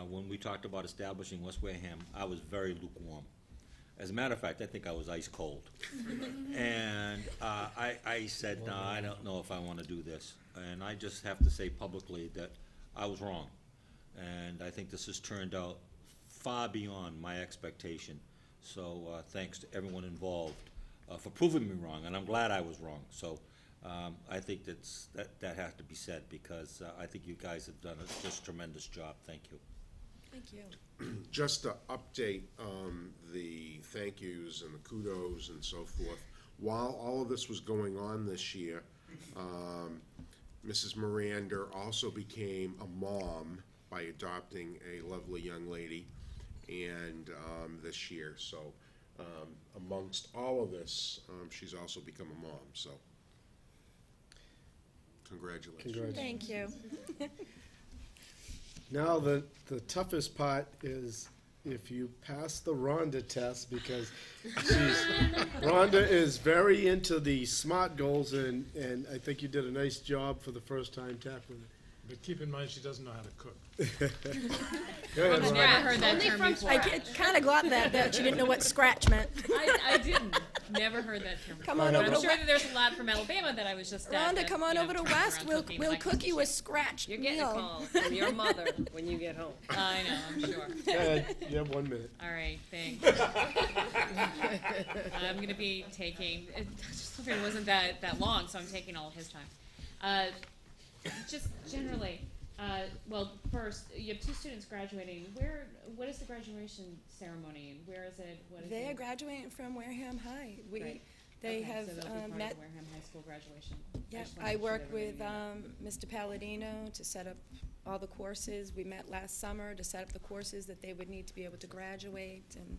when we talked about establishing West Wareham, I was very lukewarm. As a matter of fact, I think I was ice cold. And I said, no, I don't know if I want to do this. And I just have to say publicly that I was wrong. And I think this has turned out far beyond my expectation. So thanks to everyone involved for proving me wrong, and I'm glad I was wrong. So I think that has to be said, because I think you guys have done a just tremendous job. Thank you. Thank you. Just to update the thank yous and the kudos and so forth, while all of this was going on this year, Mrs. Miranda also became a mom by adopting a lovely young lady, and this year. So amongst all of this, she's also become a mom. So congratulations. Thank you. Now, the toughest part is if you pass the Rhonda test, because Rhonda is very into the SMART goals, and I think you did a nice job for the first time tackling it. But keep in mind, she doesn't know how to cook. Go ahead, I've Rhonda. never heard that term before. I kind of got that you didn't know what scratch meant. I didn't. Never heard that term before. Come on But over I'm to sure that there's a lad from Alabama that I was just at. Rhonda, that, come on over to turns West. around We'll cooking we'll like cook you this. a scratch You're getting a meal. call from your mother when you get home. I know, I'm sure. Go ahead. You have 1 minute. All right, thanks. I'm going to be taking, it just figured it wasn't that long, so I'm taking all of his time. Just generally, Well, first, you have 2 students graduating. What is the graduation ceremony? Where is it? What is They are it? graduating from Wareham High. Great. They Okay, have so they'll be part met. of Wareham High School graduation. Yeah, just wanna I make sure worked everybody with knew that. Mr. Palladino to set up all the courses. We met last summer to set up the courses that they would need to be able to graduate, and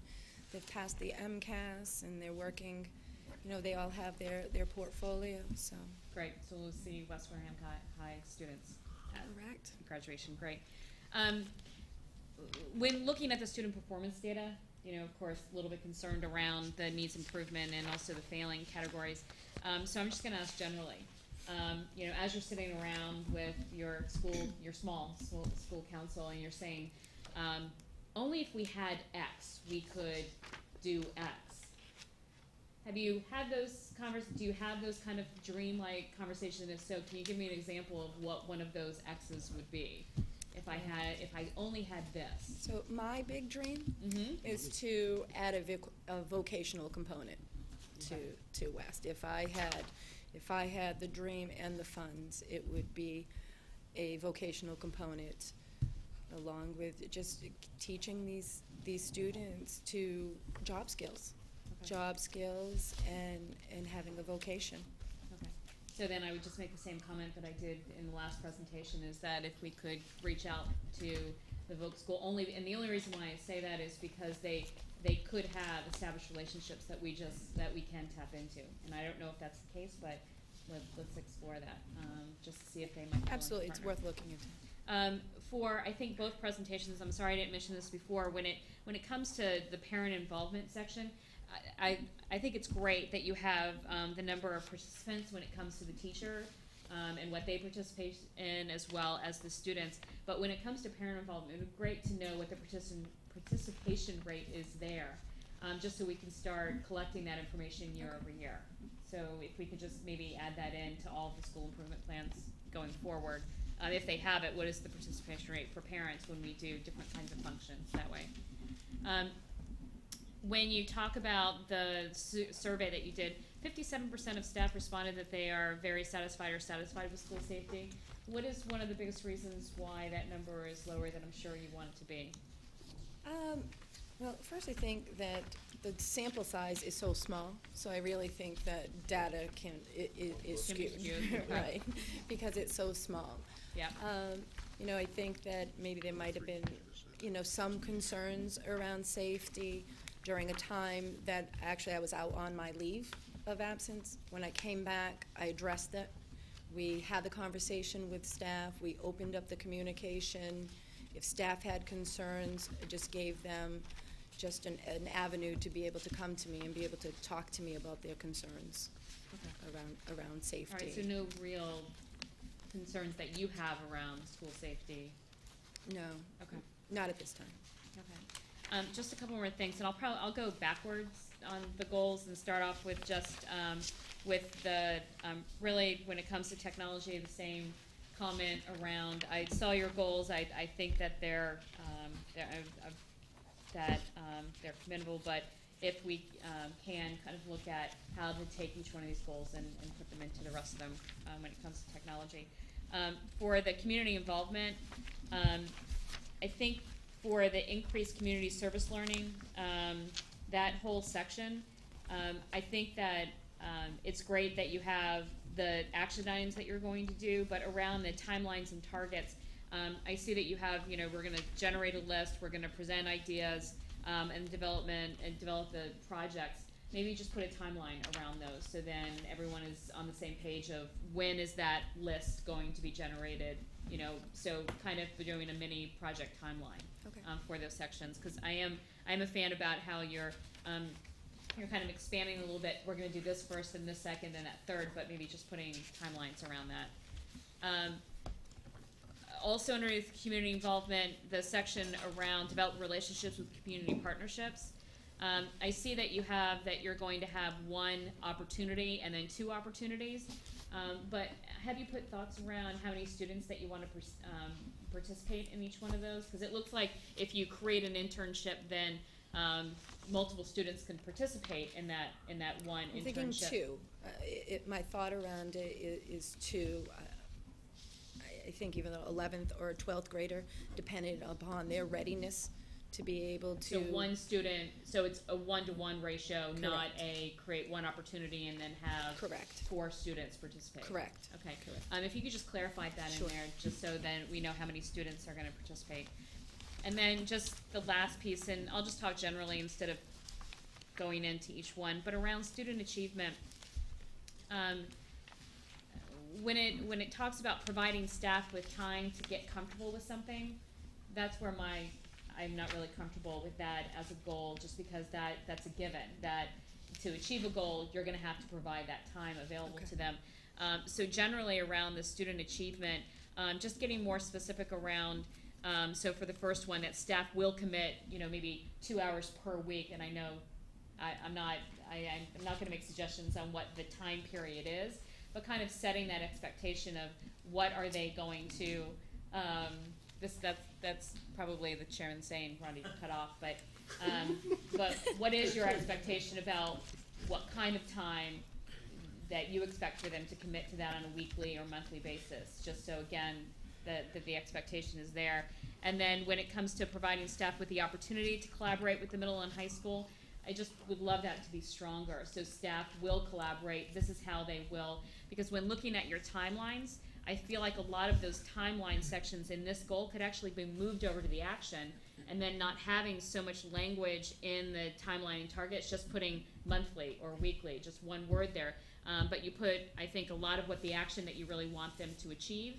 they've passed the MCAS, and they're working, they all have their portfolio, so. Great, so we'll see West Wareham High students at Correct. graduation, great. When looking at the student performance data, of course, a little bit concerned around the needs improvement and also the failing categories. So I'm just gonna ask generally, as you're sitting around with your small school council, and you're saying, only if we had X, we could do X. Have you had those do you have those kind of dreamlike conversations? If so, can you give me an example of what one of those X's would be? If I only had this. So my big dream Mm-hmm. is to add a vocational component to West. If I had the dream and the funds, it would be a vocational component, along with just teaching these students to job skills. Okay. Job skills and having a vocation. Okay. So then I would just make the same comment that I did in the last presentation, is that if we could reach out to the Voc School and the only reason why I say that is because they could have established relationships that we can tap into. And I don't know if that's the case, but let's explore that, just to see if they might be willing to Absolutely, it's partner. worth looking into. For, I think, both presentations, I'm sorry I didn't mention this before, when it comes to the parent involvement section, I think it's great that you have the number of participants when it comes to the teacher and what they participate in, as well as the students. But when it comes to parent involvement, it would be great to know what the participation rate is there, just so we can start collecting that information year over year. So if we could just maybe add that in to all of the school improvement plans going forward. If they have it, what is the participation rate for parents when we do different kinds of functions that way? When you talk about the survey that you did, 57% of staff responded that they are very satisfied or satisfied with school safety. What is one of the biggest reasons why that number is lower than I'm sure you want it to be? Well, first I think that the sample size is so small, so I really think that data is Can be skewed, skewed, okay. right? Because it's so small. Yeah. I think that maybe there might have been, some concerns around safety during a time that actually I was out on my leave of absence. When I came back, I addressed it. We had the conversation with staff. We opened up the communication. If staff had concerns, I just gave them just an avenue to be able to come to me and be able to talk to me about their concerns around safety. All right, so no real concerns that you have around school safety? No. Okay. Not at this time. Okay. Just a couple more things, and I'll go backwards on the goals and start off with just with the really when it comes to technology, the same comment around. I saw your goals. I think that they're commendable, but if we can kind of look at how to take each one of these goals and put them into the rest of them when it comes to technology. For the community involvement, I think for the increased community service learning, that whole section, I think that it's great that you have the action items that you're going to do, but around the timelines and targets, I see that you have, we're going to generate a list, we're going to present ideas and develop the projects. Maybe just put a timeline around those, so then everyone is on the same page of when is that list going to be generated. So kind of doing a mini project timeline for those sections, because I'm a fan about how you're kind of expanding a little bit. We're going to do this first, and this second, and that third, but maybe just putting timelines around that. Also under community involvement, the section around develop relationships with community partnerships. I see that you have that you're going to have one opportunity and then 2 opportunities, but have you put thoughts around how many students that you want to participate in each one of those? Because it looks like if you create an internship, then multiple students can participate in that one internship. I'm thinking 2. My thought around it is 2. I think even though 11th or 12th grader, depending upon their readiness to be able to. So one student, so it's a 1-to-1 ratio, not Correct. a create one opportunity and then have Correct. 4 students participate. Correct. Okay. Correct. If you could just clarify that Sure. in there, just so then we know how many students are gonna participate. And then just the last piece, and I'll just talk generally instead of going into each one, but around student achievement. When it talks about providing staff with time to get comfortable with something, that's where I'm not really comfortable with that as a goal, just because that's a given, that to achieve a goal, you're gonna have to provide that time available Okay. to them. So generally around the student achievement, just getting more specific around, so for the first one, that staff will commit, maybe 2 hours per week, and I know I'm not gonna make suggestions on what the time period is, but kind of setting that expectation of what are they going to, that's probably the chairman saying, Rodney, cut off, but what is your expectation about what kind of time that you expect for them to commit to that on a weekly or monthly basis, just so again, that the expectation is there. And then when it comes to providing staff with the opportunity to collaborate with the middle and high school, I just would love that to be stronger, so staff will collaborate, this is how they will, because when looking at your timelines, I feel like a lot of those timeline sections in this goal could actually be moved over to the action, and then not having so much language in the timeline and targets, just putting monthly or weekly, just one word there. But you put, I think, a lot of what the action that you really want them to achieve,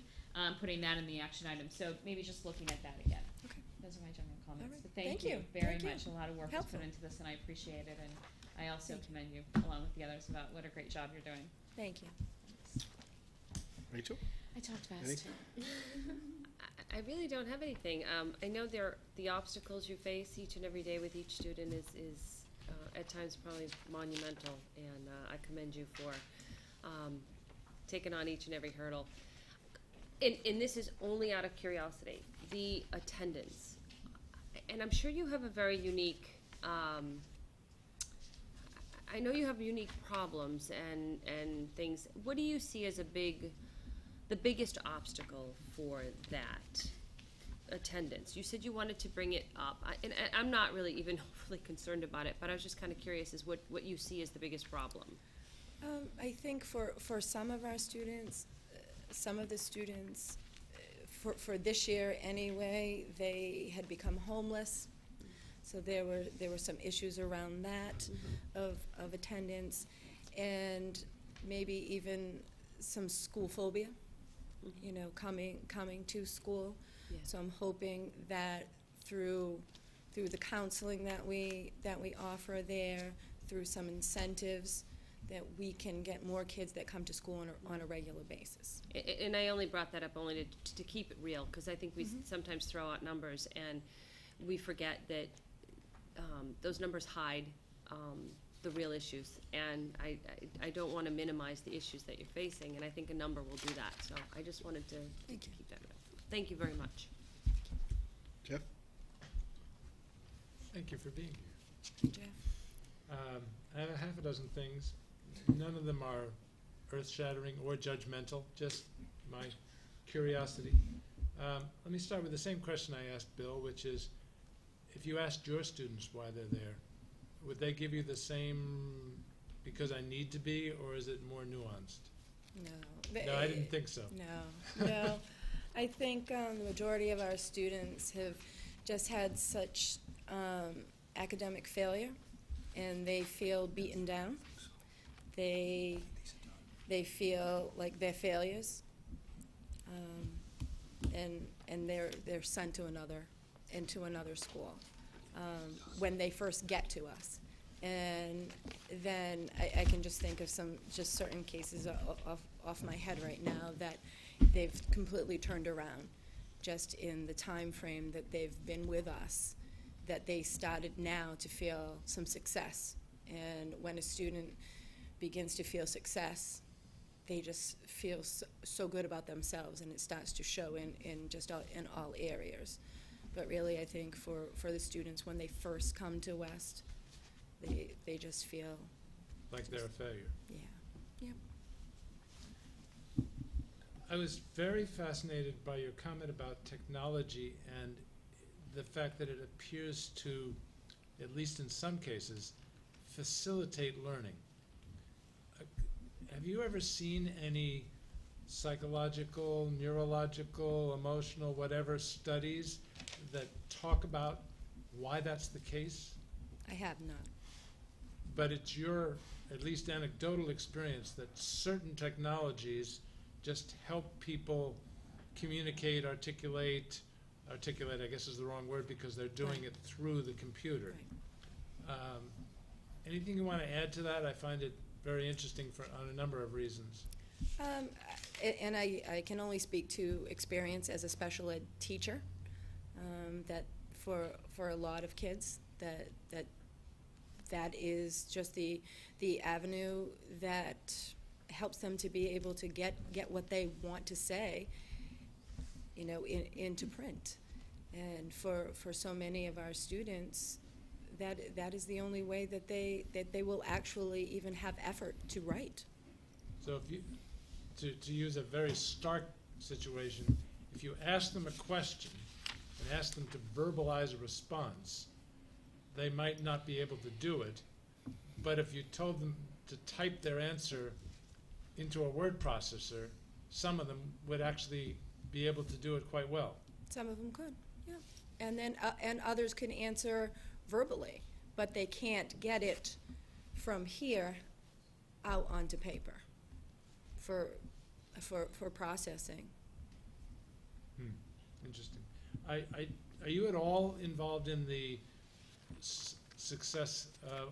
putting that in the action item. So maybe just looking at that again. Okay. Those are my general comments. All right. But thank Thank you you. very Thank you. much. A lot of work was Helpful. put into this, and I appreciate it. And I also Thank you. commend you, along with the others, about what a great job you're doing. Thank you. Rachel? I talked fast. Any- I really don't have anything. I know the obstacles you face each and every day with each student is at times probably monumental, and I commend you for taking on each and every hurdle. And this is only out of curiosity, the attendance. And I'm sure you have a very unique, I know you have unique problems and things. What do you see as the biggest obstacle for that attendance? You said you wanted to bring it up, and I'm not really even overly concerned about it, but I was just kind of curious as what you see as the biggest problem. I think for some of our students, some of the students, for this year anyway, they had become homeless. So there were some issues around that of attendance, and maybe even some school phobia, coming to school. Yeah. So I'm hoping that through the counseling that we offer there, through some incentives, that we can get more kids that come to school on a regular basis. And I only brought that up only to keep it real, because I think we sometimes throw out numbers and we forget that those numbers hide the real issues, and I don't want to minimize the issues that you're facing, and I think a number will do that. So I just wanted to keep that real. Thank you very much. Jeff? Thank you for being here. Jeff? I have a half a dozen things. None of them are earth-shattering or judgmental, just my curiosity. Let me start with the same question I asked Bill, which is, if you asked your students why they're there, would they give you the same because I need to be, or is it more nuanced? No. No, I didn't think so. No. I think the majority of our students have just had such academic failure, and they feel beaten down. They feel like they're failures, and they're sent to another school when they first get to us. And then I can just think of some certain cases off my head right now that they've completely turned around just in the time frame that they've been with us, that they started now to feel some success. And when a student begins to feel success, they just feel so good about themselves, and it starts to show in all areas. But really, I think for the students, when they first come to West, they just feel Like they're a failure. yeah. Yep. I was very fascinated by your comment about technology and the fact that it appears to, at least in some cases, facilitate learning. Have you ever seen any psychological, neurological, emotional, whatever studies that talk about why that's the case? I have not. But it's your, at least anecdotal experience, that certain technologies just help people communicate, articulate, I guess is the wrong word because they're doing Right. it through the computer. Right. Anything you want to add to that? I find it very interesting on a number of reasons. And I can only speak to experience as a special ed teacher, that for a lot of kids, that is just the avenue that helps them to be able to get what they want to say, into print. And for so many of our students, that is the only way that they will actually even have effort to write. So if you, to use a very stark situation, if you ask them a question and ask them to verbalize a response, they might not be able to do it. But if you told them to type their answer into a word processor, some of them would actually be able to do it quite well. Some of them could, yeah. And then, and others can answer verbally, but they can't get it from here out onto paper for processing. Interesting. Are you at all involved in the success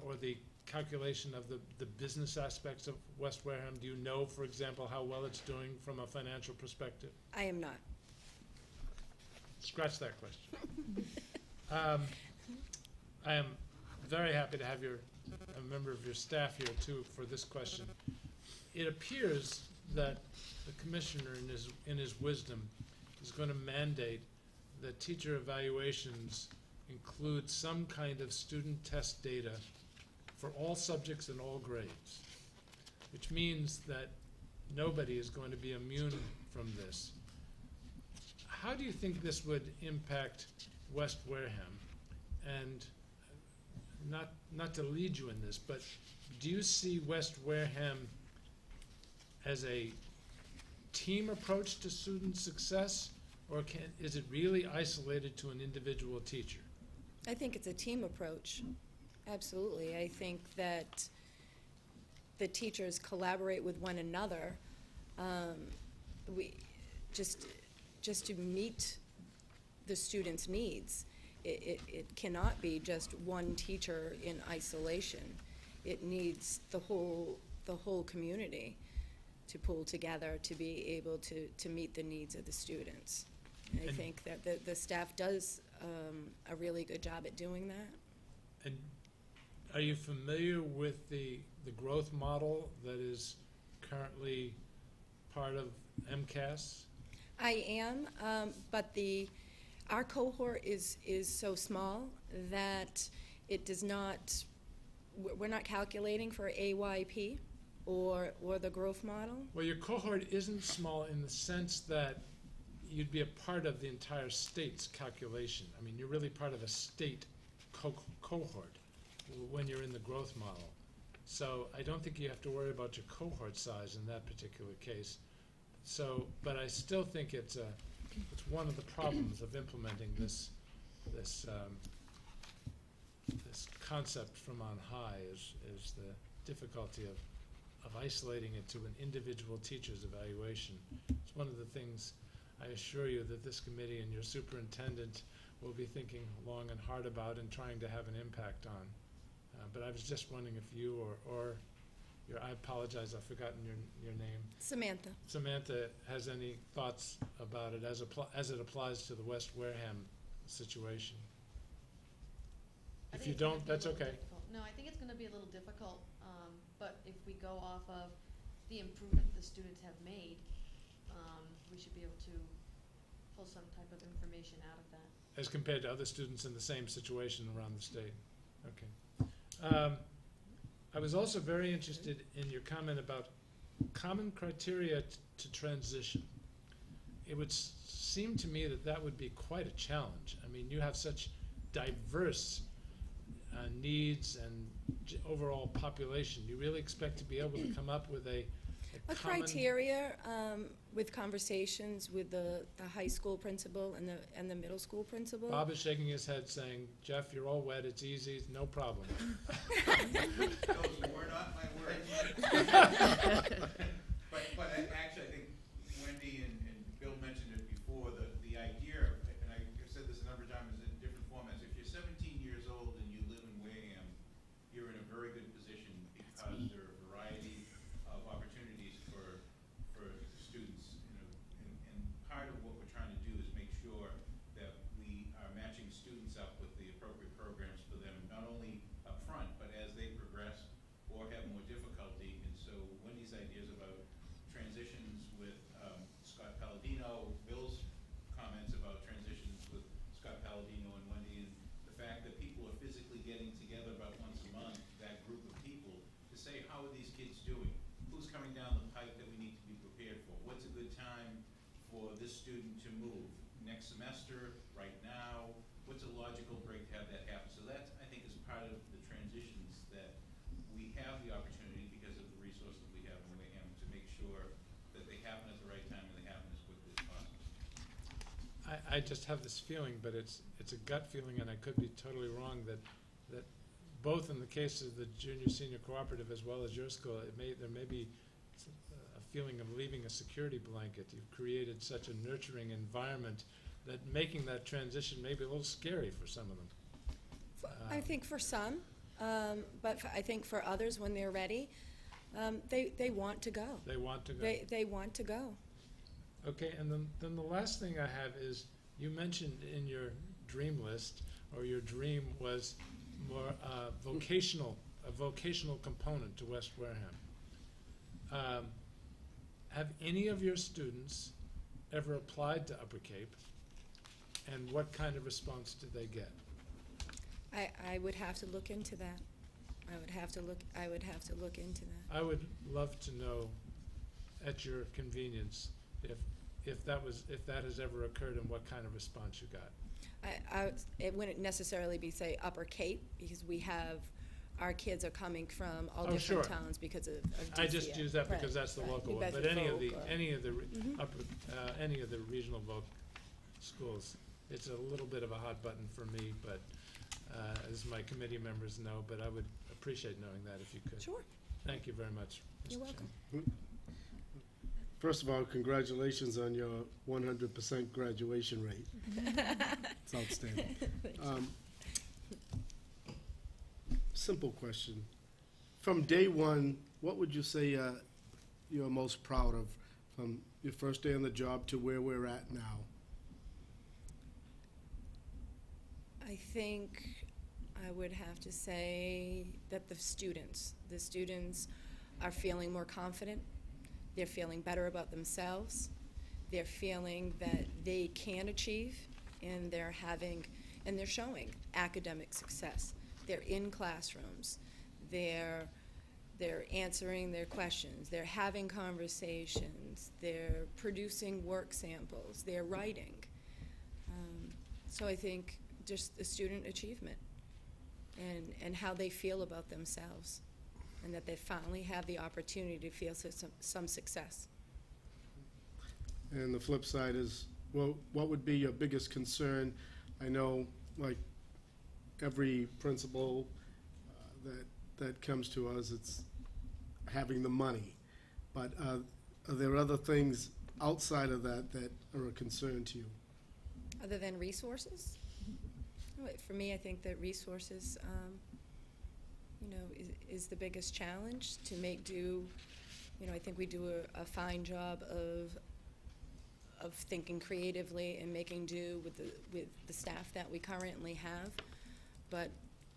or the calculation of the business aspects of West Wareham? Do you know, for example, how well it's doing from a financial perspective? I am not. Scratch that question. I am very happy to have a member of your staff here too for this question. It appears that the commissioner in his wisdom is going to mandate that teacher evaluations include some kind of student test data for all subjects and all grades, which means that nobody is going to be immune from this. How do you think this would impact West Wareham? And not to lead you in this, but do you see West Wareham as a team approach to student success, or is it really isolated to an individual teacher? I think it's a team approach, absolutely. I think that the teachers collaborate with one another, just to meet the students' needs. It cannot be just one teacher in isolation. It needs the whole community to pull together to be able to meet the needs of the students. And I think that the staff does a really good job at doing that. And are you familiar with the growth model that is currently part of MCAS? I am, but our cohort is so small that it does not, we're not calculating for AYP or the growth model. Well, your cohort isn't small in the sense that you'd be a part of the entire state's calculation. I mean, you're really part of a state cohort when you're in the growth model. So I don't think you have to worry about your cohort size in that particular case. So, but I still think it's one of the problems of implementing this concept from on high is the difficulty of isolating it to an individual teacher's evaluation. It's one of the things I assure you that this committee and your superintendent will be thinking long and hard about and trying to have an impact on. But I was just wondering if you or I apologize, I've forgotten your name. Samantha. Samantha has any thoughts about it as it applies to the West Wareham situation? If you don't, that's okay. No, I think it's going to be a little difficult, but if we go off of the improvement the students have made, we should be able to pull some type of information out of that. As compared to other students in the same situation around the state. Okay. I was also very interested in your comment about common criteria to transition. it would seem to me that that would be quite a challenge. I mean, you have such diverse needs and overall population. You really expect to be able to come up with a A common... criteria, with conversations with the high school principal and the middle school principal. Bob is shaking his head saying, Jeff, you're all wet, it's easy, no problem. Those were not my words. But actually, I think Wendy and Bill mentioned it before, the idea, and I've said this a number of times in different formats, if you're 17 years old and you live in Wareham, you're in a very good position because there are a variety of opportunities for students. And part of what we're trying to do is make sure that we are matching students up with the appropriate programs for them, not only up front, but as they progress or have more difficulty. And so Wendy's ideas about transitions with Scott Palladino, Bill's comments about transitions with Scott Palladino and Wendy, and the fact that people are physically getting together about once a month, that group of people, to say, how are these kids doing? Who's coming down the pike that we need to be prepared for? What's a good time for this student to move? Next semester, right now? What's a logical break to have that happen? So that, I think, is part of the transitions that we have the opportunity, because of the resources we have in Wareham, to make sure that they happen at the right time and they happen as quickly as possible. I just have this feeling, but it's a gut feeling, and I could be totally wrong, that both in the case of the junior-senior cooperative as well as your school, there may be a feeling of leaving a security blanket. You've created such a nurturing environment that making that transition may be a little scary for some of them. I think for some, but I think for others, when they're ready, they want to go. They want to go. They want to go. Okay, and then the last thing I have is, you mentioned in your dream list, or your dream was more a vocational component to West Wareham. Have any of your students ever applied to Upper Cape, and what kind of response did they get? I would have to look into that. I would have to look into that. I would love to know, at your convenience, if that has ever occurred, and what kind of response you got. It wouldn't necessarily be, say, Upper Cape, because our kids are coming from all Oh, different sure. towns because of I just DCA. use that because Right, that's the right. local New one, but Bedford any of the Mhm. any of the regional schools, it's a little bit of a hot button for me, but as my committee members know, but I would appreciate knowing that if you could. Sure. Thank you very much, Mr. You're welcome. Chairman. First of all, congratulations on your 100% graduation rate. It's outstanding. Simple question. From day one, what would you say you're most proud of from your first day on the job to where we're at now? I think I would have to say that the students are feeling more confident. They're feeling better about themselves. They're feeling that they can achieve, and they're showing academic success. They're in classrooms. They're answering their questions. They're having conversations. They're producing work samples. They're writing. So I think just the student achievement and how they feel about themselves, and that they finally have the opportunity to feel some success. And the flip side is, well, what would be your biggest concern? I know, like, every principal that comes to us, it's having the money. But are there other things outside of that are a concern to you? Other than resources? For me, I think that resources, is the biggest challenge to make do. I think we do a fine job of thinking creatively and making do with the staff that we currently have. But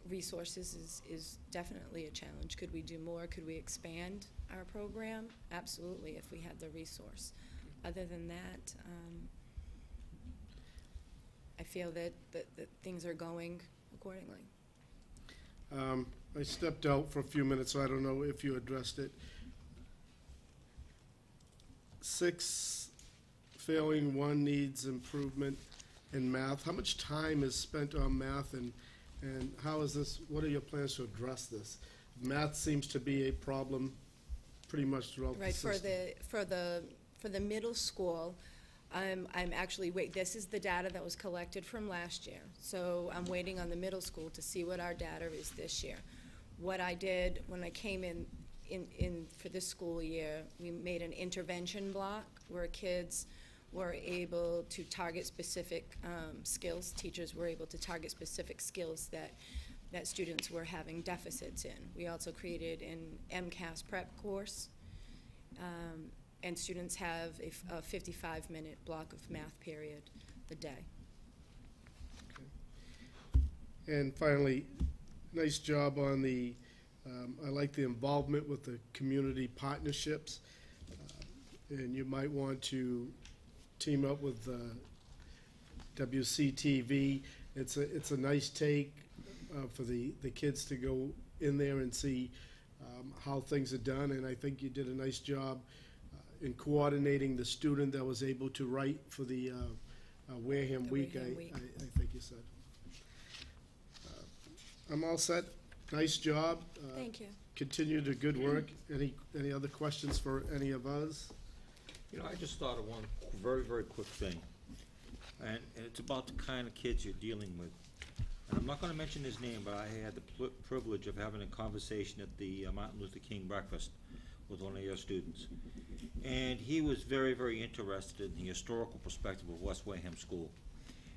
resources is definitely a challenge. Could we do more? Could we expand our program? Absolutely, if we had the resource. Other than that, I feel that things are going accordingly. I stepped out for a few minutes, so I don't know if you addressed it. 6 failing, one needs improvement in math. How much time is spent on math, and how is this, what are your plans to address this? Math seems to be a problem pretty much throughout the Right, system. for the middle school, I'm actually, this is the data that was collected from last year. So I'm waiting on the middle school to see what our data is this year. What I did when I came in for this school year, we made an intervention block where kids were able to target specific skills. Teachers were able to target specific skills that students were having deficits in. We also created an MCAS prep course, and students have a 55-minute block of math period a day. And finally, nice job on the, I like the involvement with the community partnerships. And you might want to team up with WCTV. It's a nice take for the kids to go in there and see how things are done. And I think you did a nice job in coordinating the student that was able to write for the Wareham Week, Wareham Week. I think you said. I'm all set. Nice job. Thank you. Continue the good work. Any other questions for any of us? You know, I just thought of one very, very quick thing, and it's about the kind of kids you're dealing with. And I'm not gonna mention his name, but I had the privilege of having a conversation at the Martin Luther King breakfast with one of your students. And he was very, very interested in the historical perspective of West Wareham School.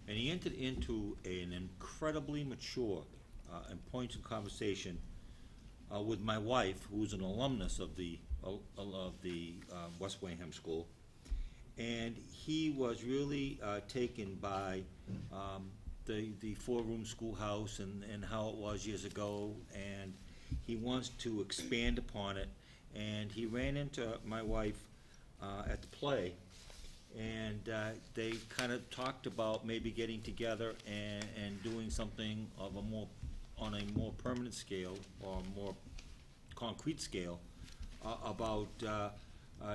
And he entered into an incredibly mature and pointed conversation with my wife, who's an alumnus of the West Wareham School. And he was really taken by the four-room schoolhouse and how it was years ago, and he wants to expand upon it. And he ran into my wife at the play, and they kind of talked about maybe getting together and doing something of on a more permanent scale or more concrete scale about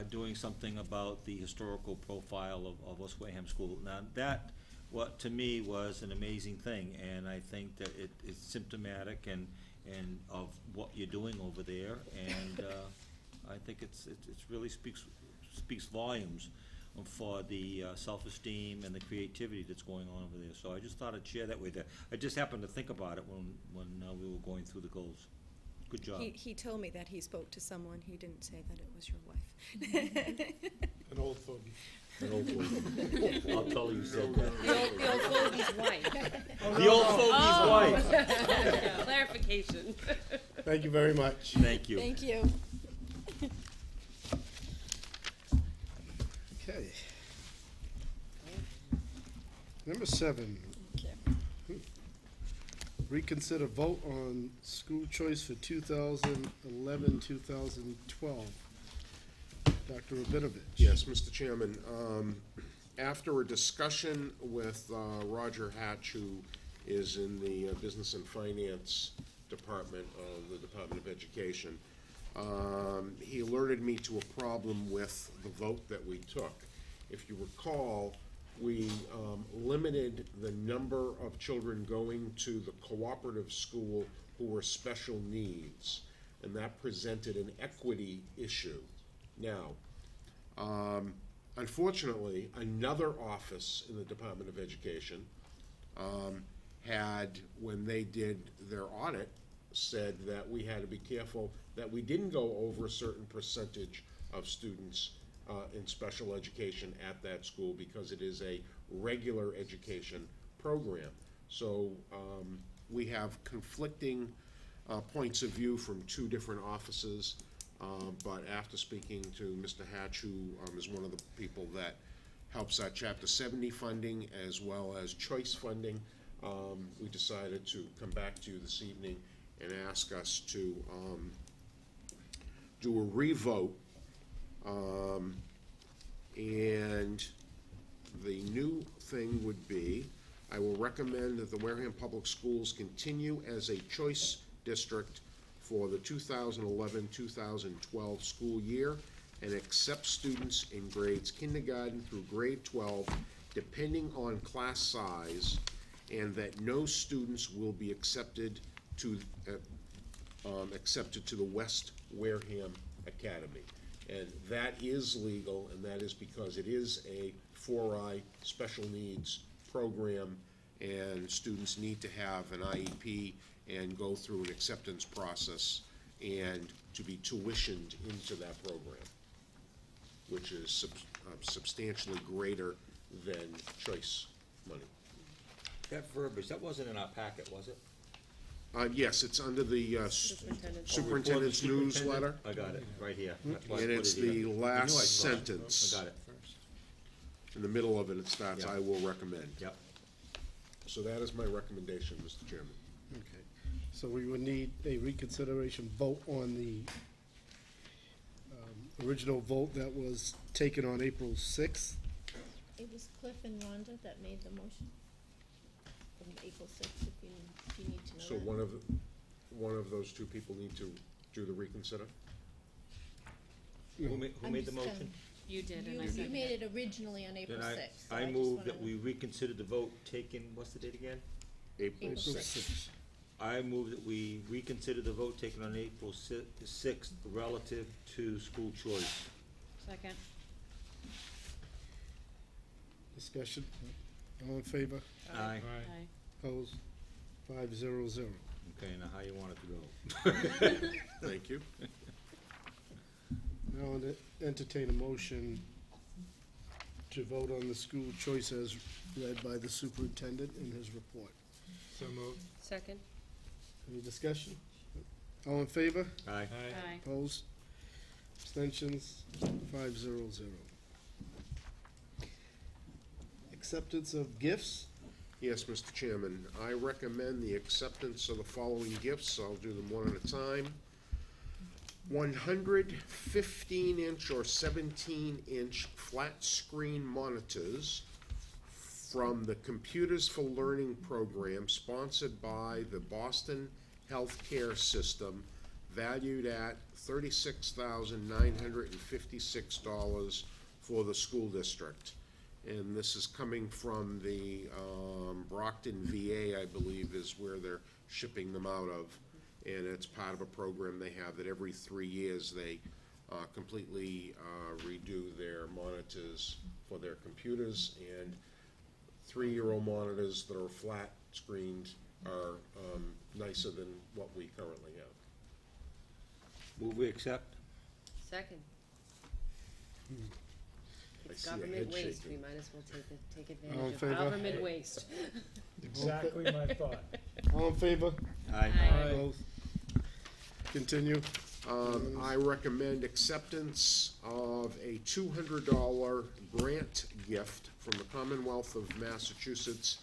doing something about the historical profile of West Wareham School. Now that, what to me was an amazing thing, and I think that it's symptomatic and of what you're doing over there, and I think it really speaks volumes for the self-esteem and the creativity that's going on over there. So I just thought I'd share that with you. I just happened to think about it when we were going through the goals. Good job. He told me that he spoke to someone. He didn't say that it was your wife. An old fogey. An old fogey. I'll tell you said that. The old fogey's wife. The old fogey's wife. Clarification. Thank you very much. Thank you. Thank you. Okay. Number 7. Reconsider vote on school choice for 2011-2012. Dr. Rabinovich. Yes, Mr. Chairman, after a discussion with Roger Hatch, who is in the Business and Finance Department of the Department of Education, he alerted me to a problem with the vote that we took. If you recall, we limited the number of children going to the cooperative school who were special needs, and that presented an equity issue. Now, unfortunately, another office in the Department of Education had, when they did their audit, said that we had to be careful that we didn't go over a certain percentage of students in special education at that school, because it is a regular education program. So we have conflicting points of view from two different offices, but after speaking to Mr. Hatch, who is one of the people that helps our Chapter 70 funding as well as choice funding, we decided to come back to you this evening and ask us to do a revote. And the new thing would be, I will recommend that the Wareham Public Schools continue as a choice district for the 2011-2012 school year, and accept students in grades kindergarten through grade 12, depending on class size, and that no students will be accepted to the West Wareham Academy. And that is legal, and that is because it is a 4I special needs program, and students need to have an IEP and go through an acceptance process and to be tuitioned into that program, which is substantially greater than choice money. That verbiage, that wasn't in our packet, was it? Yes, it's under the superintendent's Superintendent. newsletter, I got it, right here. That's why I and put it's it here. the I knew I last saw it. sentence. I got it, In the middle of it, it starts, Yeah. "I will recommend." yep. So that is my recommendation, Mr. Chairman. Okay, so we would need a reconsideration vote on the original vote that was taken on April 6th. It was Cliff and Rhonda that made the motion from April 6th, if you need to know So that. one of those two people need to do the reconsider? Who I'm made the just, motion? You did, and I You seconded made it. it originally on April Then 6th. so I just move wanna that we reconsider the vote taken, what's the date again? April April 6th. I move that we reconsider the vote taken on April 6th relative to school choice. Second. Discussion, all in favor? Aye. Aye. Opposed? 500. Okay, now how you want it to go? Thank you. Now I'll entertain a motion to vote on the school choice as read by the superintendent in his report. So moved. Second? Any discussion? All in favor? Aye. Aye. Opposed? Abstentions? 500. Acceptance of gifts? Yes, Mr. Chairman, I recommend the acceptance of the following gifts. I'll do them one at a time. 100 15-inch or 17-inch flat-screen monitors from the Computers for Learning program sponsored by the Boston Healthcare System, valued at $36,956 for the school district. And this is coming from the Brockton VA, I believe, is where they're shipping them out of. And it's part of a program they have that every 3 years they completely redo their monitors for their computers. And 3-year-old monitors that are flat screened are nicer than what we currently have. Move we accept? Second. I It's see a government head waste, we shaking. might as well take All in advantage of favor? government waste. Exactly my thought. All in favor? Aye. Opposed? Continue. I recommend acceptance of a $200 grant gift from the Commonwealth of Massachusetts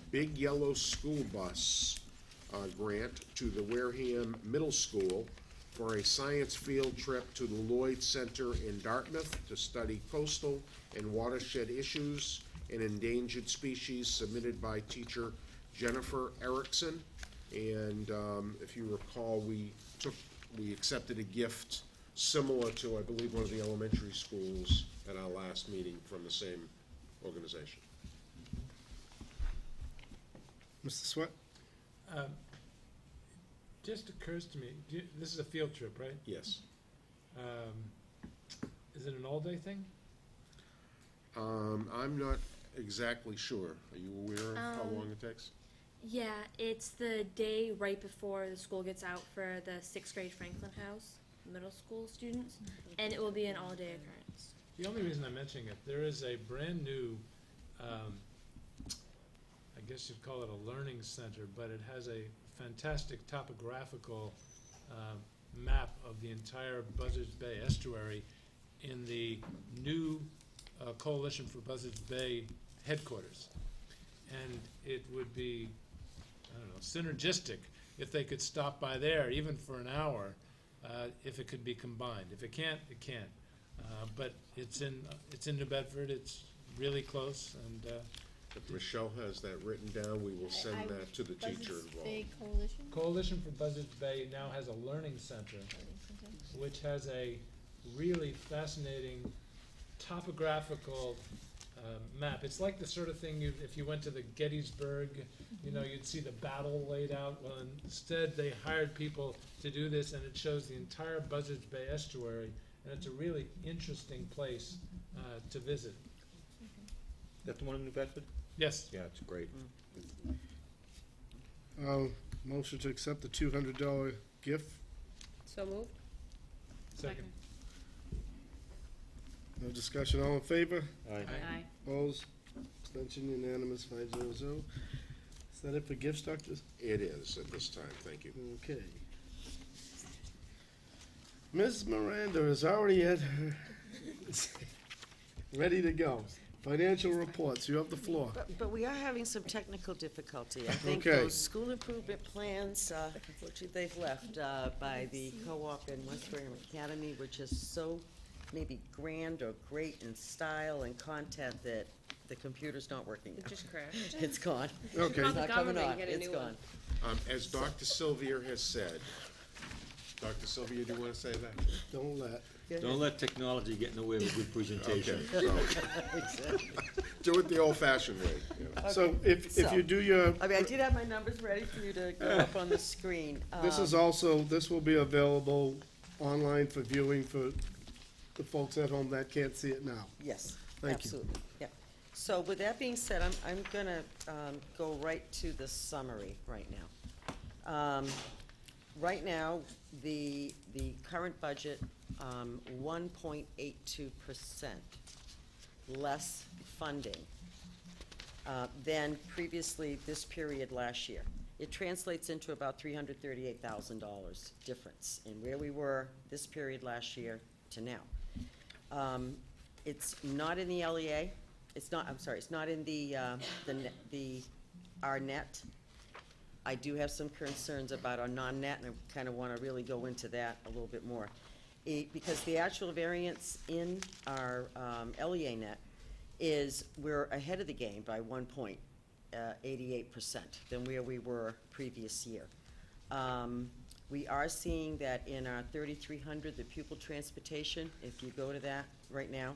Big Yellow School Bus grant to the Wareham Middle School for a science field trip to the Lloyd Center in Dartmouth to study coastal and watershed issues and endangered species, submitted by teacher Jennifer Erickson. And if you recall, we accepted a gift similar to, I believe, one of the elementary schools at our last meeting from the same organization. Mr. Swett? Just occurs to me, this is a field trip, right? Yes. Is it an all-day thing? I'm not exactly sure. Are you aware of how long it takes? Yeah, it's the day right before the school gets out for the 6th grade Franklin House middle school students, and it will be an all-day occurrence. The only reason I'm mentioning it, there is a brand-new, I guess you'd call it a learning center, but it has a fantastic topographical map of the entire Buzzards Bay estuary in the new Coalition for Buzzards Bay headquarters. And it would be, I don't know, synergistic if they could stop by there, even for an hour, if it could be combined. If it can't, it can't. But it's in New Bedford, it's really close, and If Michelle has that written down, we will send that to the teacher Buzzards involved. Bay Coalition? Coalition for Buzzards Bay now has a learning center, which has a really fascinating topographical map. It's like the sort of thing if you went to the Gettysburg, you'd see the battle laid out. Well, instead they hired people to do this, and it shows the entire Buzzards Bay estuary, and it's a really interesting place to visit. That the one in New Bedford? Yes. Yeah, it's great. Motion to accept the $200 gift. So moved. Second. No discussion, all in favor? Aye. Aye. Opposed? Abstention unanimous, 500. Is that it for gifts, doctors? It is at this time, thank you. Okay. Ms. Miranda is already at her, ready to go. Financial reports, you have the floor. But we are having some technical difficulty. I think Okay. those school improvement plans, unfortunately, they've left by the co-op in West Wareham Academy, which is so maybe grand or great in style and content that the computer's not working now. It just crashed. It's gone. Okay. It's not coming Government, on, get a it's new gone. one. As Dr. Sylvia has said, Dr. Sylvia, do you want to say that? Don't let. Don't let technology get in the way of a good presentation. Okay, so, Exactly. do it the old-fashioned way. So if you do your, I mean, I did have my numbers ready for you to go up on the screen. this is also, this will be available online for viewing for the folks at home that can't see it now. Yes, Thank you. absolutely, yeah. So with that being said, I'm gonna go right to the summary right now. Right now, the current budget, 1.82% less funding than previously this period last year. It translates into about $338,000 difference in where we were this period last year to now. It's not in the LEA. It's not in the our net. I do have some concerns about our non-net, and I kind of want to really go into that a little bit more. Because the actual variance in our LEA net is we're ahead of the game by 1.88% than where we were previous year. We are seeing that in our 3,300, the pupil transportation, if you go to that right now,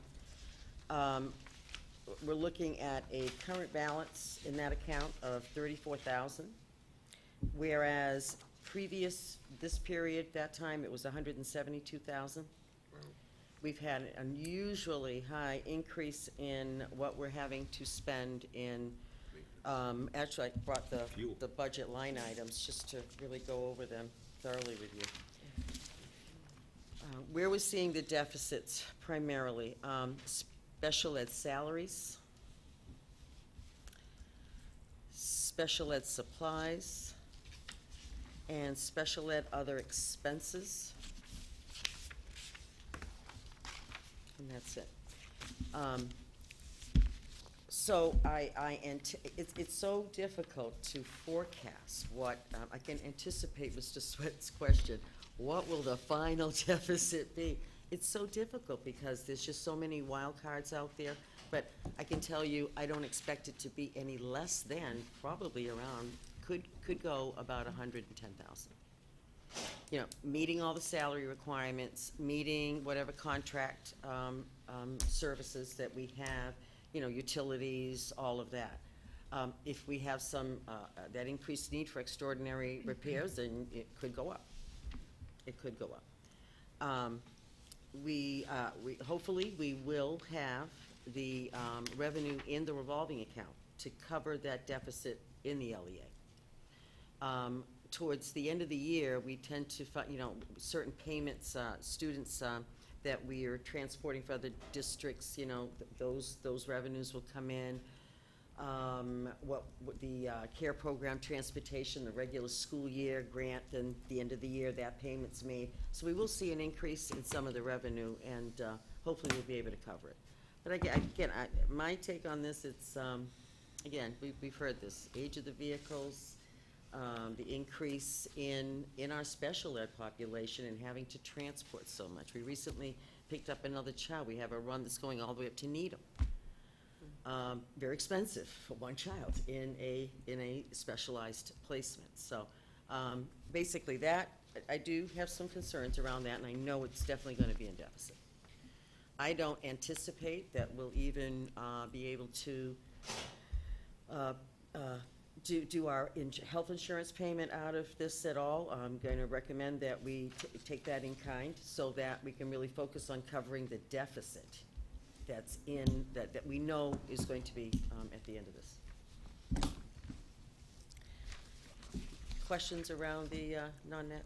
we're looking at a current balance in that account of 34,000, whereas this period, that time, it was 172,000. We've had an unusually high increase in what we're having to spend in, actually, I brought the budget line items just to really go over them thoroughly with you. Where we're seeing the deficits primarily, special ed salaries, special ed supplies, and special ed other expenses. And that's it. So it's so difficult to forecast what, I can anticipate Mr. Sweat's question, what will the final deficit be? It's so difficult because there's just so many wild cards out there, but I can tell you, I don't expect it to be any less than, probably around, could go about 110,000. You know, meeting all the salary requirements, meeting whatever contract services that we have, you know, utilities, all of that. If we have some, that increased need for extraordinary repairs, then it could go up. It could go up. Hopefully, we will have the revenue in the revolving account to cover that deficit in the LEA. Towards the end of the year, we tend to find, you know, certain payments, students that we are transporting for other districts, you know, those revenues will come in. What the care program transportation, the regular school year grant, and the end of the year, that payment's made. So we will see an increase in some of the revenue, and hopefully we'll be able to cover it. But again, my take on this, it's, again, we've heard this, age of the vehicles, the increase in our special ed population and having to transport so much. We recently picked up another child. We have a run that's going all the way up to Needham. Very expensive for one child in a specialized placement. So basically that, I do have some concerns around that, and I know it's definitely gonna be in deficit. I don't anticipate that we'll even be able to do our health insurance payment out of this at all. I'm going to recommend that we take that in kind so that we can really focus on covering the deficit that's that we know is going to be at the end of this. Questions around the non-net?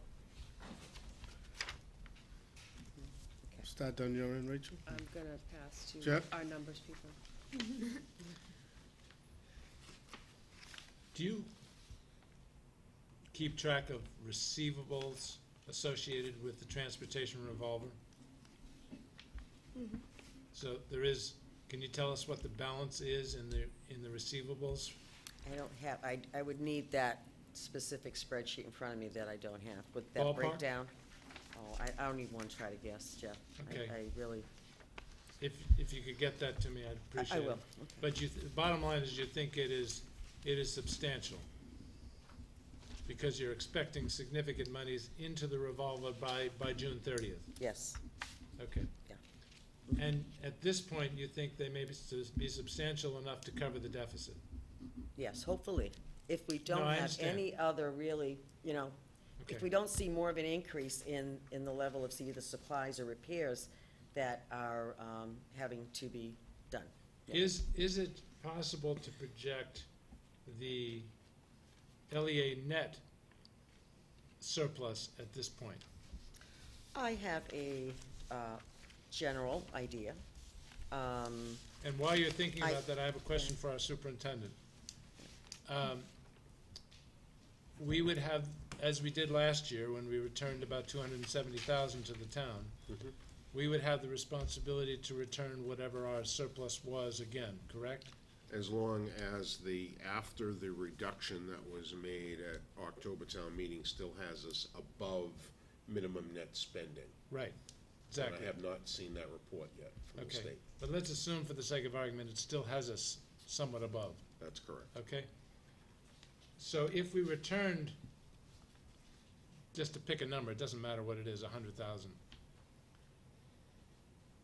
Start down your end, Rachel. I'm gonna pass to Jeff? our numbers people. Do you keep track of receivables associated with the transportation revolver? So there is, can you tell us what the balance is in the receivables? I don't have, I would need that specific spreadsheet in front of me that I don't have. With that Ballpark? breakdown, I don't even want to try to guess, Jeff. Okay. I really, If you could get that to me, I'd appreciate it. I will. But the bottom line is you think it is substantial? Because you're expecting significant monies into the revolver by June 30th? Yes. Okay. Yeah. And at this point, you think they may be substantial enough to cover the deficit? Yes, hopefully. If we No, don't I have understand. any other really, if Okay. we don't see more of an increase in the level of either supplies or repairs that are having to be done. Yeah. Is it possible to project the LEA net surplus at this point? I have a general idea. And while you're thinking about that, I have a question for our superintendent. We would have, as we did last year, when we returned about 270,000 to the town, we would have the responsibility to return whatever our surplus was again, correct? As long as after the reduction that was made at October town meeting still has us above minimum net spending. Right, But exactly. I have not seen that report yet from the Okay, state. but let's assume for the sake of argument, it still has us somewhat above, That's correct. okay? So if we returned, just to pick a number, it doesn't matter what it is, 100,000,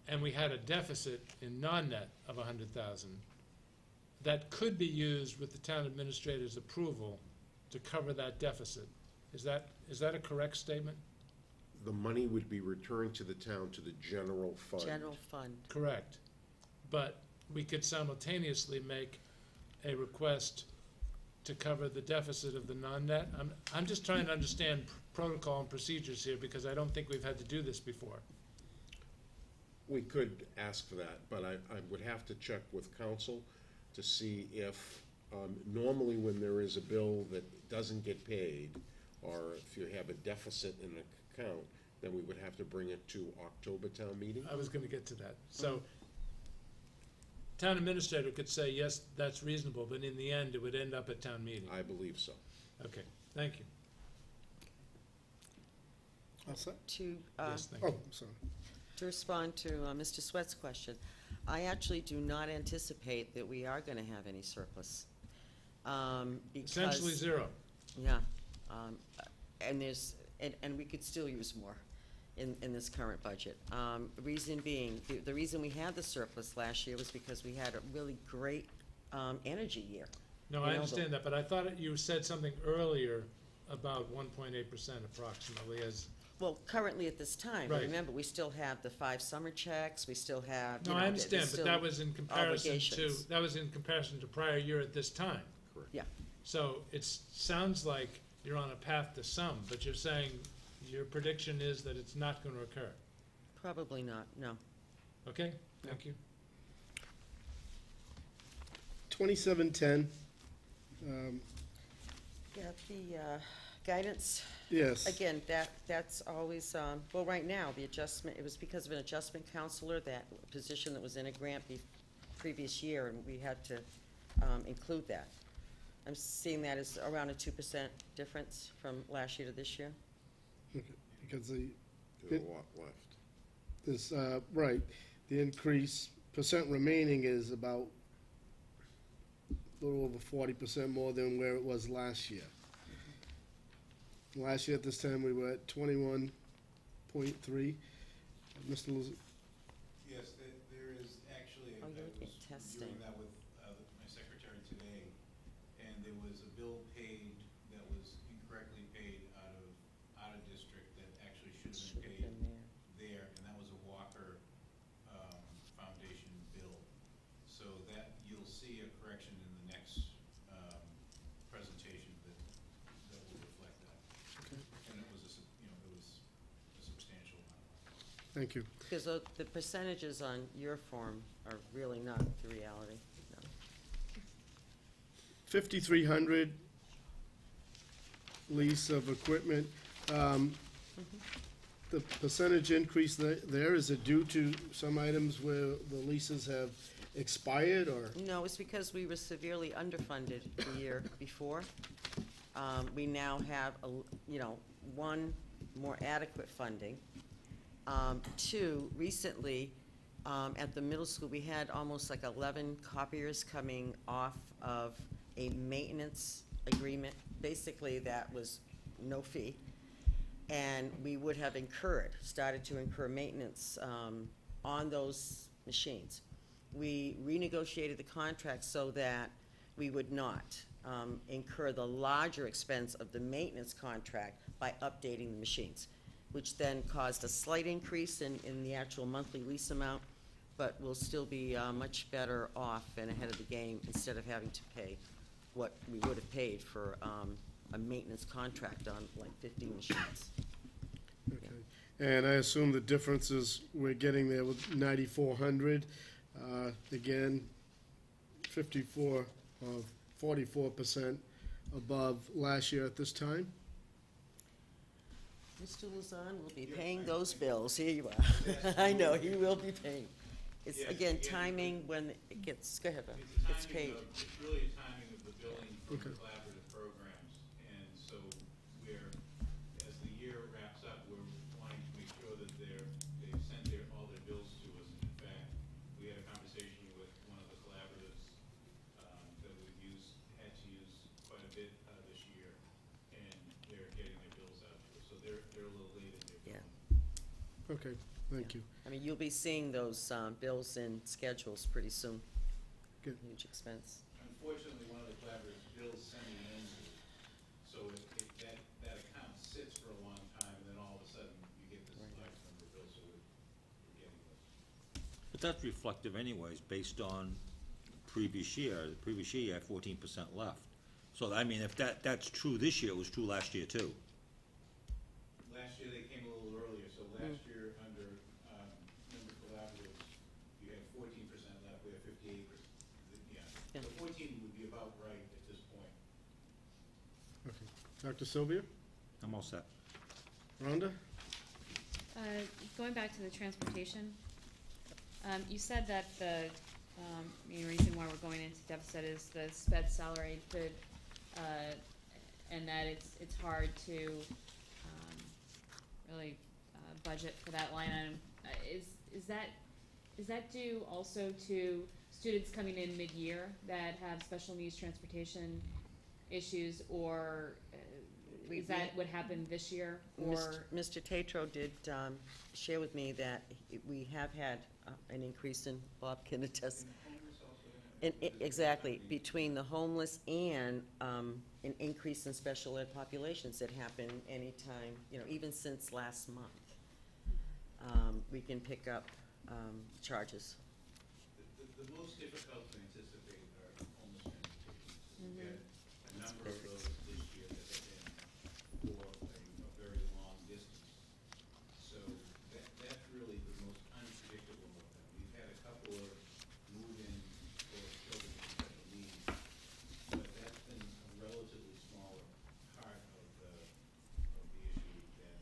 and we had a deficit in non-net of 100,000, that could be used with the town administrator's approval to cover that deficit. Is that a correct statement? The money would be returned to the town to the general fund. General fund. Correct. But we could simultaneously make a request to cover the deficit of the non-net. I'm just trying to understand protocol and procedures here, because I don't think we've had to do this before. We could ask for that, but I would have to check with council to see if, normally when there is a bill that doesn't get paid, or if you have a deficit in an account, then we would have to bring it to October town meeting. I was gonna get to that. So, town administrator could say, yes, that's reasonable, but in the end, it would end up at town meeting. I believe so. Okay, thank you. All set? To, Yes, thank you. Oh, sorry. to respond to Mr. Sweat's question, I actually do not anticipate that we are gonna have any surplus. Because Essentially zero. Yeah, and and we could still use more in this current budget. Reason being, the reason we had the surplus last year was because we had a really great energy year. No, I understand that, but I thought you said something earlier about 1.8% approximately as, Well, currently at this time, Right. remember, we still have the 5 summer checks, we still have, no, I understand, but that was in comparison obligations. to prior year at this time. Yeah, So it sounds like you're on a path to some, but you're saying your prediction is that it's not gonna occur. probably not, no. Okay, thank you. 2710, Yeah, the guidance, yes. again, that's always, well, right now, the adjustment, it was because of an adjustment counselor, that position that was in a grant previous year, and we had to include that. I'm seeing that as around a 2% difference from last year to this year. Because There's a lot left. this, right, the increase, percent remaining is about a little over 40% more than where it was last year. Last year at this time, we were at 21.3. Mr. Luz, Yes, there is actually, Oh, I you're looking was at testing. reviewing that with my secretary today, and there was a bill paid that was incorrectly paid out of district that actually should have been paid there, and that was a Walker Foundation bill. So that, you'll see a correction in the next presentation that will reflect that. And it was a substantial amount. thank you. Because the percentages on your form are really not the reality, no. 5,300 lease of equipment. The percentage increase there, is it due to some items where the leases have expired, or? No, it's because we were severely underfunded the year before. We now have, one, more adequate funding. Two, recently, at the middle school, we had almost like 11 copiers coming off of a maintenance agreement. Basically, that was no fee. And we would have started to incur maintenance on those machines. We renegotiated the contract so that we would not incur the larger expense of the maintenance contract by updating the machines, which then caused a slight increase in the actual monthly lease amount, but we'll still be much better off and ahead of the game instead of having to pay what we would have paid for a maintenance contract on like 15 machines. Okay. And I assume the difference is we're getting there with 9,400. Again, 44% above last year at this time. Mr. Luzon will be paying those bills. Here you are. I know, he will be paying. It's, Yes, again, again, timing when it gets, go ahead, Bob. It's It's paid. It's really a timing of the billing from Okay. the collaborative programs. And so as the year wraps up, we're wanting to make sure that they've sent all their bills to us. And in fact, we had a conversation with one of the collaboratives that had to use quite a bit this year, and they're getting their bills out to us. So they're a little late in their billing. Okay, thank you. I mean, you'll be seeing those bills and schedules pretty soon. Good. Huge expense. Unfortunately, one of the collaborative bills sending in, so that account sits for a long time, and then all of a sudden, you get this large number of bills, so we're getting this. But that's reflective anyways, based on previous year. The previous year, you had 14% left. So, I mean, if that's true this year, it was true last year too. Last year, they came a little earlier, so last year, under member collaboratives, you had 14% left, we have 58%. Yeah. So 14 would be about right at this point. Okay. Dr. Sylvia? I'm all set. Rhonda? Going back to the transportation, you said that the main reason why we're going into deficit is the sped salary could, and that it's hard to really budget for that line item. Is that due also to students coming in mid-year that have special needs transportation issues, or is that what happened this year? Or Mr. Tatro did share with me that we have had an increase in, Bob can attest. Exactly, between the homeless and an increase in special ed populations that happen anytime, even since last month. We can pick up charges. The most difficult to anticipate are homeless transportation. We had a number of those this year that have been for a very long distance. So that's really the most unpredictable of them. We've had a couple of move-in for children with special needs, but that's been a relatively smaller part of the issue than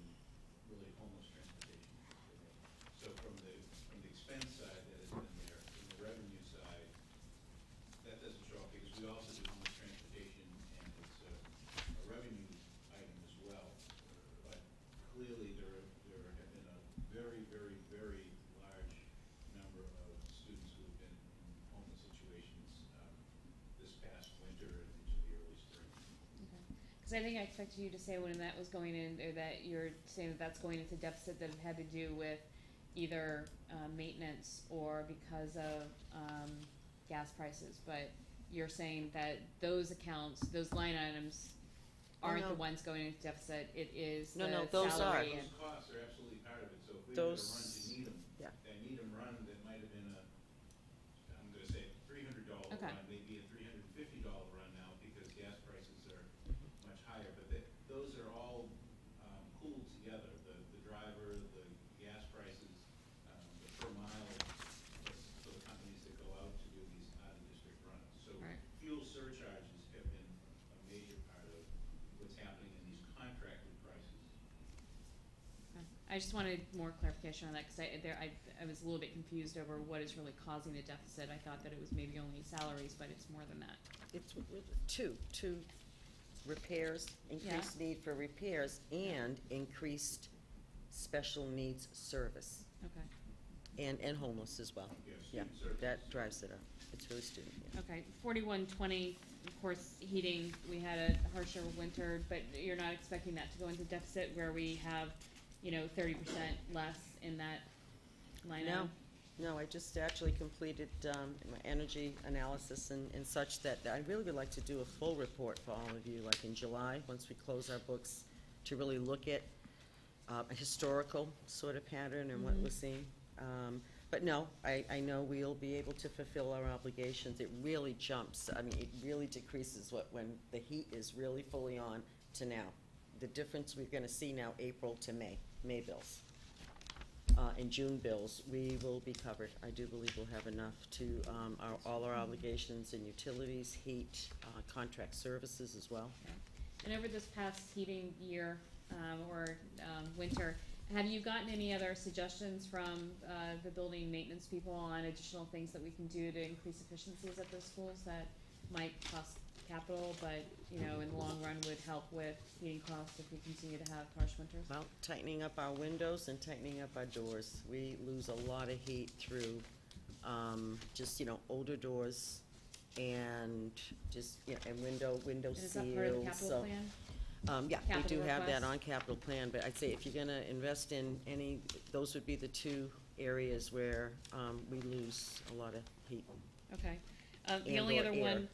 really homeless transportation. So from the expense side that has been there, from the revenue side, that doesn't show up because we also do homeless transportation and it's a revenue item as well. But clearly there have been a very, very, very large number of students who have been in homeless situations this past winter and into the early spring. because I think I expected you to say when that was going in, or that you're saying that that's going into deficit that it had to do with either maintenance or because of gas prices, but you're saying that those accounts, those line items aren't the ones going into deficit, it is the No, those are. salary and. Those costs are absolutely part of it, so if we were to run Those- to Needham, yeah. that Needham run, that might have been I'm gonna say $300 Okay. run, maybe a $350 run now, because gas prices are much higher, but those are all pooled together, the driver, the gas prices, the per mile, for the companies that go out to do these out-of-district runs. So Right. fuel surcharges have been a major part of what's happening in these contracted prices. I just wanted more clarification on that, because I was a little bit confused over what is really causing the deficit. I thought that it was maybe only salaries, but it's more than that. It's two repairs, increased need for repairs, and increased special needs service, Okay. and homeless as well. Yeah, Yeah, student services. that drives it up. It's really student, yeah. Okay, 4120, of course, heating, we had a harsher winter, but you're not expecting that to go into deficit where we have, 30% less in that line item? No, I just actually completed my energy analysis and such that I really would like to do a full report for all of you, like in July, once we close our books, to really look at a historical sort of pattern and what we're seeing. But no, I know we'll be able to fulfill our obligations. It really jumps. I mean, it really decreases when the heat is really fully on to now. The difference we're gonna see now, April to May bills. And June bills, we will be covered. I do believe we'll have enough to, all our obligations in utilities, heat, contract services as well. And over this past heating year, or winter, have you gotten any other suggestions from the building maintenance people on additional things that we can do to increase efficiencies at those schools that might cost capital, but, in the long run would help with heating costs if we continue to have harsh winters? Well, tightening up our windows and tightening up our doors. We lose a lot of heat through, just, older doors and just, and window And seals. is that part of the capital plan? Yeah, we do Capital have that request? on capital plan, but I'd say if you're gonna invest in any, those would be the two areas where, we lose a lot of heat. Okay. The only and/or other air, one,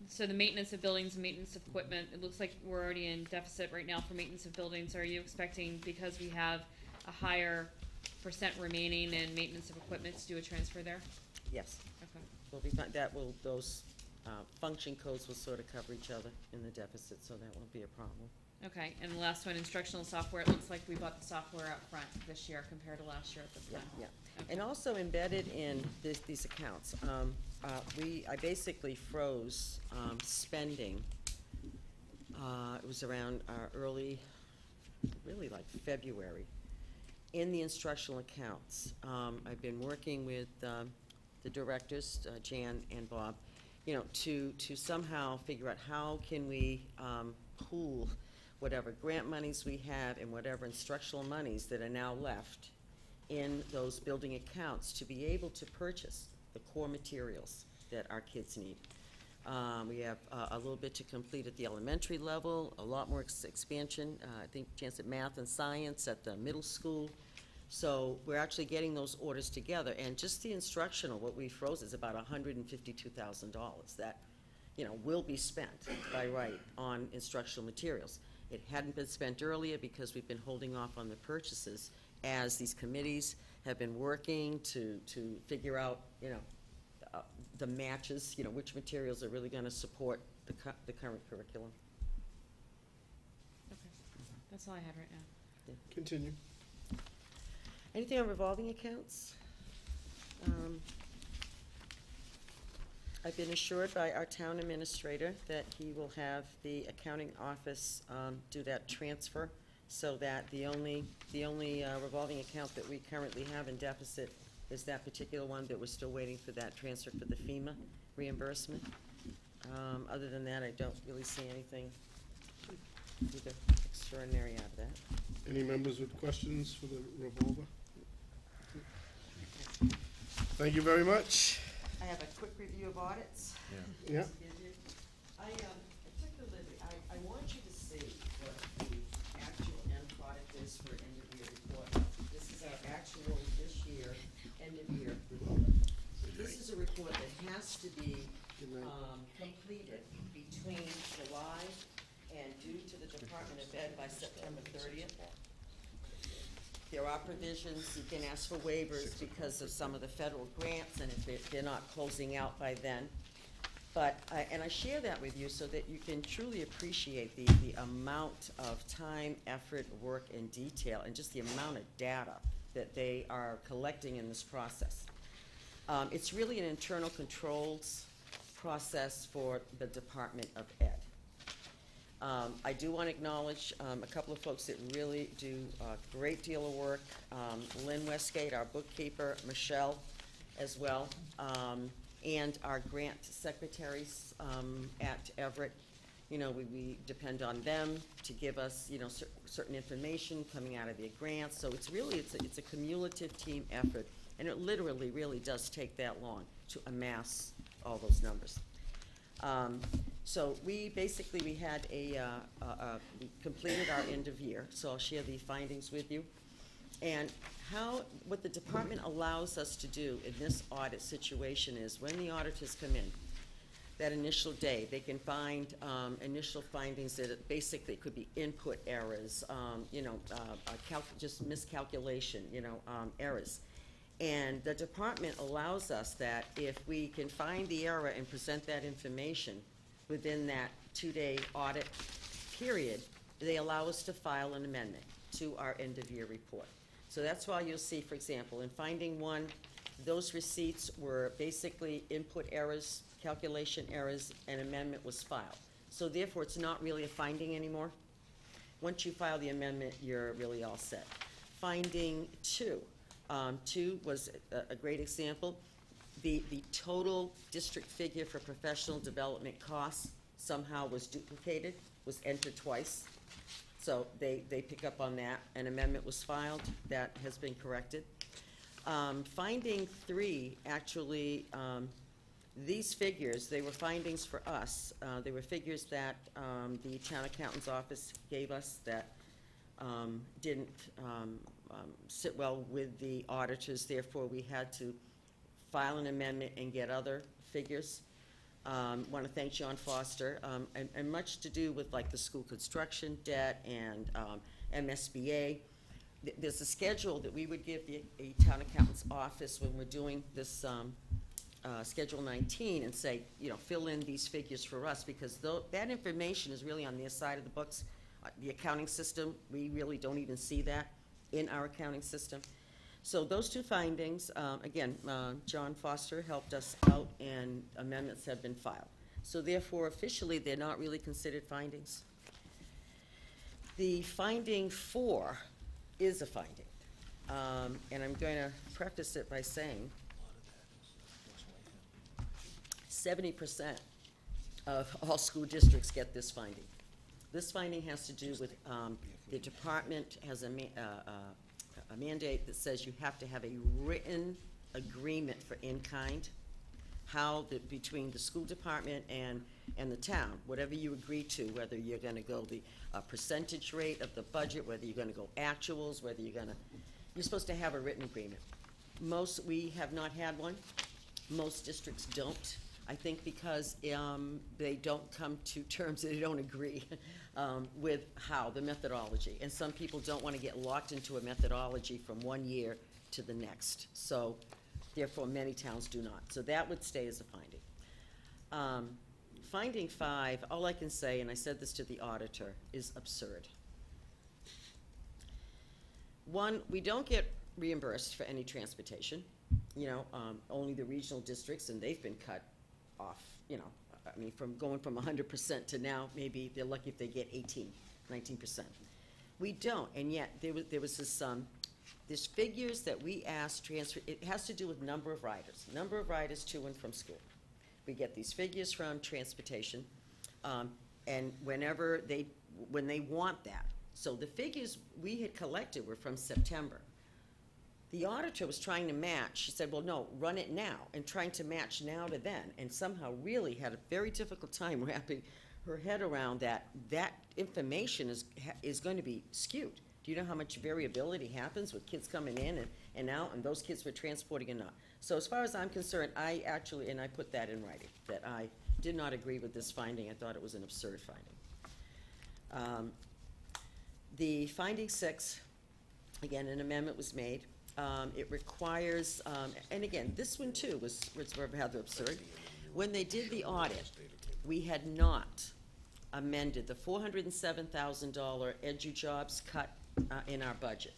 so the maintenance of buildings and maintenance of equipment, it looks like we're already in deficit right now for maintenance of buildings. Are you expecting, because we have a higher percent remaining in maintenance of equipment, to do a transfer there? Yes, Okay. we'll be, those, function codes will sort of cover each other in the deficit, so that won't be a problem. Okay, and the last one, instructional software, it looks like we bought the software up front this year compared to last year at this Yeah, time. yeah. Okay. And also embedded in these accounts, I basically froze, spending. It was around early, really like February, in the instructional accounts. I've been working with, the directors, Jan and Bob, to somehow figure out how can we, pool whatever grant monies we have and whatever instructional monies that are now left in those building accounts to be able to purchase the core materials that our kids need. We have a little bit to complete at the elementary level, a lot more expansion, I think Jan said math and science at the middle school. So we're actually getting those orders together, and just the instructional, what we froze is about $152,000 that, will be spent by right on instructional materials. It hadn't been spent earlier because we've been holding off on the purchases as these committees have been working to figure out, the matches, which materials are really gonna support the current curriculum. Okay, that's all I had right now. Continue. Anything on revolving accounts? I've been assured by our town administrator that he will have the accounting office do that transfer, so that the only revolving account that we currently have in deficit is that particular one, that we're still waiting for that transfer for the FEMA reimbursement. Other than that, I don't really see anything either extraordinary out of that. Any members with questions for the revolver? Thank you very much. I have a quick review of audits. Yeah. I took the liberty, I want you to end of year report. This is a report that has to be, completed between July and due to the Department of Ed by September 30th. There are provisions, you can ask for waivers because of some of the federal grants, and if they're not closing out by then. But, and I share that with you so that you can truly appreciate the amount of time, effort, work, and detail, and just the amount of data that they are collecting in this process. It's really an internal controls process for the Department of Ed. I do want to acknowledge a couple of folks that really do a great deal of work. Lynn Westgate, our bookkeeper, Michelle as well, and our grant secretaries at Everett. You know, we depend on them to give us, you know, certain information coming out of their grants. So it's really, it's a cumulative team effort, and it literally really does take that long to amass all those numbers. So we had we completed our end of year, so I'll share the findings with you. And what the department allows us to do in this audit situation is when the auditors come in, that initial day, they can find initial findings that basically could be input errors, just miscalculation, errors. And the department allows us that if we can find the error and present that information within that 2-day audit period, they allow us to file an amendment to our end-of-year report. So that's why you'll see, for example, in finding one, those receipts were basically input errors, calculation errors, and amendment was filed. So therefore, it's not really a finding anymore. Once you file the amendment, you're really all set. Finding 2. 2 was a great example. The total district figure for professional development costs somehow was duplicated, was entered twice. So they pick up on that. An amendment was filed. That has been corrected. Finding 3, actually, these figures, they were findings for us. They were figures that the town accountant's office gave us that didn't sit well with the auditors. Therefore, we had to file an amendment and get other figures. Want to thank John Foster, and much to do with like the school construction debt and MSBA. There's a schedule that we would give the town accountant's office when we're doing this Schedule 19 and say, fill in these figures for us, because that information is really on their side of the books. The accounting system, we really don't even see that in our accounting system. So those 2 findings, again, John Foster helped us out, and amendments have been filed. So therefore, officially, they're not really considered findings. The finding 4 is a finding, and I'm going to preface it by saying 70% of all school districts get this finding. This finding has to do with the department has a mandate that says you have to have a written agreement for in-kind, between the school department and the town, whatever you agree to, whether you're going to go the percentage rate of the budget, whether you're going to go actuals, whether you're supposed to have a written agreement. We have not had one. Most districts don't. I think because they don't come to terms, they don't agree with the methodology. And some people don't want to get locked into a methodology from one year to the next. So therefore, many towns do not. So that would stay as a finding. Finding 5, all I can say, and I said this to the auditor, is absurd. 1, we don't get reimbursed for any transportation. Only the regional districts, and they've been cut off, from going from 100% to now, maybe they're lucky if they get 19%. We don't, and yet there was this figures that we asked transfer. It has to do with number of riders to and from school. We get these figures from transportation, and when they want that. So the figures we had collected were from September. The auditor was trying to match. She said, well, no, run it now, and trying to match now to then, and somehow really had a very difficult time wrapping her head around that information is going to be skewed. Do you know how much variability happens with kids coming in and those kids were transporting and not. So as far as I'm concerned, I actually, and I put that in writing, that I did not agree with this finding. I thought it was an absurd finding. The finding 6, again, an amendment was made. It requires, and again, this one too was rather absurd. When they did the audit, we had not amended the $407,000 EduJobs cut in our budget.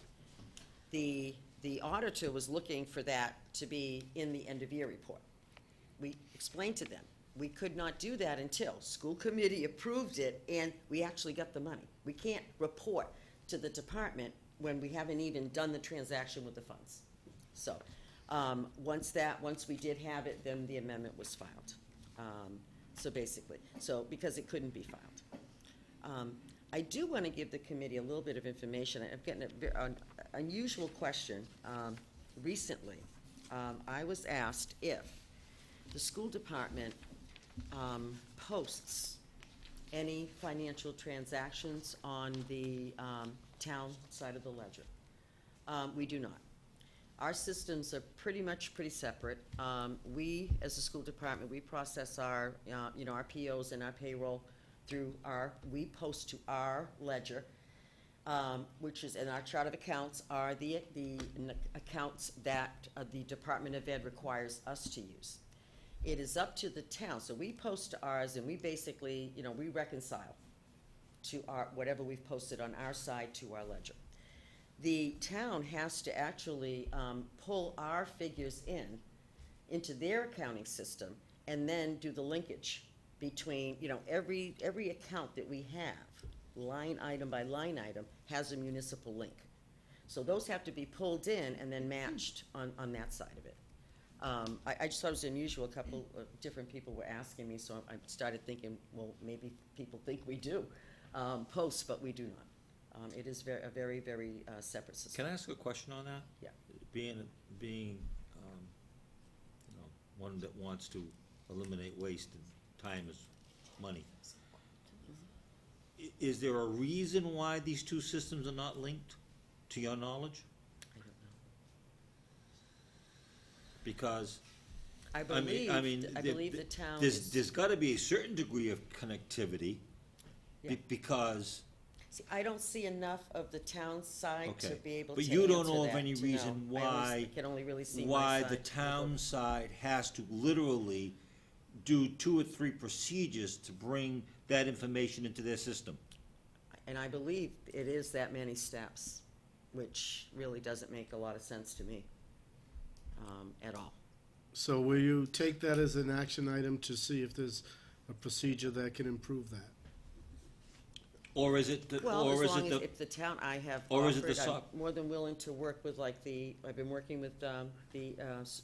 The auditor was looking for that to be in the end-of-year report. We explained to them, we could not do that until school committee approved it and we actually got the money. We can't report to the department when we haven't even done the transaction with the funds. So, once we did have it, then the amendment was filed. Because it couldn't be filed. I do want to give the committee a little bit of information. I'm getting an unusual question. Recently, I was asked if the school department posts any financial transactions on the town side of the ledger. We do not. Our systems are pretty separate. We, as a school department, we process our, our POs and our payroll through we post to our ledger, which is, and our chart of accounts are the accounts that the Department of Ed requires us to use. It is up to the town, so we post to ours, and we basically, we reconcile to whatever we've posted on our side to our ledger. The town has to actually pull our figures into their accounting system and then do the linkage between, every account that we have, line item by line item, has a municipal link. So those have to be pulled in and then matched on that side of it. I just thought it was unusual. A couple of different people were asking me, so I started thinking, well, maybe people think we do post, but we do not. It is a very, very separate system. Can I ask a question on that? Yeah. Being one that wants to eliminate waste and time is money. Is there a reason why these two systems are not linked, to your knowledge? I don't know. Because I believe the town is. There's got to be a certain degree of connectivity, Yeah. because. See, I don't see enough of the town side to Okay, be able to but answer you don't know of that, any to reason know. I can only really see my why side. the town side has to literally do 2 or 3 procedures to bring that information into their system. And I believe it is that many steps, which really doesn't make a lot of sense to me at all. So will you take that as an action item to see if there's a procedure that can improve that? Or is it, Well, or as is long it as the, if the town, I have or is it offered, the I'm sub- more than willing to work with I've been working with the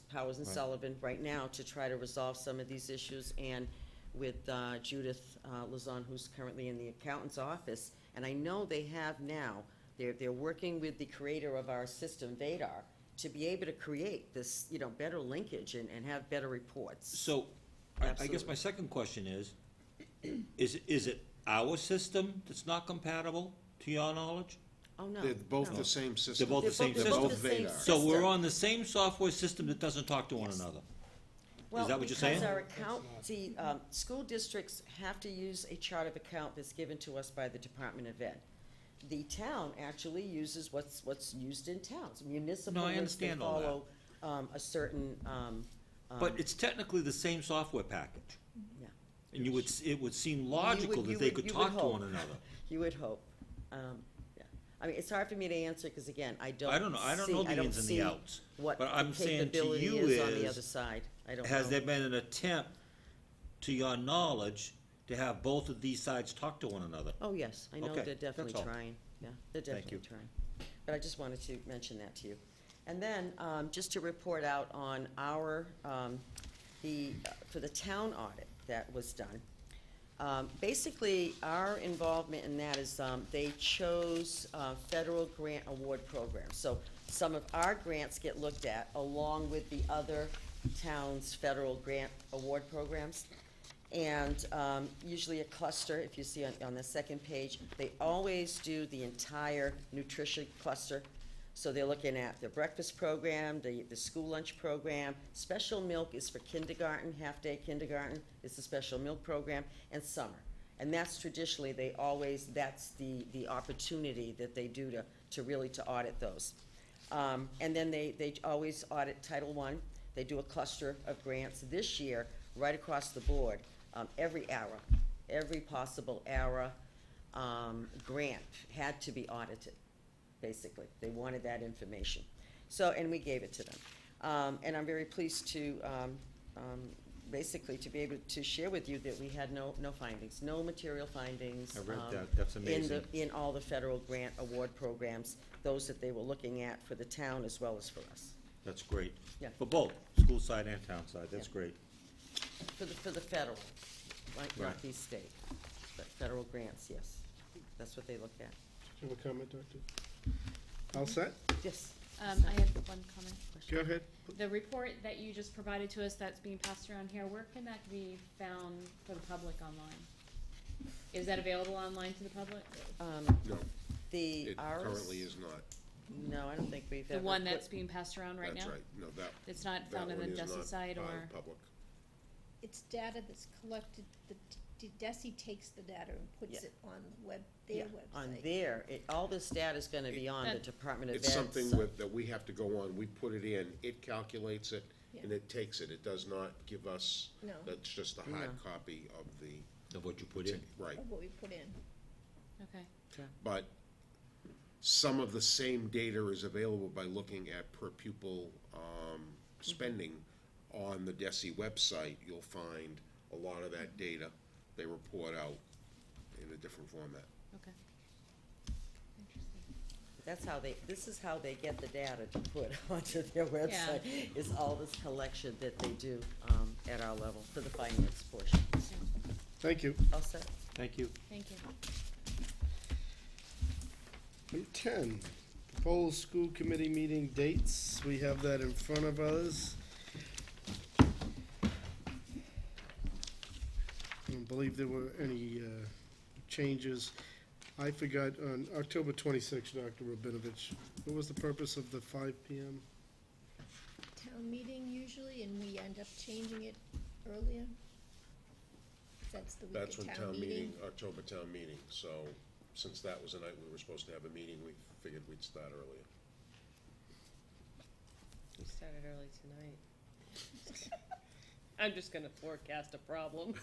Powers and Right. Sullivan right now to try to resolve some of these issues, and with Judith Lazon, who's currently in the accountant's office. And I know they have now, they're working with the creator of our system, Vadar, to be able to create this, better linkage and have better reports. so, I guess Absolutely. my second question is it our system that's not compatible, to your knowledge? Oh, no. They're both no. the same system. They're both the same They're system? both the same Vadar. So we're system. on the same software system that doesn't talk to one Yes. another? Well, that what you're saying? because school districts have to use a chart of account that's given to us by the Department of Ed. The town actually uses what's used in towns, municipal No, I links, they understand all that. follow, a certain, But it's technically the same software package. yeah. And it would seem logical you that they would- could you would talk to hope. one another. You would hope, yeah. I mean, it's hard for me to answer, because again, I don't I don't know the ins and the outs. what But the I'm saying to capability you is on the is, other side, I don't know. Has there been an attempt, to your knowledge, to have both of these sides talk to one another? Oh, yes, I know Okay, they're definitely that's all. trying, yeah, they're Thank definitely you. trying. But I just wanted to mention that to you. And then, just to report out on our, for the town audit that was done. Basically, our involvement in that is, they chose, federal grant award programs. So some of our grants get looked at along with the other towns' federal grant award programs. And usually a cluster, if you see on the second page, they always do the entire nutrition cluster. So they're looking at the breakfast program, the school lunch program. Special milk is for kindergarten, half-day kindergarten is the special milk program, and summer. And that's traditionally, that's the opportunity that they do to really to audit those. And then they always audit Title I. They do a cluster of grants. This year, right across the board, every possible ARA grant had to be audited, basically. They wanted that information. So, and we gave it to them. And I'm very pleased to, basically, to be able to share with you that we had no findings, no material findings. I read that. That's amazing. In all the federal grant award programs, those that they were looking at for the town as well as for us. That's great. Yeah. For both, school side and town side, that's Yeah. great. For the federal, like Right. Northeast State, but federal grants, yes. That's what they look at. Do you have a comment, Doctor? All set? Yes. I had one comment. Go ahead. The report that you just provided to us that's being passed around here, where can that be found for the public online? Is that available online to the public? No, The it ours? currently is not. No, I don't think we've The ever. one put- that's being passed around right now? That's right, no, It's not that found on one the is Justice not side, part or? of public. It's data that's collected, DESI takes the data and puts Yeah. it on their Yeah, website. on there, all this data's gonna be on the Department of Ed's. It's something that we have to go on, we put it in, it calculates it, and Yeah. it takes it, it does not give us, No. that's just a hard No. copy of the, Of what you put in. right. Of what we put in. Okay. But some of the same data is available by looking at per pupil spending on the DESI website. You'll find a lot of that data they report out in a different format. Okay. That's how this is how they get the data to put onto their website, is all this collection that they do at our level for the finance portion. Thank you. All set? Thank you. Thank you. Item 10, proposed school committee meeting dates. We have that in front of us. I don't believe there were any changes. I forgot, on October 26th, Dr. Rabinovich, what was the purpose of the 5 PM? Town meeting usually, and we end up changing it earlier. That's the week That's of when town meeting, October town meeting, so since that was the night we were supposed to have a meeting, we figured we'd start earlier. We started early tonight. I'm just gonna forecast a problem.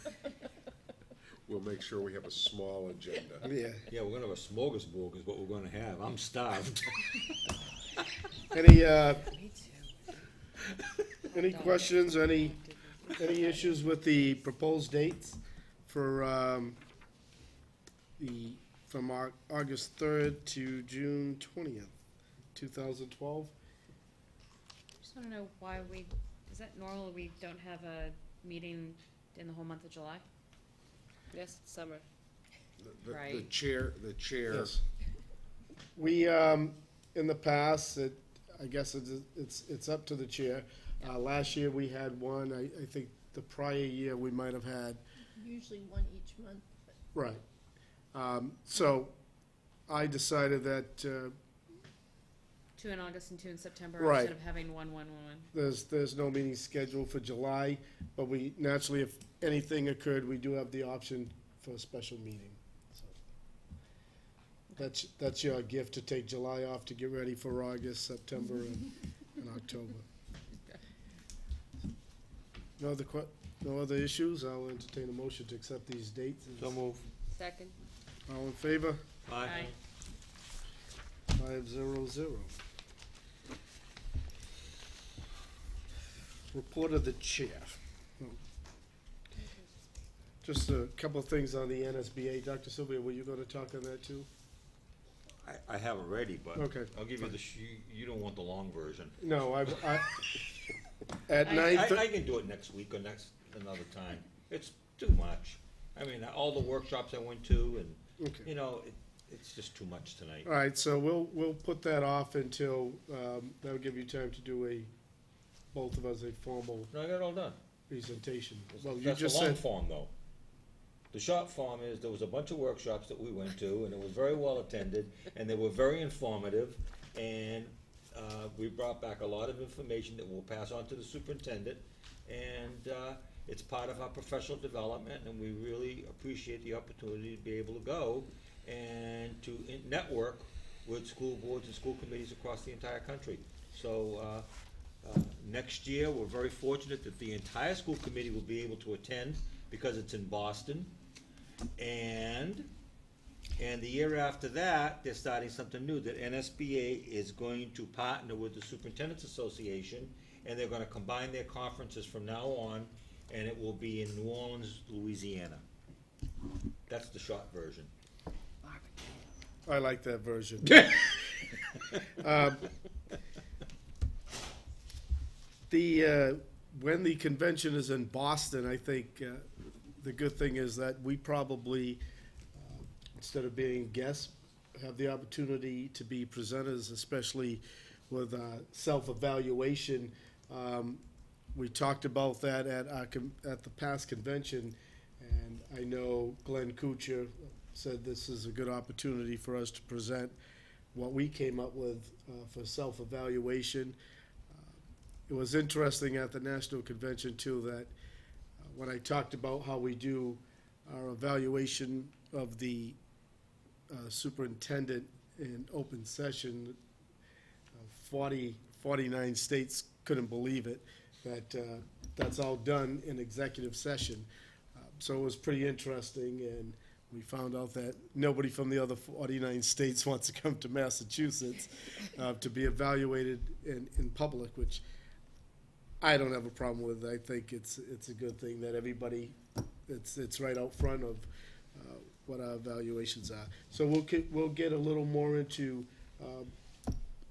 We'll make sure we have a small agenda. Yeah. Yeah, we're gonna have a smorgasbord is what we're gonna have. I'm starved. Any, Me too. any questions, any issues with the proposed dates for, from August 3rd to June 20th, 2012? Just wanna know why is that normal, we don't have a meeting in the whole month of July? Yes, it's summer. The Right. chair, Yes. We, in the past, I guess it's up to the chair. Last year, we had one. I think the prior year, we might have had, Usually one each month, but right. So I decided that 2 in August and 2 in September, Right. instead of having one. there's no meeting scheduled for July, but we, naturally, if anything occurred, we do have the option for a special meeting. So that's your gift, to take July off to get ready for August, September, and October. No other issues? I'll entertain a motion to accept these dates. So move. Second. All in favor? Aye. 500. Report of the chair. Just a couple of things on the NSBA. Dr. Sylvia, were you going to talk on that too? I have it ready, but Okay. I'll give you you don't want the long version. No, at I 9:30. can do it next week or another time. It's too much. I mean, all the workshops I went to and, Okay. you know, it's just too much tonight. All right, so we'll put that off until, that'll give you time to do both of us a formal No, I got it all done. presentation. Well, you That's the just long said, form, though. The short form is, there was a bunch of workshops that we went to, and it was very well attended, and they were very informative, and we brought back a lot of information that we'll pass on to the superintendent, and it's part of our professional development, and we really appreciate the opportunity to be able to go and to network with school boards and school committees across the entire country. So next year, we're very fortunate that the entire school committee will be able to attend because it's in Boston. And the year after that, they're starting something new, that NSBA is going to partner with the Superintendent's Association, and they're gonna combine their conferences from now on, and it will be in New Orleans, Louisiana. That's the short version. I like that version. When the convention is in Boston, I think the good thing is that we probably, instead of being guests, have the opportunity to be presenters, especially with self-evaluation. We talked about that at the past convention, and I know Glenn Kuchar said this is a good opportunity for us to present what we came up with for self-evaluation. It was interesting at the national convention too that when I talked about how we do our evaluation of the superintendent in open session, 49 states couldn't believe it, that that's all done in executive session. So it was pretty interesting, and we found out that nobody from the other 49 states wants to come to Massachusetts to be evaluated in public, which I don't have a problem with. I think it's a good thing that everybody, it's right out front of what our evaluations are. So we'll get a little more into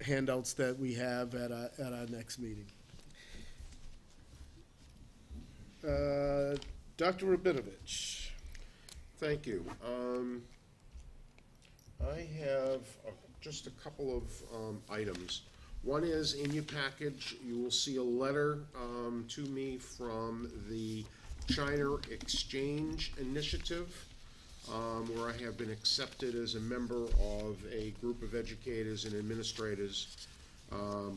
handouts that we have at our next meeting. Dr. Rabinovich. Thank you. I have just a couple of items. One is in your package, you will see a letter to me from the China Exchange Initiative, where I have been accepted as a member of a group of educators and administrators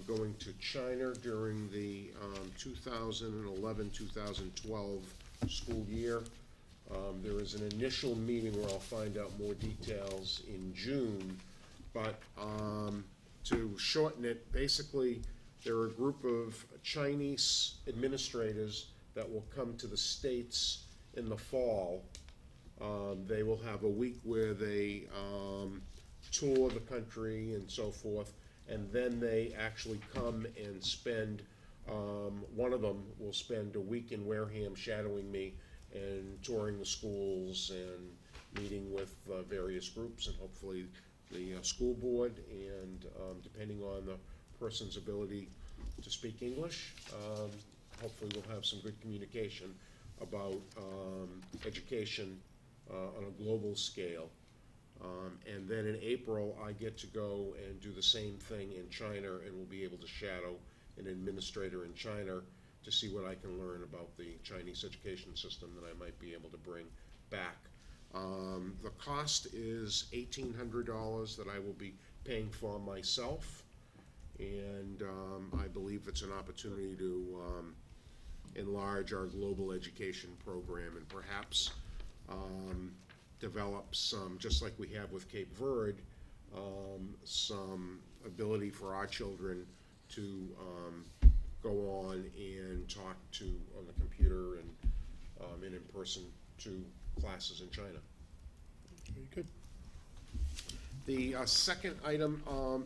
going to China during the 2011-2012 school year. There is an initial meeting where I'll find out more details in June, but to shorten it, basically, there are a group of Chinese administrators that will come to the States in the fall. They will have a week where they tour the country and so forth, and then they actually come and spend, one of them will spend a week in Wareham shadowing me and touring the schools and meeting with various groups and hopefully the school board, and depending on the person's ability to speak English, hopefully we'll have some good communication about education on a global scale. And then in April, I get to go and do the same thing in China, and we'll be able to shadow an administrator in China to see what I can learn about the Chinese education system that I might be able to bring back. The cost is $1,800 that I will be paying for myself, and I believe it's an opportunity to enlarge our global education program and perhaps develop some, just like we have with Cape Verde, some ability for our children to go on and talk to on the computer and in person to classes in China. Very good. The second item,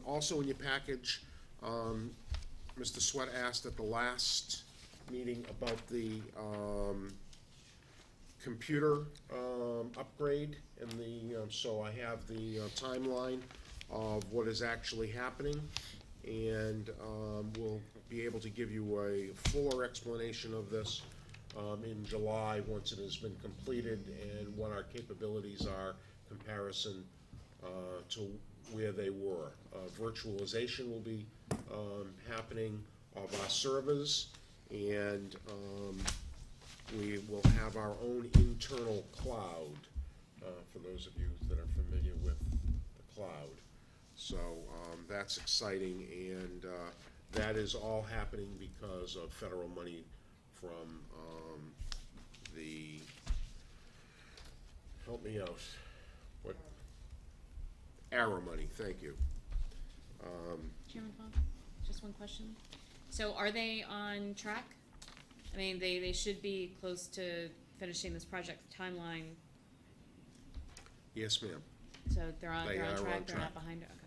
also in your package, Mr. Sweat asked at the last meeting about the computer upgrade, and so I have the timeline of what is actually happening, and we'll be able to give you a fuller explanation of this in July once it has been completed and what our capabilities are, comparison to where they were. Virtualization will be happening of our servers, and we will have our own internal cloud, for those of you that are familiar with the cloud. So, that's exciting, and, that is all happening because of federal money from, the, help me out, what? ARRA money, thank you. Chairman Fong, just one question. So are they on track? I mean, they should be close to finishing this project timeline, Yes, ma'am. so they're on They are on track, they're not track. behind it, okay.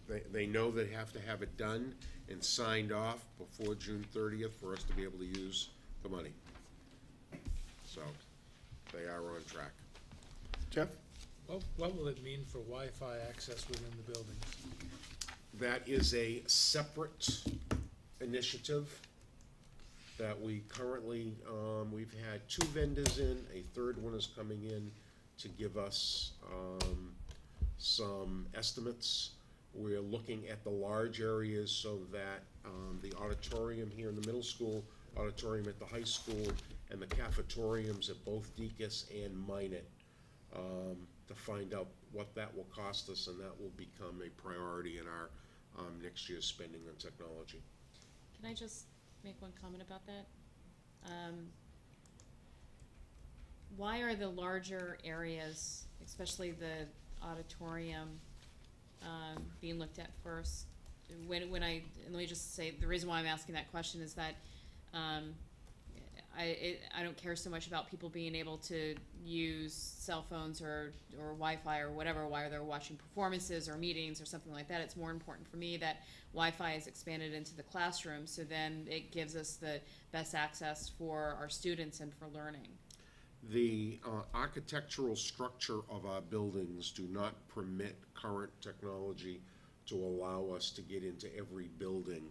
Yep, they know they have to have it done and signed off before June 30th for us to be able to use the money. So, they are on track. Jeff? What will it mean for Wi-Fi access within the buildings? That is a separate initiative that we currently, we've had 2 vendors in, a third one is coming in to give us, some estimates. We're looking at the large areas so that, the auditorium here in the middle school, auditorium at the high school, and the cafetoriums at both Deaconess and Minot, to find out what that will cost us, and that will become a priority in our, next year's spending on technology. Can I just make one comment about that? Why are the larger areas, especially the auditorium, being looked at first? And let me just say, the reason why I'm asking that question is that, I don't care so much about people being able to use cell phones or Wi-Fi or whatever while they're watching performances or meetings or something like that. It's more important for me that Wi-Fi is expanded into the classroom, so then it gives us the best access for our students and for learning. The architectural structure of our buildings do not permit current technology to allow us to get into every building.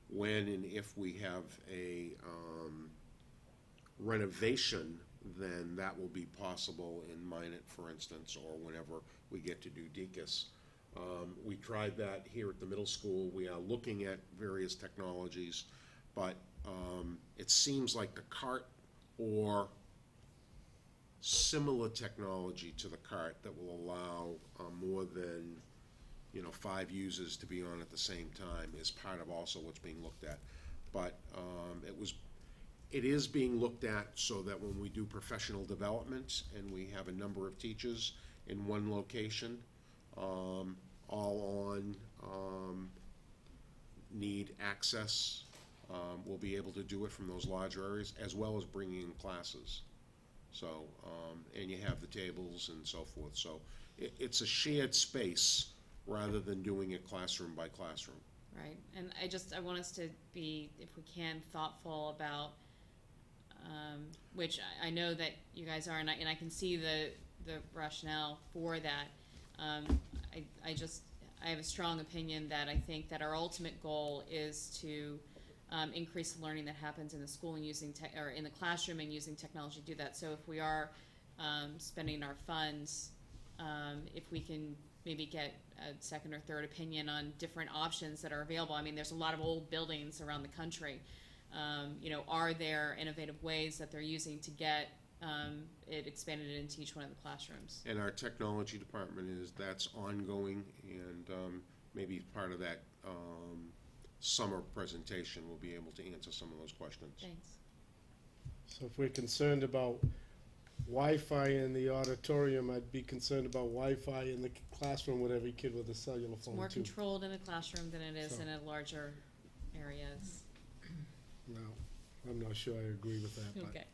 When and if we have a renovation, then that will be possible in Minot, for instance, or whenever we get to do Deaconess. We tried that here at the middle school. We are looking at various technologies, but it seems like the CART or similar technology to the CART that will allow more than 5 users to be on at the same time is part of also what's being looked at. But it is being looked at so that when we do professional development and we have a number of teachers in one location, all on need access, we'll be able to do it from those larger areas as well as bringing in classes. So, and you have the tables and so forth. So it's a shared space rather than doing it classroom by classroom. Right, and I want us to be, if we can, thoughtful about, which I know that you guys are, and I can see the rationale for that. I have a strong opinion that I think that our ultimate goal is to increase the learning that happens in the school and using or in the classroom and using technology to do that. So if we are spending our funds, if we can maybe get a second or third opinion on different options that are available. I mean, there's a lot of old buildings around the country. Are there innovative ways that they're using to get it expanded into each one of the classrooms? And our technology department that's ongoing, and maybe part of that summer presentation we'll be able to answer some of those questions. Thanks. So if we're concerned about Wi-Fi in the auditorium, I'd be concerned about Wi-Fi in the classroom with every kid with a cellular It's phone more too. controlled in the classroom than it is So- in a larger areas. No, I'm not sure I agree with that, but. Okay.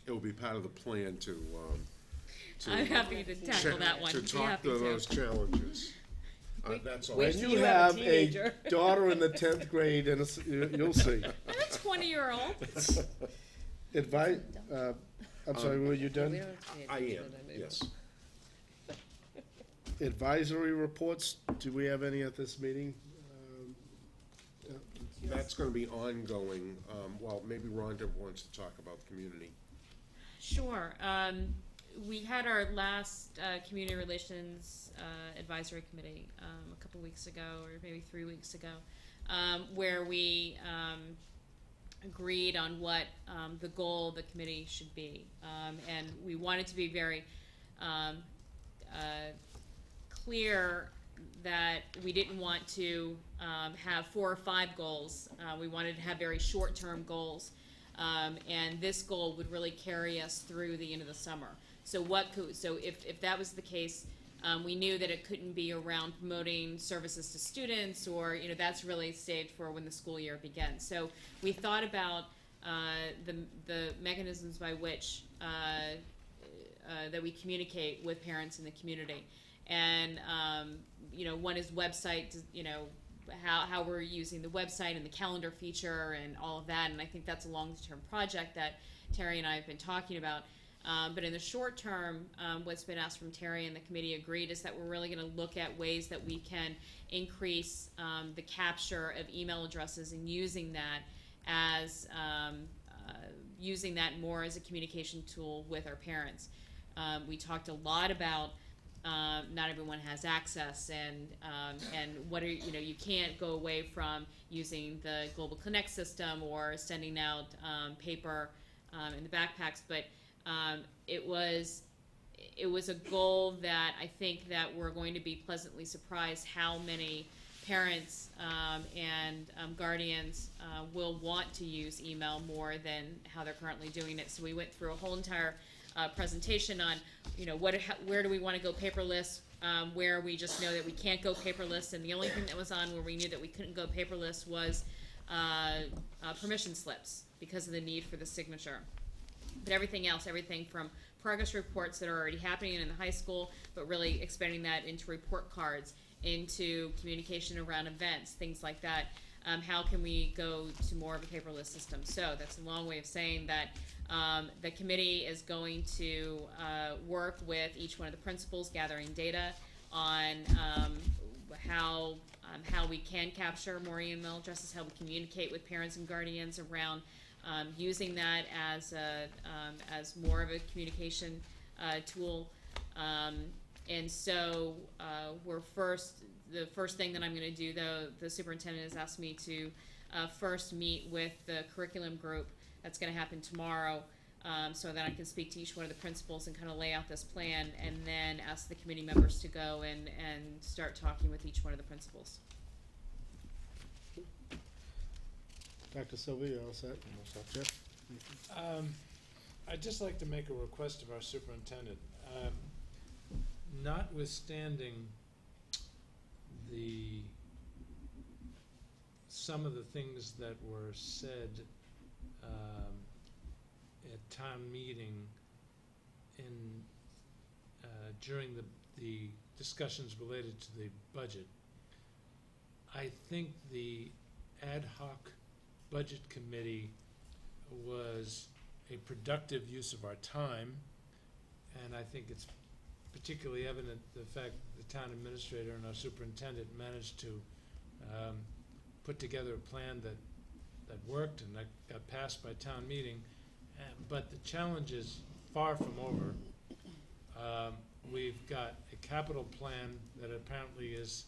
It will be part of the plan to I'm happy to tackle that one. to Be talk happy to to. those challenges. That's all. When till you you have a have a teenager. daughter in the 10th grade, and you'll see. I'm a 20-year-old. Advice, I'm sorry, were you done? I am, yes. Advisory reports, do we have any at this meeting? That's gonna be ongoing. Well, maybe Rhonda wants to talk about the community. Sure. We had our last community relations advisory committee a couple weeks ago, or maybe 3 weeks ago, where we agreed on what the goal of the committee should be. And we wanted to be very clear that we didn't want to have 4 or 5 goals. We wanted to have very short-term goals. And this goal would really carry us through the end of the summer. So if that was the case, we knew that it couldn't be around promoting services to students, or that's really saved for when the school year begins. So we thought about the mechanisms by which that we communicate with parents in the community, and one is website, how we're using the website and the calendar feature and all of that, and I think that's a long-term project that Terry and I have been talking about. But in the short term, what's been asked from Terry and the committee agreed is that we're really going to look at ways that we can increase the capture of email addresses and using that as using that more as a communication tool with our parents. We talked a lot about not everyone has access, and what are you can't go away from using the Global Connect system or sending out paper in the backpacks, but it was a goal that I think that we're going to be pleasantly surprised how many parents and guardians will want to use email more than how they're currently doing it. So we went through a whole entire presentation on, where do we want to go paperless, where we just know that we can't go paperless, and the only thing that was on where we knew that we couldn't go paperless was permission slips because of the need for the signature. But everything else, everything from progress reports that are already happening in the high school, but really expanding that into report cards, into communication around events, things like that. How can we go to more of a paperless system? So that's a long way of saying that the committee is going to work with each one of the principals, gathering data on how we can capture more email addresses, how we communicate with parents and guardians around using that as more of a communication tool. And so the first thing that I'm going to do, though, the superintendent has asked me to first meet with the curriculum group. That's going to happen tomorrow, so that I can speak to each one of the principals and kind of lay out this plan, and then ask the committee members to go and start talking with each one of the principals. Dr. Sylvia, all set? Jeff? I'd just like to make a request of our superintendent. Notwithstanding some of the things that were said at town meeting during the discussions related to the budget, I think the ad hoc budget committee was a productive use of our time, and I think it's particularly evident the fact the town administrator and our superintendent managed to put together a plan that worked and that got passed by town meeting. But the challenge is far from over. We've got a capital plan that apparently is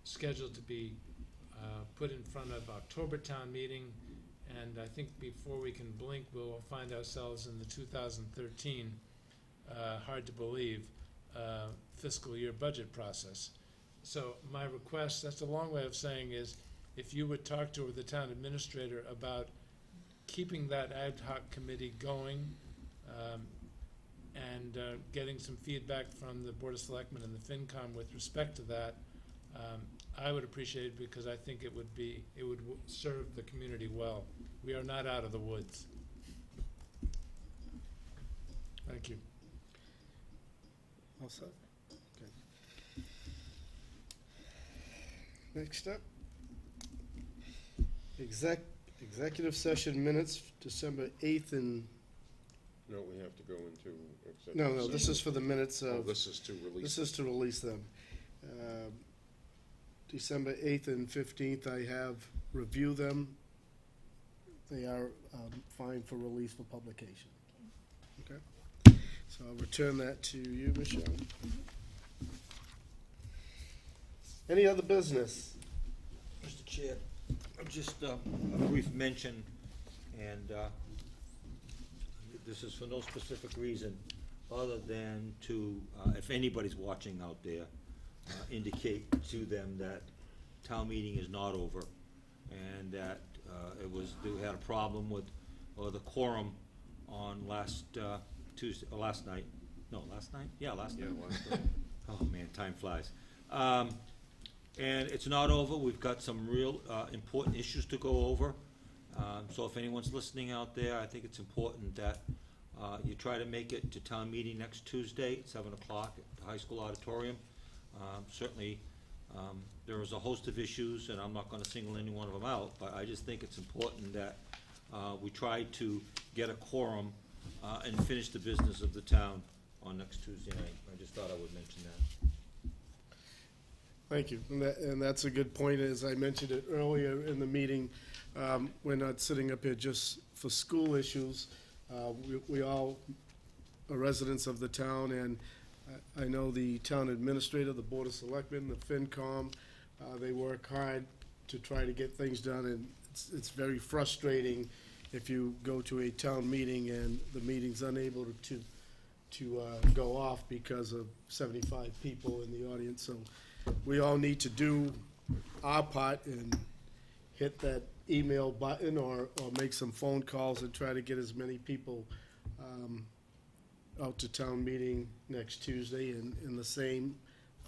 scheduled to be put in front of October town meeting, and I think before we can blink, we'll find ourselves in the 2013, hard to believe, fiscal year budget process. So my request, that's a long way of saying, is if you would talk to the town administrator about keeping that ad hoc committee going, and getting some feedback from the Board of Selectmen and the FinCom with respect to that, I would appreciate it, because I think it would serve the community well. We are not out of the woods. Thank you. All set? Okay. Next up, executive session minutes, December 8th and... No, we have to go into executive No, session. this is for the minutes of... Oh, this is to release. This is to release them. December 8th and 15th, I have reviewed them. They are fine for release for publication. Okay? So I'll return that to you, Michelle. Any other business? Mr. Chair, just a brief mention, and this is for no specific reason. other than to, if anybody's watching out there, indicate to them that town meeting is not over, and that they had a problem with, the quorum on last Tuesday, or last night. No, last night? Yeah, last night. Oh, man, time flies. And it's not over. We've got some real important issues to go over. So if anyone's listening out there, I think it's important that you try to make it to town meeting next Tuesday at 7 o'clock at the high school auditorium. Certainly, there is a host of issues, and I'm not gonna single any one of them out, but I just think it's important that we try to get a quorum and finish the business of the town on next Tuesday night. I just thought I would mention that. Thank you, and that's a good point. As I mentioned it earlier in the meeting, we're not sitting up here just for school issues. We all are residents of the town, and I know the town administrator, the Board of Selectmen, the FinCom, they work hard to try to get things done, and it's very frustrating if you go to a town meeting and the meeting's unable to go off because of 75 people in the audience. So we all need to do our part and hit that email button or make some phone calls and try to get as many people out to town meeting next Tuesday, and the same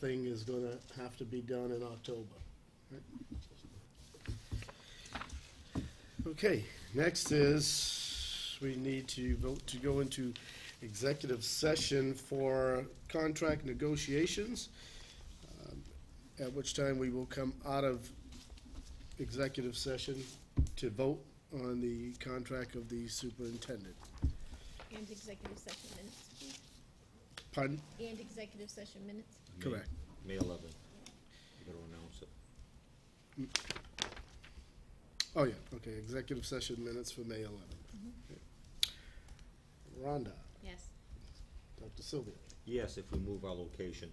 thing is gonna have to be done in October. Okay, next is, we need to vote to go into executive session for contract negotiations, at which time we will come out of executive session to vote on the contract of the superintendent. And executive session minutes, please. Pardon? And executive session minutes. Correct. May 11th. You gotta announce it. Oh, yeah, okay, executive session minutes for May 11th. Okay. Rhonda, Yes. Dr. Sylvia. Yes, if we move our location,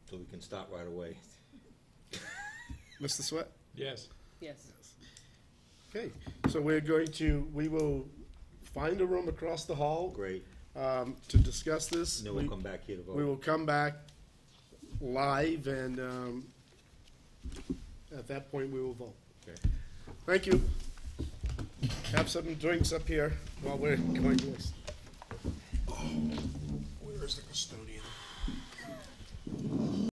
so we can start right away. Mr. Sweat? Yes. Yes. Okay, so we will find a room across the hall. Great. To discuss this. And then we'll come back here to vote. We will come back live, and at that point, we will vote. Okay. Thank you. Have some drinks up here while we're going to this. Where is the custodian?